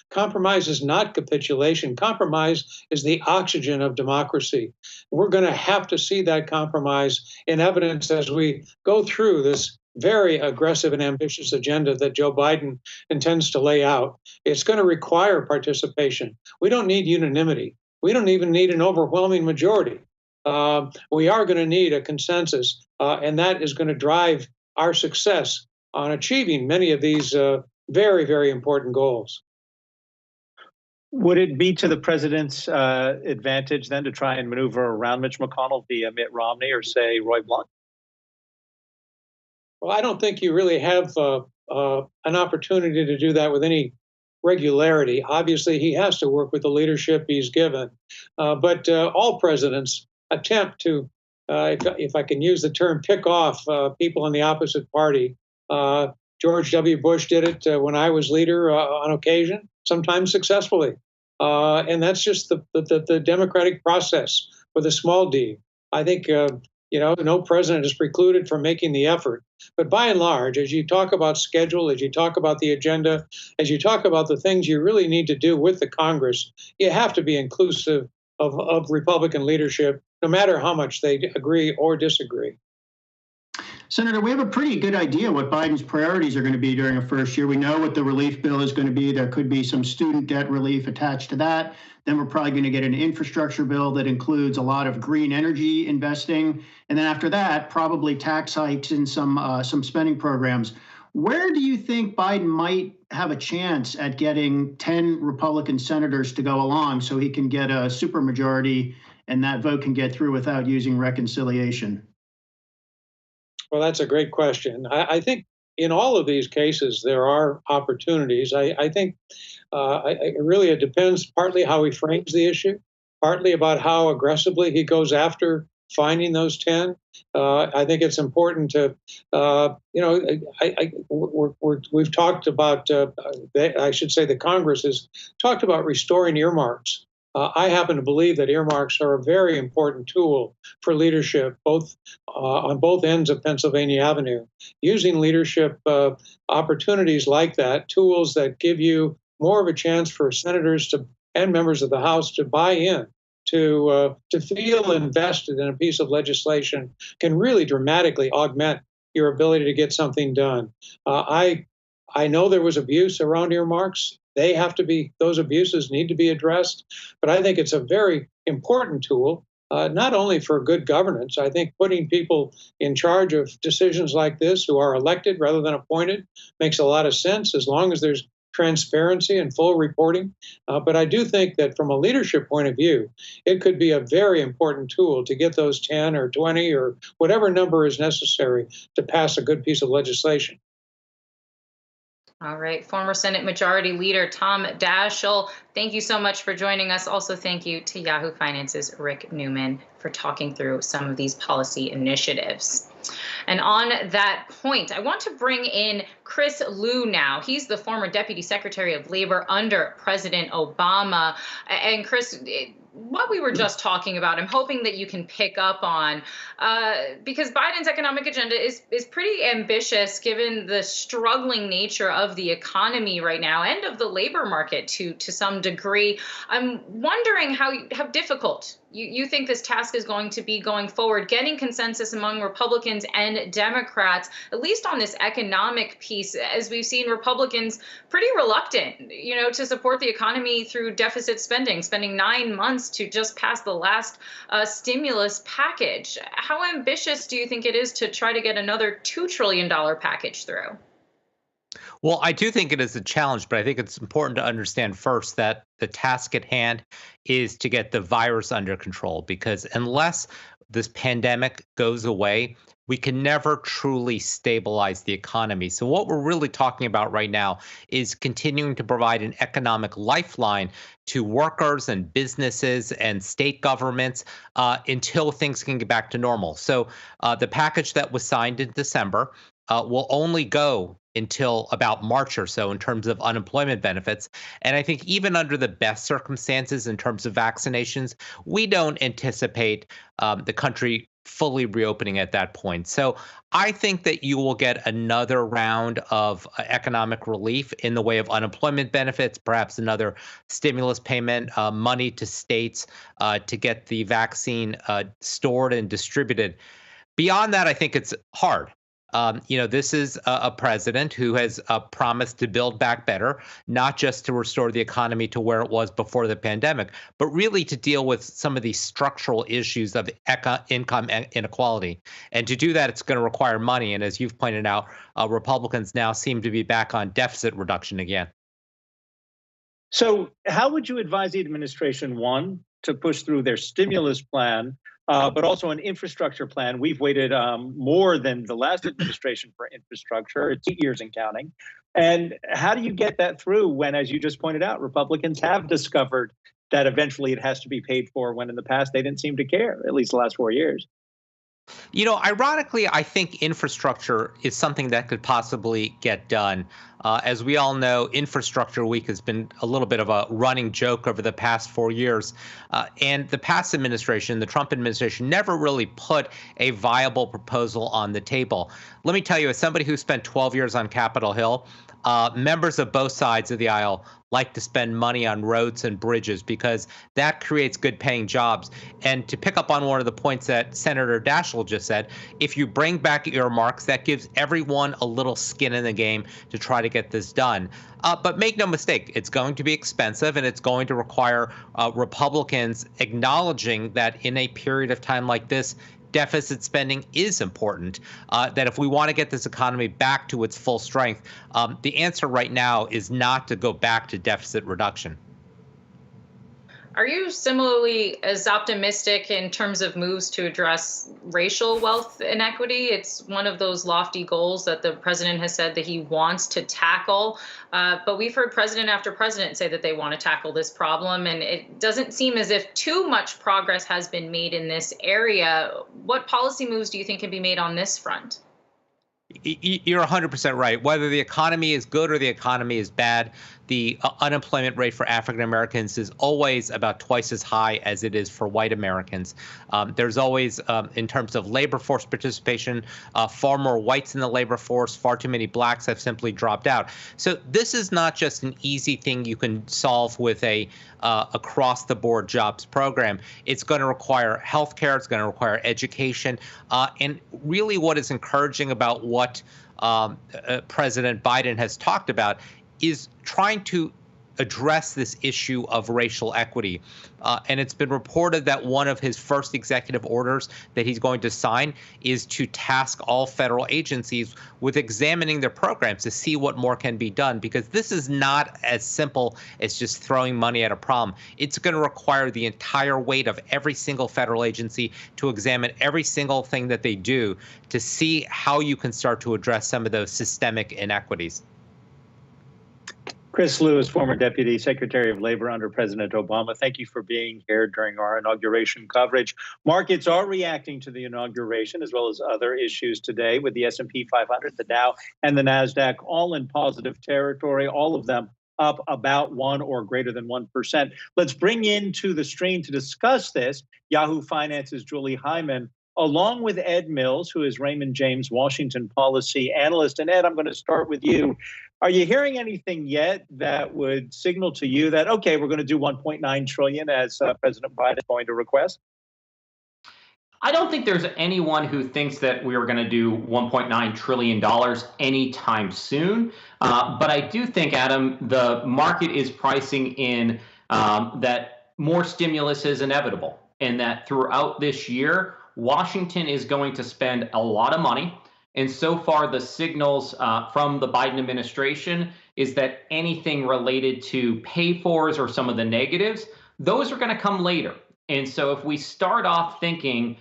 Compromise is not capitulation. Compromise is the oxygen of democracy. We're going to have to see that compromise in evidence as we go through this very aggressive and ambitious agenda that Joe Biden intends to lay out. It's going to require participation. We don't need unanimity. We don't even need an overwhelming majority. We are going to need a consensus, and that is going to drive our success on achieving many of these very, very important goals. Would it be to the president's advantage then to try and maneuver around Mitch McConnell via Mitt Romney or, say, Roy Blunt? Well, I don't think you really have an opportunity to do that with any regularity. Obviously, he has to work with the leadership he's given. But all presidents attempt to, if I can use the term, pick off people in the opposite party. George W. Bush did it when I was leader on occasion, sometimes successfully. And that's just the democratic process with a small d. I think no president is precluded from making the effort. But by and large, as you talk about schedule, as you talk about the agenda, as you talk about the things you really need to do with the Congress, you have to be inclusive of Republican leadership, no matter how much they agree or disagree. Senator, we have a pretty good idea what Biden's priorities are going to be during a first year. We know what the relief bill is going to be. There could be some student debt relief attached to that. Then we're probably going to get an infrastructure bill that includes a lot of green energy investing. And then after that, probably tax hikes and some spending programs. Where do you think Biden might have a chance at getting 10 Republican senators to go along so he can get a supermajority and that vote can get through without using reconciliation? Well, that's a great question. I think in all of these cases, there are opportunities. I think it depends partly how he frames the issue, partly about how aggressively he goes after finding those 10. I think it's important to, we've talked about, I should say the Congress has talked about restoring earmarks. I happen to believe that earmarks are a very important tool for leadership, both on both ends of Pennsylvania Avenue. Using leadership opportunities like that, tools that give you more of a chance for senators and members of the House to buy in, to feel invested in a piece of legislation, can really dramatically augment your ability to get something done. I know there was abuse around earmarks. Those abuses need to be addressed. But I think it's a very important tool, not only for good governance. I think putting people in charge of decisions like this who are elected rather than appointed makes a lot of sense as long as there's transparency and full reporting. But I do think that from a leadership point of view, it could be a very important tool to get those 10 or 20 or whatever number is necessary to pass a good piece of legislation. All right. Former Senate Majority Leader Tom Daschle, thank you so much for joining us. Also, thank you to Yahoo Finance's Rick Newman for talking through some of these policy initiatives. And on that point, I want to bring in Chris Liu now. He's the former Deputy Secretary of Labor under President Obama. And Chris, what we were just talking about, I'm hoping that you can pick up on, because Biden's economic agenda is pretty ambitious given the struggling nature of the economy right now and of the labor market to some degree. I'm wondering how difficult you think this task is going to be going forward, getting consensus among Republicans and Democrats, at least on this economic piece, as we've seen Republicans pretty reluctant, to support the economy through deficit spending 9 months to just pass the last stimulus package. How ambitious do you think it is to try to get another $2 trillion package through? Well, I do think it is a challenge, but I think it's important to understand first that the task at hand is to get the virus under control, because unless this pandemic goes away, we can never truly stabilize the economy. So what we're really talking about right now is continuing to provide an economic lifeline to workers and businesses and state governments until things can get back to normal. So the package that was signed in December will only go until about March or so in terms of unemployment benefits. And I think even under the best circumstances in terms of vaccinations, we don't anticipate the country fully reopening at that point. So I think that you will get another round of economic relief in the way of unemployment benefits, perhaps another stimulus payment, money to states to get the vaccine stored and distributed. Beyond that, I think it's hard. This is a president who has promised to build back better, not just to restore the economy to where it was before the pandemic, but really to deal with some of these structural issues of income inequality. And to do that, it's going to require money. And as you've pointed out, Republicans now seem to be back on deficit reduction again. So how would you advise the administration, one, to push through their stimulus plan, but also an infrastructure plan? We've waited more than the last administration for infrastructure. It's 8 years and counting. And how do you get that through when, as you just pointed out, Republicans have discovered that eventually it has to be paid for, when in the past they didn't seem to care, at least the last 4 years? Ironically, I think infrastructure is something that could possibly get done. As we all know, Infrastructure Week has been a little bit of a running joke over the past 4 years. And the past administration, the Trump administration, never really put a viable proposal on the table. Let me tell you, as somebody who spent 12 years on Capitol Hill, members of both sides of the aisle like to spend money on roads and bridges because that creates good paying jobs. And to pick up on one of the points that Senator Daschle just said, if you bring back earmarks, that gives everyone a little skin in the game to try to get this done. But make no mistake, it's going to be expensive, and it's going to require Republicans acknowledging that in a period of time like this, deficit spending is important, that if we want to get this economy back to its full strength, the answer right now is not to go back to deficit reduction. Are you similarly as optimistic in terms of moves to address racial wealth inequity? It's one of those lofty goals that the president has said that he wants to tackle. But we've heard president after president say that they want to tackle this problem, and it doesn't seem as if too much progress has been made in this area. What policy moves do you think can be made on this front? You're 100% right. Whether the economy is good or the economy is bad, the unemployment rate for African Americans is always about twice as high as it is for white Americans. There's always, in terms of labor force participation, far more whites in the labor force. Far too many blacks have simply dropped out. So this is not just an easy thing you can solve with a across-the-board jobs program. It's going to require healthcare. It's going to require education. And really what is encouraging about what President Biden has talked about is trying to address this issue of racial equity. And it's been reported that one of his first executive orders that he's going to sign is to task all federal agencies with examining their programs to see what more can be done, because this is not as simple as just throwing money at a problem. It's going to require the entire weight of every single federal agency to examine every single thing that they do to see how you can start to address some of those systemic inequities. Chris Lewis, former Deputy Secretary of Labor under President Obama, thank you for being here during our inauguration coverage. Markets are reacting to the inauguration as well as other issues today, with the S&P 500, the Dow, and the NASDAQ all in positive territory, all of them up about 1 or greater than 1%. Let's bring into the stream to discuss this Yahoo Finance's Julie Hyman, along with Ed Mills, who is Raymond James' Washington policy analyst. And Ed, I'm going to start with you. Are you hearing anything yet that would signal to you that, okay, we're going to do 1.9 trillion as President Biden is going to request? I don't think there's anyone who thinks that we are going to do $1.9 trillion anytime soon. But I do think, Adam, the market is pricing in that more stimulus is inevitable, and that throughout this year, Washington is going to spend a lot of money. And so far, the signals from the Biden administration is that anything related to pay-fors or some of the negatives, those are going to come later. And so if we start off thinking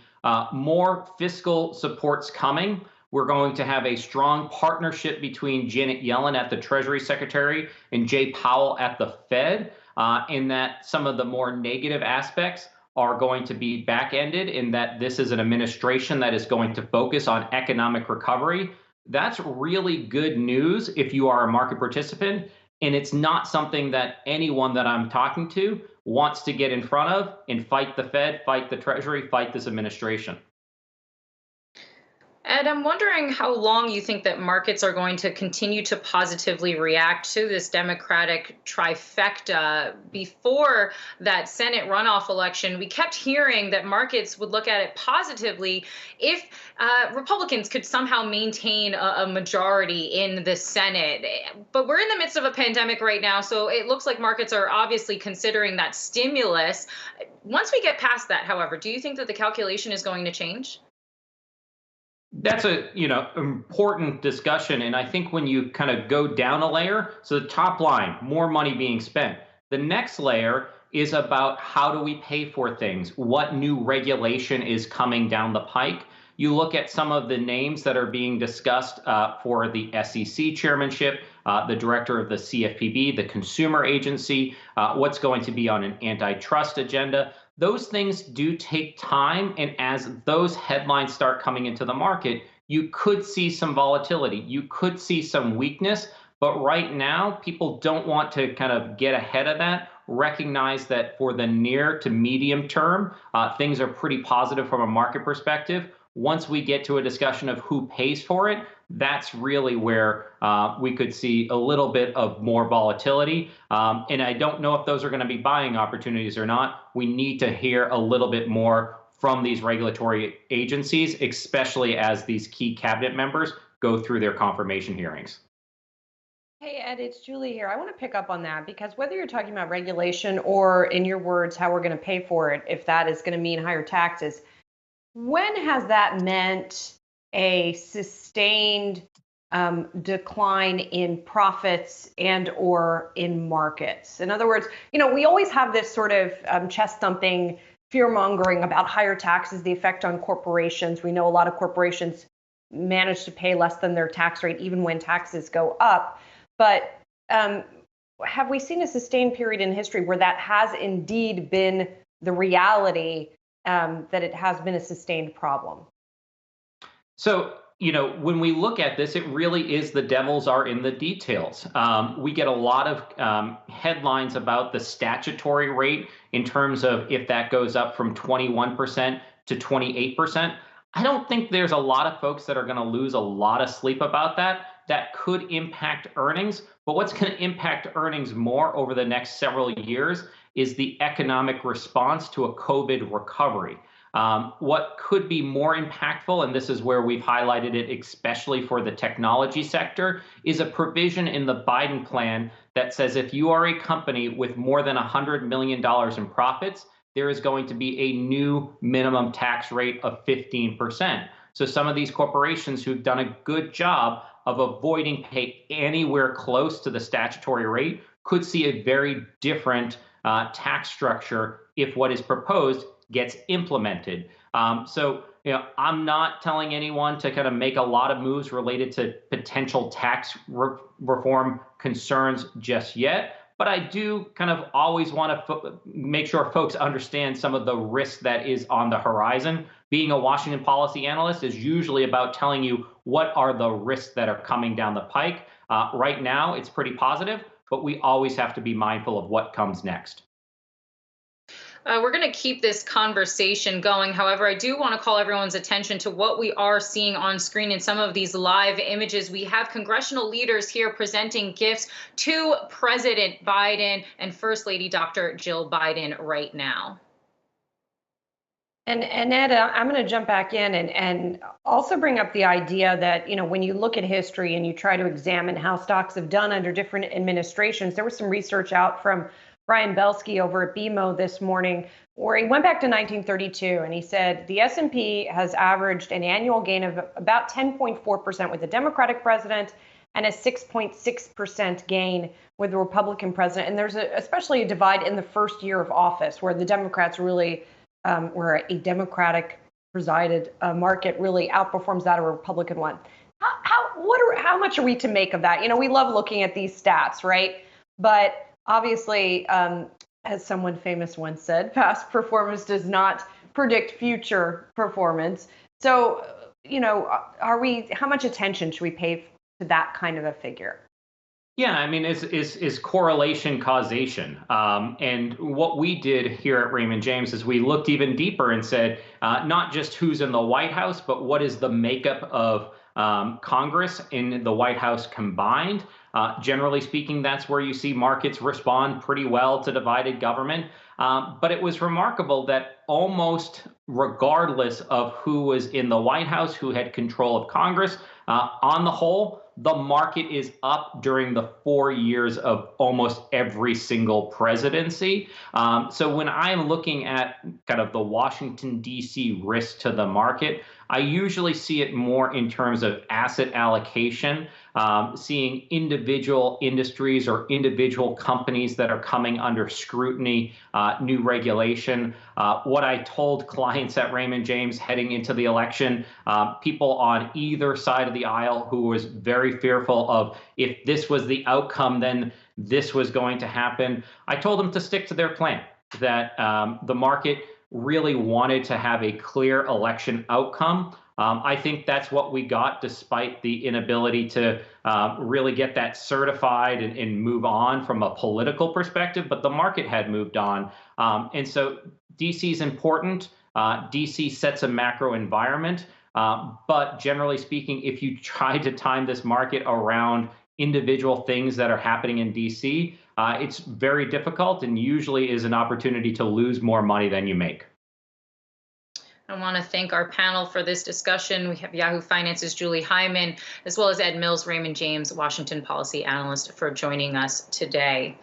more fiscal support's coming, we're going to have a strong partnership between Janet Yellen at the Treasury Secretary and Jay Powell at the Fed, in that some of the more negative aspects are going to be back-ended, in that this is an administration that is going to focus on economic recovery, that's really good news if you are a market participant. And it's not something that anyone that I'm talking to wants to get in front of and fight the Fed, fight the Treasury, fight this administration. Ed, I'm wondering how long you think that markets are going to continue to positively react to this Democratic trifecta. Before that Senate runoff election, we kept hearing that markets would look at it positively if Republicans could somehow maintain a majority in the Senate. But we're in the midst of a pandemic right now, so it looks like markets are obviously considering that stimulus. Once we get past that, however, do you think that the calculation is going to change? That's a important discussion, and I think when you kind of go down a layer, so the top line, more money being spent. The next layer is about how do we pay for things? What new regulation is coming down the pike? You look at some of the names that are being discussed for the SEC chairmanship, the director of the CFPB, the consumer agency, what's going to be on an antitrust agenda. Those things do take time, and as those headlines start coming into the market, you could see some volatility. You could see some weakness, but right now, people don't want to kind of get ahead of that, recognize that for the near to medium term, things are pretty positive from a market perspective. Once we get to a discussion of who pays for it, that's really where we could see a little bit of more volatility. And I don't know if those are going to be buying opportunities or not. We need to hear a little bit more from these regulatory agencies, especially as these key cabinet members go through their confirmation hearings. Hey, Ed, it's Julie here. I want to pick up on that because whether you're talking about regulation or, in your words, how we're going to pay for it, if that is going to mean higher taxes, when has that meant a sustained decline in profits and or in markets? In other words, we always have this sort of chest thumping, fear mongering about higher taxes, the effect on corporations. We know a lot of corporations manage to pay less than their tax rate even when taxes go up. But have we seen a sustained period in history where that has indeed been the reality, that it has been a sustained problem? So, when we look at this, it really is the devils are in the details. We get a lot of headlines about the statutory rate in terms of if that goes up from 21% to 28%. I don't think there's a lot of folks that are going to lose a lot of sleep about that. That could impact earnings. But what's going to impact earnings more over the next several years is the economic response to a COVID recovery. What could be more impactful, and this is where we've highlighted it, especially for the technology sector, is a provision in the Biden plan that says if you are a company with more than $100 million in profits, there is going to be a new minimum tax rate of 15%. So some of these corporations who've done a good job of avoiding pay anywhere close to the statutory rate could see a very different tax structure if what is proposed gets implemented. So, I'm not telling anyone to kind of make a lot of moves related to potential tax reform concerns just yet. But I do kind of always want to make sure folks understand some of the risk that is on the horizon. Being a Washington policy analyst is usually about telling you what are the risks that are coming down the pike. Right now, it's pretty positive, but we always have to be mindful of what comes next. We're going to keep this conversation going. However, I do want to call everyone's attention to what we are seeing on screen in some of these live images. We have congressional leaders here presenting gifts to President Biden and First Lady Dr. Jill Biden right now. And Ed, I'm going to jump back in and also bring up the idea that, when you look at history and you try to examine how stocks have done under different administrations, there was some research out from Brian Belsky over at BMO this morning, where he went back to 1932 and he said the S&P has averaged an annual gain of about 10.4% with the Democratic president and a 6.6% gain with the Republican president. And there's especially a divide in the first year of office where the Democrats really, where a Democratic presided market really outperforms that of a Republican one. How much are we to make of that? We love looking at these stats, right? But obviously, as someone famous once said, past performance does not predict future performance. So how much attention should we pay to that kind of a figure? Yeah, I mean, is correlation causation? And what we did here at Raymond James is we looked even deeper and said, not just who's in the White House, but what is the makeup of Congress in the White House combined. Generally speaking, that's where you see markets respond pretty well to divided government. But it was remarkable that almost regardless of who was in the White House, who had control of Congress, on the whole, the market is up during the 4 years of almost every single presidency. So when I'm looking at kind of the Washington, D.C. risk to the market, I usually see it more in terms of asset allocation, seeing individual industries or individual companies that are coming under scrutiny, new regulation. What I told clients at Raymond James heading into the election, people on either side of the aisle who was very fearful of if this was the outcome, then this was going to happen. I told them to stick to their plan, that the market really wanted to have a clear election outcome. I think that's what we got, despite the inability to really get that certified and move on from a political perspective, but the market had moved on. And so DC is important. DC sets a macro environment. But generally speaking, if you try to time this market around individual things that are happening in DC, it's very difficult and usually is an opportunity to lose more money than you make. I want to thank our panel for this discussion. We have Yahoo Finance's Julie Hyman, as well as Ed Mills, Raymond James, Washington policy analyst, for joining us today.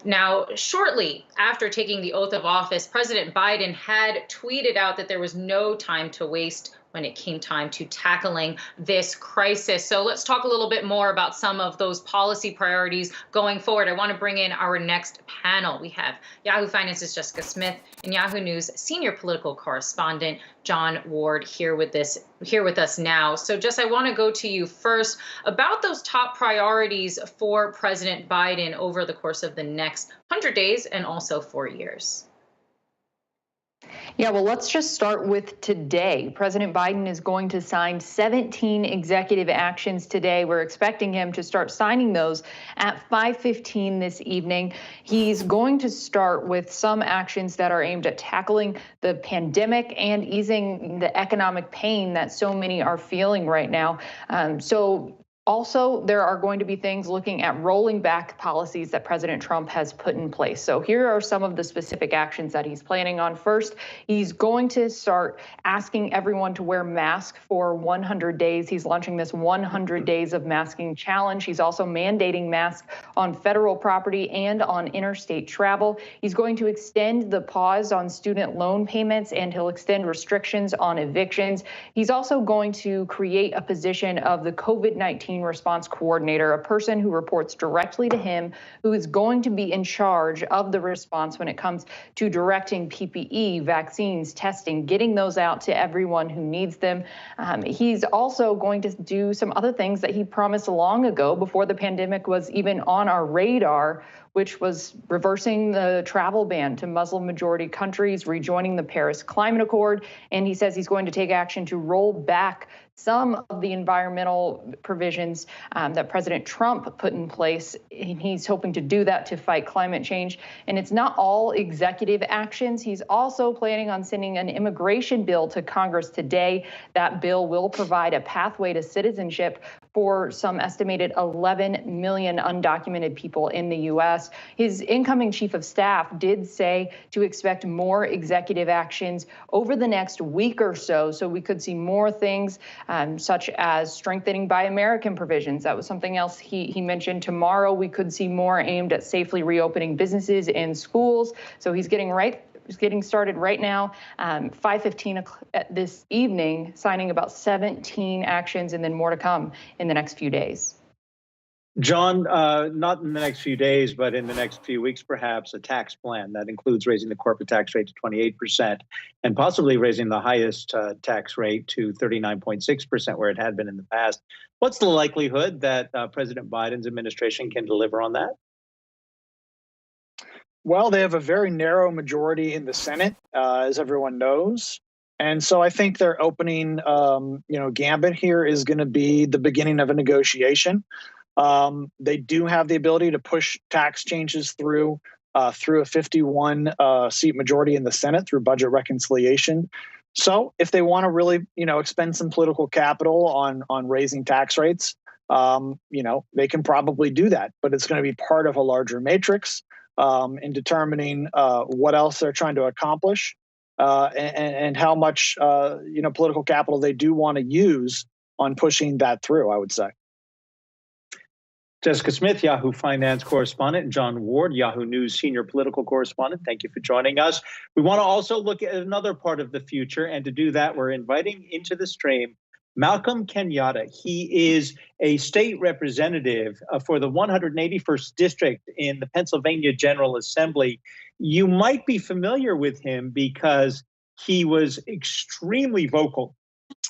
Now, shortly after taking the oath of office, President Biden had tweeted out that there was no time to waste when it came time to tackling this crisis. So let's talk a little bit more about some of those policy priorities going forward. I want to bring in our next panel. We have Yahoo Finance's Jessica Smith and Yahoo News senior political correspondent John Ward here with us now. So Jess, I want to go to you first about those top priorities for President Biden over the course of the next 100 days and also 4 years. Yeah, well, let's just start with today. President Biden is going to sign 17 executive actions today. We're expecting him to start signing those at 5:15 this evening. He's going to start with some actions that are aimed at tackling the pandemic and easing the economic pain that so many are feeling right now. Also, there are going to be things looking at rolling back policies that President Trump has put in place. So here are some of the specific actions that he's planning on. First, he's going to start asking everyone to wear masks for 100 days. He's launching this 100 days of masking challenge. He's also mandating masks on federal property and on interstate travel. He's going to extend the pause on student loan payments, and he'll extend restrictions on evictions. He's also going to create a position of the COVID-19 response coordinator, a person who reports directly to him, who is going to be in charge of the response when it comes to directing PPE, vaccines, testing, getting those out to everyone who needs them. He's also going to do some other things that he promised long ago, before the pandemic was even on our radar, which was reversing the travel ban to Muslim-majority countries, rejoining the Paris Climate Accord, and he says he's going to take action to roll back some of the environmental provisions that President Trump put in place. And he's hoping to do that to fight climate change. And it's not all executive actions. He's also planning on sending an immigration bill to Congress today. That bill will provide a pathway to citizenship for some estimated 11 million undocumented people in the U.S. His incoming chief of staff did say to expect more executive actions over the next week or so. So we could see more things such as strengthening Buy American provisions. That was something else he mentioned. Tomorrow we could see more aimed at safely reopening businesses and schools. So he's getting started right now, 5:15 this evening, signing about 17 actions, and then more to come in the next few days. John, not in the next few days, but in the next few weeks, perhaps, a tax plan that includes raising the corporate tax rate to 28% and possibly raising the highest tax rate to 39.6%, where it had been in the past. What's the likelihood that President Biden's administration can deliver on that? Well, they have a very narrow majority in the Senate, as everyone knows. And so I think their opening, gambit here is going to be the beginning of a negotiation. They do have the ability to push tax changes through a 51 seat majority in the Senate through budget reconciliation. So if they want to really, expend some political capital on raising tax rates, they can probably do that. But it's going to be part of a larger matrix in determining what else they're trying to accomplish and how much political capital they do want to use on pushing that through, I would say. Jessica Smith, Yahoo Finance correspondent, and John Ward, Yahoo News senior political correspondent. Thank you for joining us. We want to also look at another part of the future, and to do that, we're inviting into the stream Malcolm Kenyatta. He is a state representative for the 181st District in the Pennsylvania General Assembly. You might be familiar with him because he was extremely vocal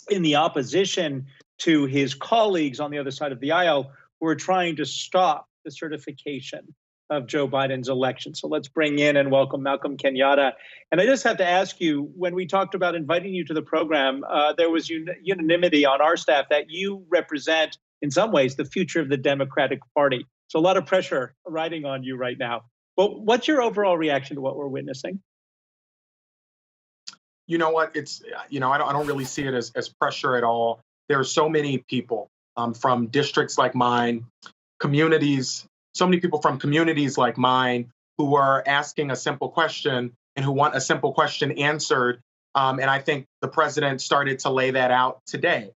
in the opposition to his colleagues on the other side of the aisle who are trying to stop the certification of Joe Biden's election. So let's bring in and welcome Malcolm Kenyatta. And I just have to ask you, when we talked about inviting you to the program, there was unanimity on our staff that you represent, in some ways, the future of the Democratic Party. So a lot of pressure riding on you right now. But what's your overall reaction to what we're witnessing? You know what? It's, I don't really see it as pressure at all. There are so many people from districts like mine, communities, so many people from communities like mine who are asking a simple question and who want a simple question answered. And I think the president started to lay that out today.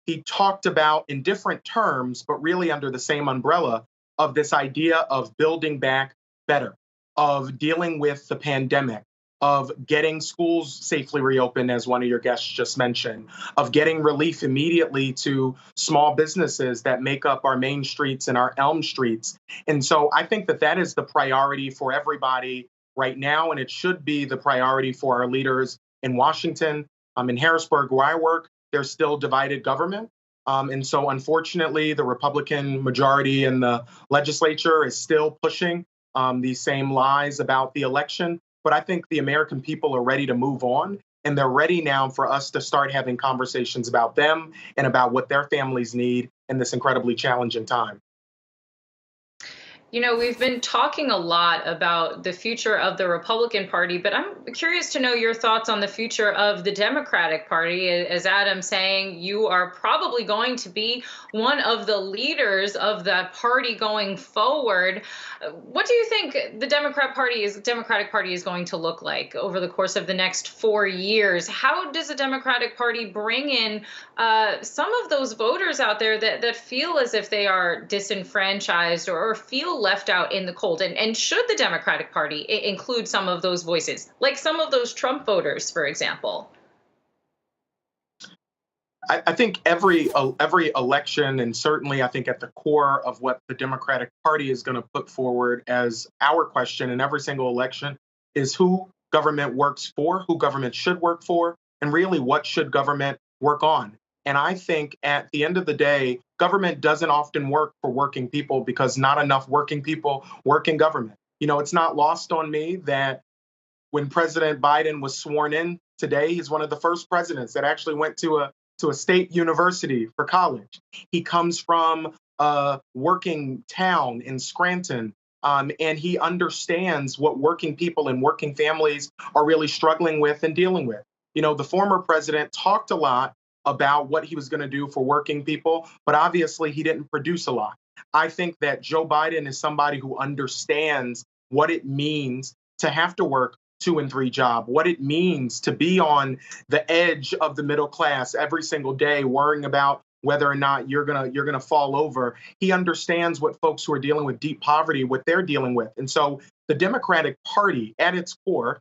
He talked about in different terms, but really under the same umbrella of this idea of building back better, of dealing with the pandemic, of getting schools safely reopened, as one of your guests just mentioned, of getting relief immediately to small businesses that make up our main streets and our Elm Streets. And so I think that is the priority for everybody right now, and it should be the priority for our leaders in Washington. In Harrisburg, where I work, there's still divided government. And so unfortunately, the Republican majority in the legislature is still pushing these same lies about the election. But I think the American people are ready to move on, and they're ready now for us to start having conversations about them and about what their families need in this incredibly challenging time. We've been talking a lot about the future of the Republican Party, but I'm curious to know your thoughts on the future of the Democratic Party. As Adam's saying, you are probably going to be one of the leaders of that party going forward. What do you think the Democratic Party is going to look like over the course of the next 4 years? How does the Democratic Party bring in some of those voters out there that feel as if they are disenfranchised or feel left out in the cold? And should the Democratic Party include some of those voices, like some of those Trump voters, for example? I think every election, and certainly I think at the core of what the Democratic Party is going to put forward as our question in every single election, is who government works for, who government should work for, and really what should government work on. And I think at the end of the day, government doesn't often work for working people because not enough working people work in government. It's not lost on me that when President Biden was sworn in today, he's one of the first presidents that actually went to a state university for college. He comes from a working town in Scranton, and he understands what working people and working families are really struggling with and dealing with. The former president talked a lot about what he was going to do for working people, but obviously he didn't produce a lot. I think that Joe Biden is somebody who understands what it means to have to work 2 and 3 jobs, what it means to be on the edge of the middle class every single day, worrying about whether or not you're gonna fall over. He understands what folks who are dealing with deep poverty, what they're dealing with. And so the Democratic Party at its core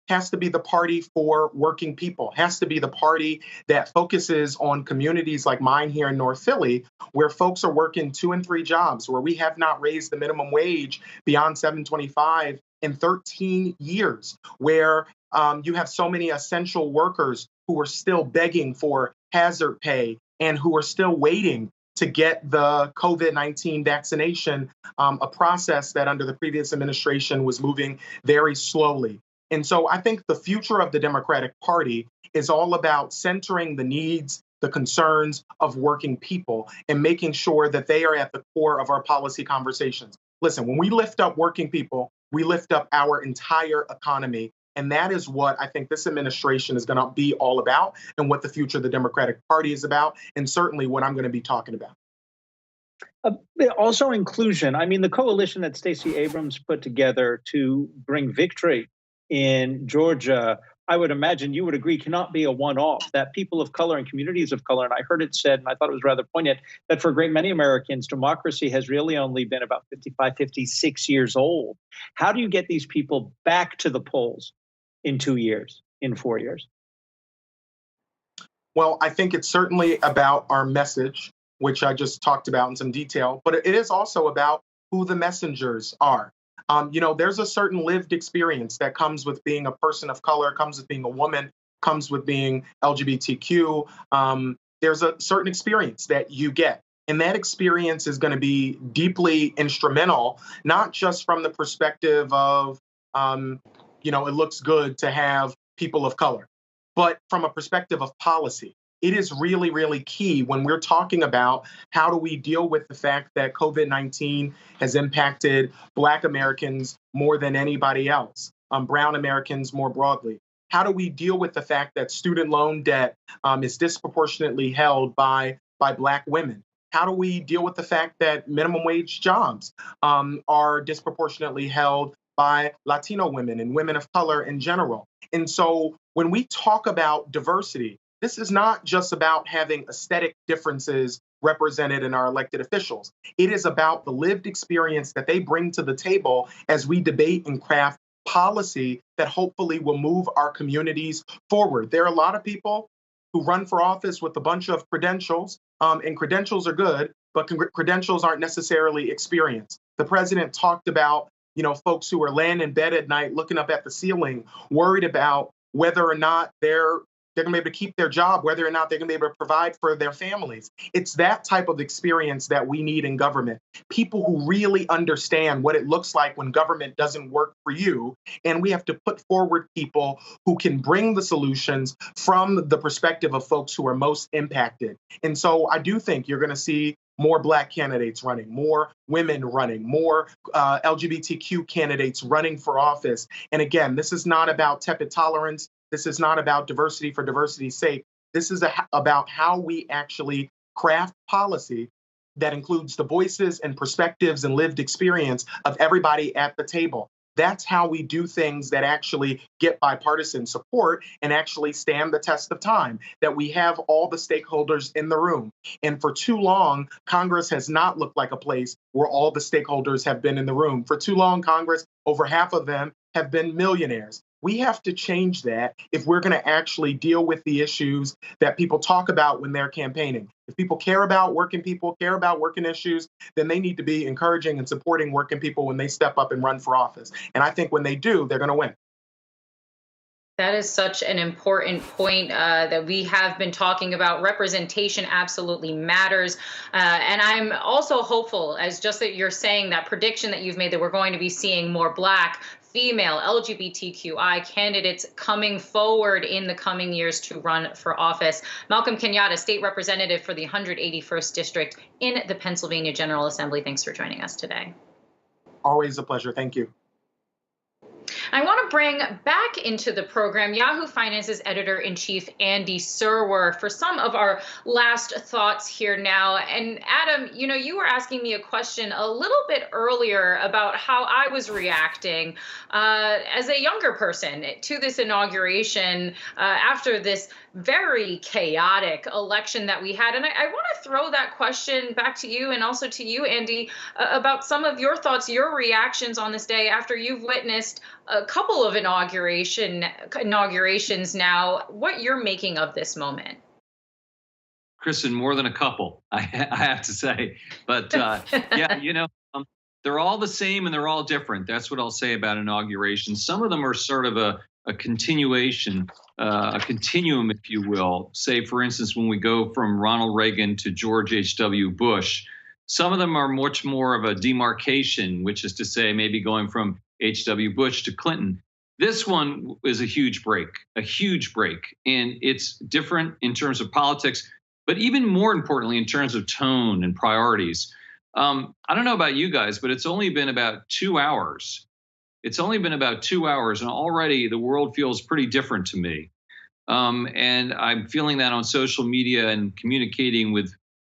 has to be the party for working people, has to be the party that focuses on communities like mine here in North Philly, where folks are working 2 and 3 jobs, where we have not raised the minimum wage beyond $7.25 in 13 years, where you have so many essential workers who are still begging for hazard pay and who are still waiting to get the COVID-19 vaccination, a process that under the previous administration was moving very slowly. And so I think the future of the Democratic Party is all about centering the needs, the concerns of working people and making sure that they are at the core of our policy conversations. Listen, when we lift up working people, we lift up our entire economy. And that is what I think this administration is going to be all about and what the future of the Democratic Party is about, and certainly what I'm going to be talking about. Also inclusion. I mean, the coalition that Stacey Abrams put together to bring victory in Georgia, I would imagine you would agree cannot be a one-off, that people of color and communities of color, and I heard it said, and I thought it was rather poignant, that for a great many Americans, democracy has really only been about 55, 56 years old. How do you get these people back to the polls in 2 years, in 4 years? Well, I think it's certainly about our message, which I just talked about in some detail, but it is also about who the messengers are. There's a certain lived experience that comes with being a person of color, comes with being a woman, comes with being LGBTQ. There's a certain experience that you get. And that experience is going to be deeply instrumental, not just from the perspective of, it looks good to have people of color, but from a perspective of policy. It is really, really key when we're talking about how do we deal with the fact that COVID-19 has impacted Black Americans more than anybody else, Brown Americans more broadly. How do we deal with the fact that student loan debt is disproportionately held by Black women? How do we deal with the fact that minimum wage jobs are disproportionately held by Latino women and women of color in general? And so when we talk about diversity, this is not just about having aesthetic differences represented in our elected officials. It is about the lived experience that they bring to the table as we debate and craft policy that hopefully will move our communities forward. There are a lot of people who run for office with a bunch of credentials, and credentials are good, but credentials aren't necessarily experience. The president talked about, folks who are laying in bed at night, looking up at the ceiling, worried about whether or not they're going to be able to keep their job, whether or not they're going to be able to provide for their families. It's that type of experience that we need in government. People who really understand what it looks like when government doesn't work for you. And we have to put forward people who can bring the solutions from the perspective of folks who are most impacted. And so I do think you're going to see more Black candidates running, more women running, more LGBTQ candidates running for office. And again, this is not about tepid tolerance. This is not about diversity for diversity's sake. This is about how we actually craft policy that includes the voices and perspectives and lived experience of everybody at the table. That's how we do things that actually get bipartisan support and actually stand the test of time, that we have all the stakeholders in the room. And for too long, Congress has not looked like a place where all the stakeholders have been in the room. For too long, Congress, over half of them have been millionaires. We have to change that if we're going to actually deal with the issues that people talk about when they're campaigning. If people care about working people, care about working issues, then they need to be encouraging and supporting working people when they step up and run for office. And I think when they do, they're going to win. That is such an important point that we have been talking about. Representation absolutely matters. And I'm also hopeful, as just that you're saying, that prediction that you've made that we're going to be seeing more Black, female, LGBTQI candidates coming forward in the coming years to run for office. Malcolm Kenyatta, state representative for the 181st District in the Pennsylvania General Assembly. Thanks for joining us today. Always a pleasure. Thank you. I want to bring back into the program Yahoo Finance's editor-in-chief, Andy Serwer, for some of our last thoughts here now. And Adam, you were asking me a question a little bit earlier about how I was reacting as a younger person to this inauguration after this very chaotic election that we had. And I want to throw that question back to you and also to you, Andy, about some of your thoughts, your reactions on this day after you've witnessed a couple of inaugurations now, what you're making of this moment. Kristen, more than a couple, I have to say. But yeah, they're all the same and they're all different. That's what I'll say about inaugurations. Some of them are sort of a continuation, a continuum, if you will. Say, for instance, when we go from Ronald Reagan to George H.W. Bush, some of them are much more of a demarcation, which is to say maybe going from H.W. Bush to Clinton. This one is a huge break, and it's different in terms of politics, but even more importantly in terms of tone and priorities. I don't know about you guys, but it's only been about 2 hours. It's only been about 2 hours, and already the world feels pretty different to me. And I'm feeling that on social media and communicating with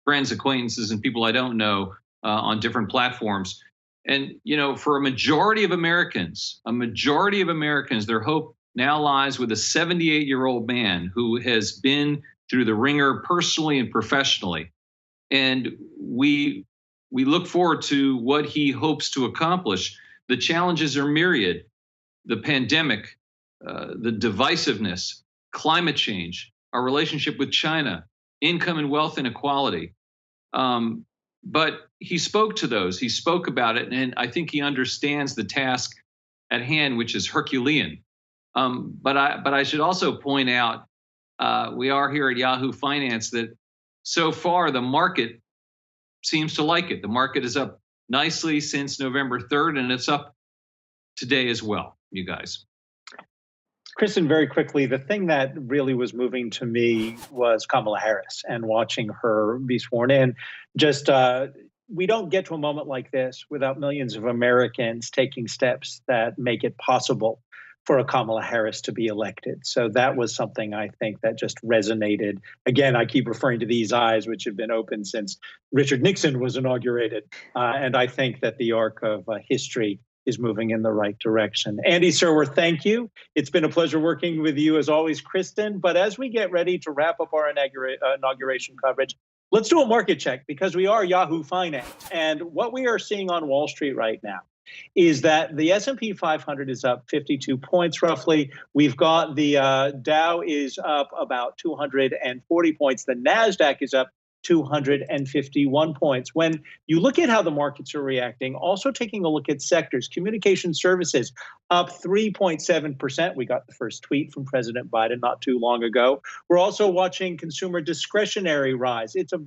friends, acquaintances, and people I don't know on different platforms. And, you know, for a majority of Americans, their hope now lies with a 78-year-old man who has been through the ringer personally and professionally. And we look forward to what he hopes to accomplish. The challenges are myriad: the pandemic, the divisiveness, climate change, our relationship with China, income and wealth inequality. But he spoke to those. He spoke about it, and I think he understands the task at hand, which is Herculean. But I should also point out, we are here at Yahoo Finance, that so far the market seems to like it. The market is up nicely since November 3rd, and it's up today as well, you guys. Kristen, very quickly, the thing that really was moving to me was Kamala Harris and watching her be sworn in. Just we don't get to a moment like this without millions of Americans taking steps that make it possible for a Kamala Harris to be elected. So that was something I think that just resonated. Again, I keep referring to these eyes, which have been open since Richard Nixon was inaugurated. And I think that the arc of history is moving in the right direction. Andy Serwer, thank you. It's been a pleasure working with you as always, Kristen. But as we get ready to wrap up our inauguration coverage, let's do a market check, because we are Yahoo Finance. And what we are seeing on Wall Street right now is that the S&P 500 is up 52 points roughly. We've got the Dow is up about 240 points. The NASDAQ is up 251 points. When you look at how the markets are reacting, also taking a look at sectors, communication services up 3.7%. We got the first tweet from President Biden not too long ago. We're also watching consumer discretionary rise. It's up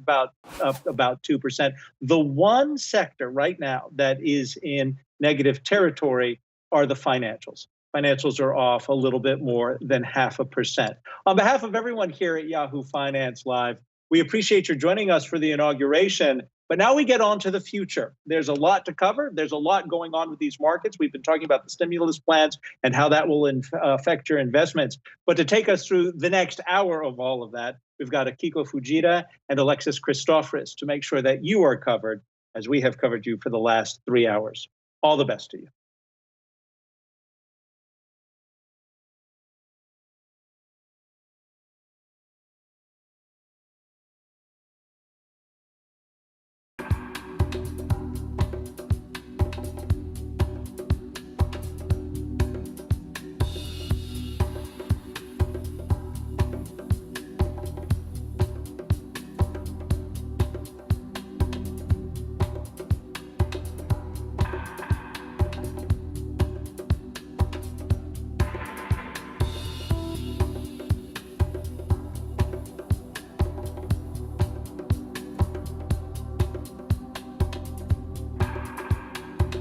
about 2%. The one sector right now that is in negative territory are the financials. Financials are off a little bit more than 0.5%. On behalf of everyone here at Yahoo Finance Live, we appreciate your joining us for the inauguration, but now we get on to the future. There's a lot to cover. There's a lot going on with these markets. We've been talking about the stimulus plans and how that will affect your investments. But to take us through the next hour of all of that, we've got Akiko Fujita and Alexis Christoforous to make sure that you are covered as we have covered you for the last 3 hours. All the best to you.